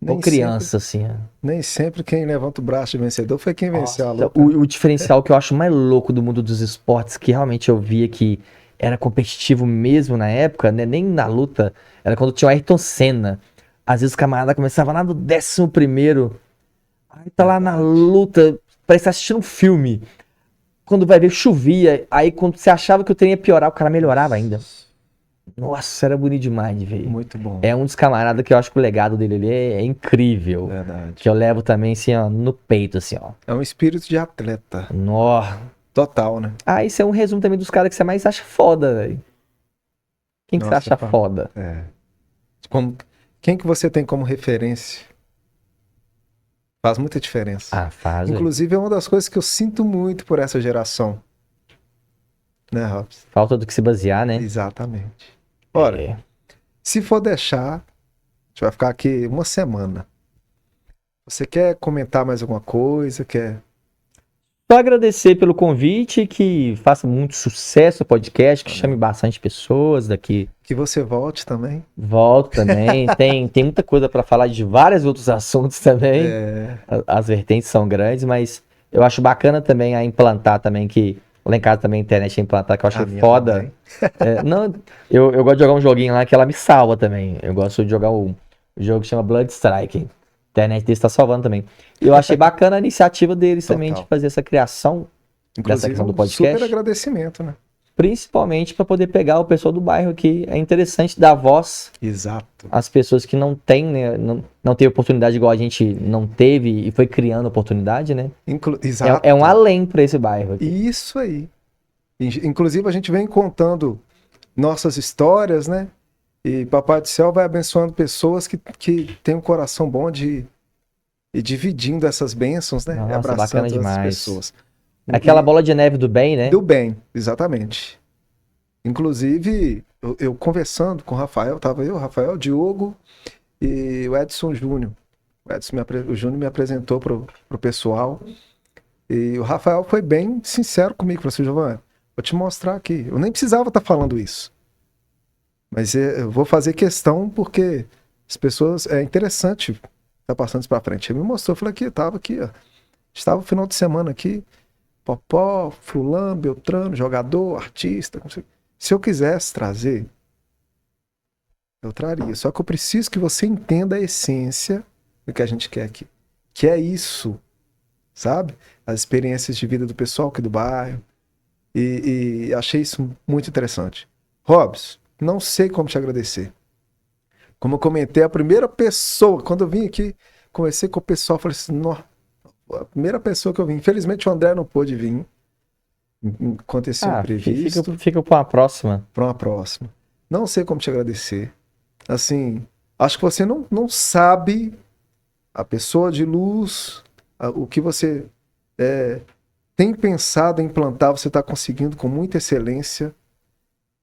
igual criança, assim. Ó. Nem sempre quem levanta o braço de vencedor foi quem venceu a Nossa, luta. o diferencial que eu acho mais louco do mundo dos esportes, que realmente eu via que era competitivo mesmo na época, né? Nem na luta, era quando tinha o Ayrton Senna. Às vezes o camarada começava lá no 11º, aí tá lá na luta, parece que tá assistindo um filme. Quando vai ver, chovia, aí quando você achava que o trem ia piorar, o cara melhorava ainda. Nossa, era bonito demais de ver. Muito bom. É um dos camaradas que eu acho que o legado dele ali é incrível. Verdade. Que eu levo também, assim, ó, no peito, assim, ó. É um espírito de atleta. Nó. Total, né? Ah, isso é um resumo também dos caras que você mais acha foda, velho. Quem que você Nossa, acha foda? É. Quem que você tem como referência? Faz muita diferença. Ah, faz, velho. Inclusive, é uma das coisas que eu sinto muito por essa geração. Né, Robson? Falta do que se basear, né? Exatamente. Ora, É. se for deixar, a gente vai ficar aqui uma semana. Você quer comentar mais alguma coisa? Quer... Só agradecer pelo convite, que faça muito sucesso o podcast, que chame bastante pessoas daqui. Que você volte também. Volto também. Tem muita coisa para falar de vários outros assuntos também. É, As vertentes são grandes, mas eu acho bacana também a implantar também, que lá em casa também a internet é implantar, que eu a acho minha foda. também. Não, eu gosto de jogar um joguinho lá que ela me salva também. Eu gosto de jogar um jogo que chama Blood Strike. A internet deles tá salvando também. E eu achei bacana a iniciativa deles também de Total. fazer essa criação, dessa Inclusive, questão do um podcast. super agradecimento, né? Principalmente para poder pegar o pessoal do bairro aqui. É interessante dar voz Exato. às pessoas que não têm, né? Não teve oportunidade igual a gente não teve e foi criando oportunidade, né? Exato. É um além para esse bairro aqui. Isso aí. Inclusive, a gente vem contando nossas histórias, né? E Papai do Céu vai abençoando pessoas que têm um coração bom de e dividindo essas bênçãos, né? Nossa, Abraçando bacana as demais. pessoas. Aquela E bola de neve do bem, né? do bem, exatamente. Inclusive, eu conversando com o Rafael, tava eu, o Rafael, o Diogo e o Edson Júnior. O Júnior me apresentou pro pessoal. E o Rafael foi bem sincero comigo. Falou assim, Giovanni, vou te mostrar aqui. Eu nem precisava estar falando isso. Mas eu vou fazer questão porque as pessoas... É interessante estar passando isso para frente. Ele me mostrou, eu falei aqui, tava aqui, ó. Estava no final de semana aqui. Popó, fulano, Beltrano, jogador, artista. Não sei. Se eu quisesse trazer, eu traria. Só que eu preciso que você entenda a essência do que a gente quer aqui. Que é isso, sabe? As experiências de vida do pessoal aqui do bairro. E achei isso muito interessante. Robson, não sei como te agradecer. Como eu comentei, a primeira pessoa, quando eu vim aqui, conversei com o pessoal, falei assim, "Nó, a primeira pessoa que eu vim, infelizmente o André não pôde vir, aconteceu um imprevisto, Fica para uma próxima. para uma próxima. Não sei como te agradecer. Assim, acho que você não sabe a pessoa de luz, o que você tem pensado em implantar, você está conseguindo com muita excelência,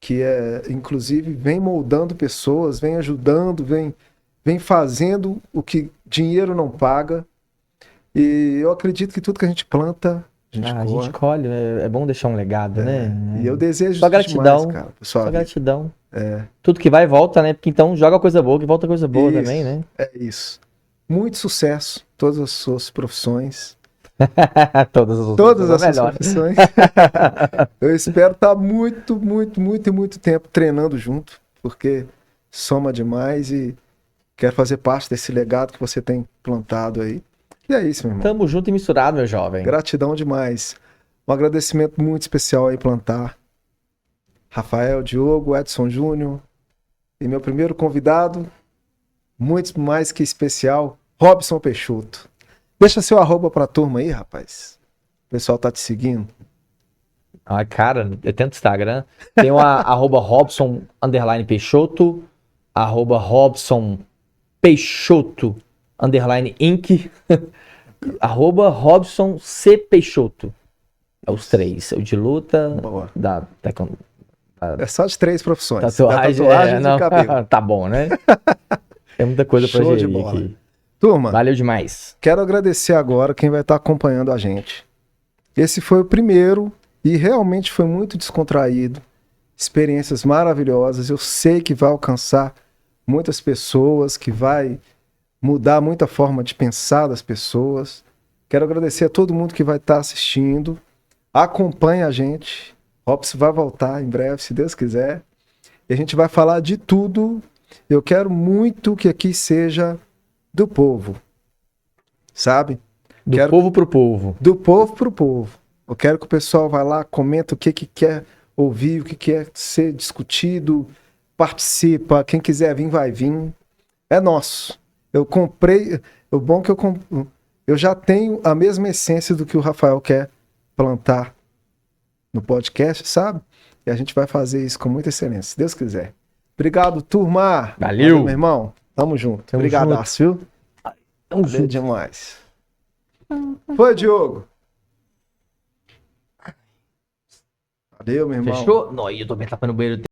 que inclusive, vem moldando pessoas, vem ajudando, vem fazendo o que dinheiro não paga. E eu acredito que tudo que a gente planta, a gente A colhe. gente colhe, é bom deixar um legado, né? E eu desejo Só demais, gratidão, cara, pra sua só vida. gratidão. Tudo que vai, volta, né? Porque então joga coisa boa, que volta coisa boa Isso, também, né? é isso. Muito sucesso, todas as suas profissões. Todas As suas melhor. profissões. Eu espero estar muito, muito, muito e muito tempo treinando junto, porque soma demais e quero fazer parte desse legado que você tem plantado aí. E é isso, meu irmão. Tamo junto e misturado, meu jovem. Gratidão demais. Um agradecimento muito especial aí, plantar. Rafael, Diogo, Edson Júnior e meu primeiro convidado, muito mais que especial, Robson Peixoto. Deixa seu arroba pra turma aí, rapaz. O pessoal tá te seguindo. Ah, cara, eu tento Instagram. Tem uma @Robson _Peixoto, @Robson Peixoto _Inc, @Robson C Peixoto. É os três. O de luta, Boa. da É só de 3 profissões. tatuagem, Da tatuagem e não. de cabelo. Tá bom, né? Tem muita coisa pra Show de gerir bola. aqui. Turma, Valeu demais. quero agradecer agora quem vai estar acompanhando a gente. Esse foi o primeiro e realmente foi muito descontraído. Experiências maravilhosas. Eu sei que vai alcançar muitas pessoas, que vai mudar muita forma de pensar das pessoas. Quero agradecer a todo mundo que vai estar assistindo. Acompanhe a gente. Robson vai voltar em breve, se Deus quiser. E a gente vai falar de tudo. Eu quero muito que aqui seja do povo. Sabe? Do povo pro povo. Do povo pro povo. Eu quero que o pessoal vá lá, comenta o que quer ouvir, o que quer ser discutido, participa. Quem quiser vir, vai vir. É nosso. Eu comprei. O bom é que eu já tenho a mesma essência do que o Rafael quer plantar no podcast, sabe? E a gente vai fazer isso com muita excelência, se Deus quiser. Obrigado, turma. Valeu, meu irmão. Tamo junto. Tamo Obrigadaço, viu? Tamo Valeu junto. demais. Foi, Diogo. Valeu, meu irmão. Fechou? Não, eu tô me tapando no banheiro.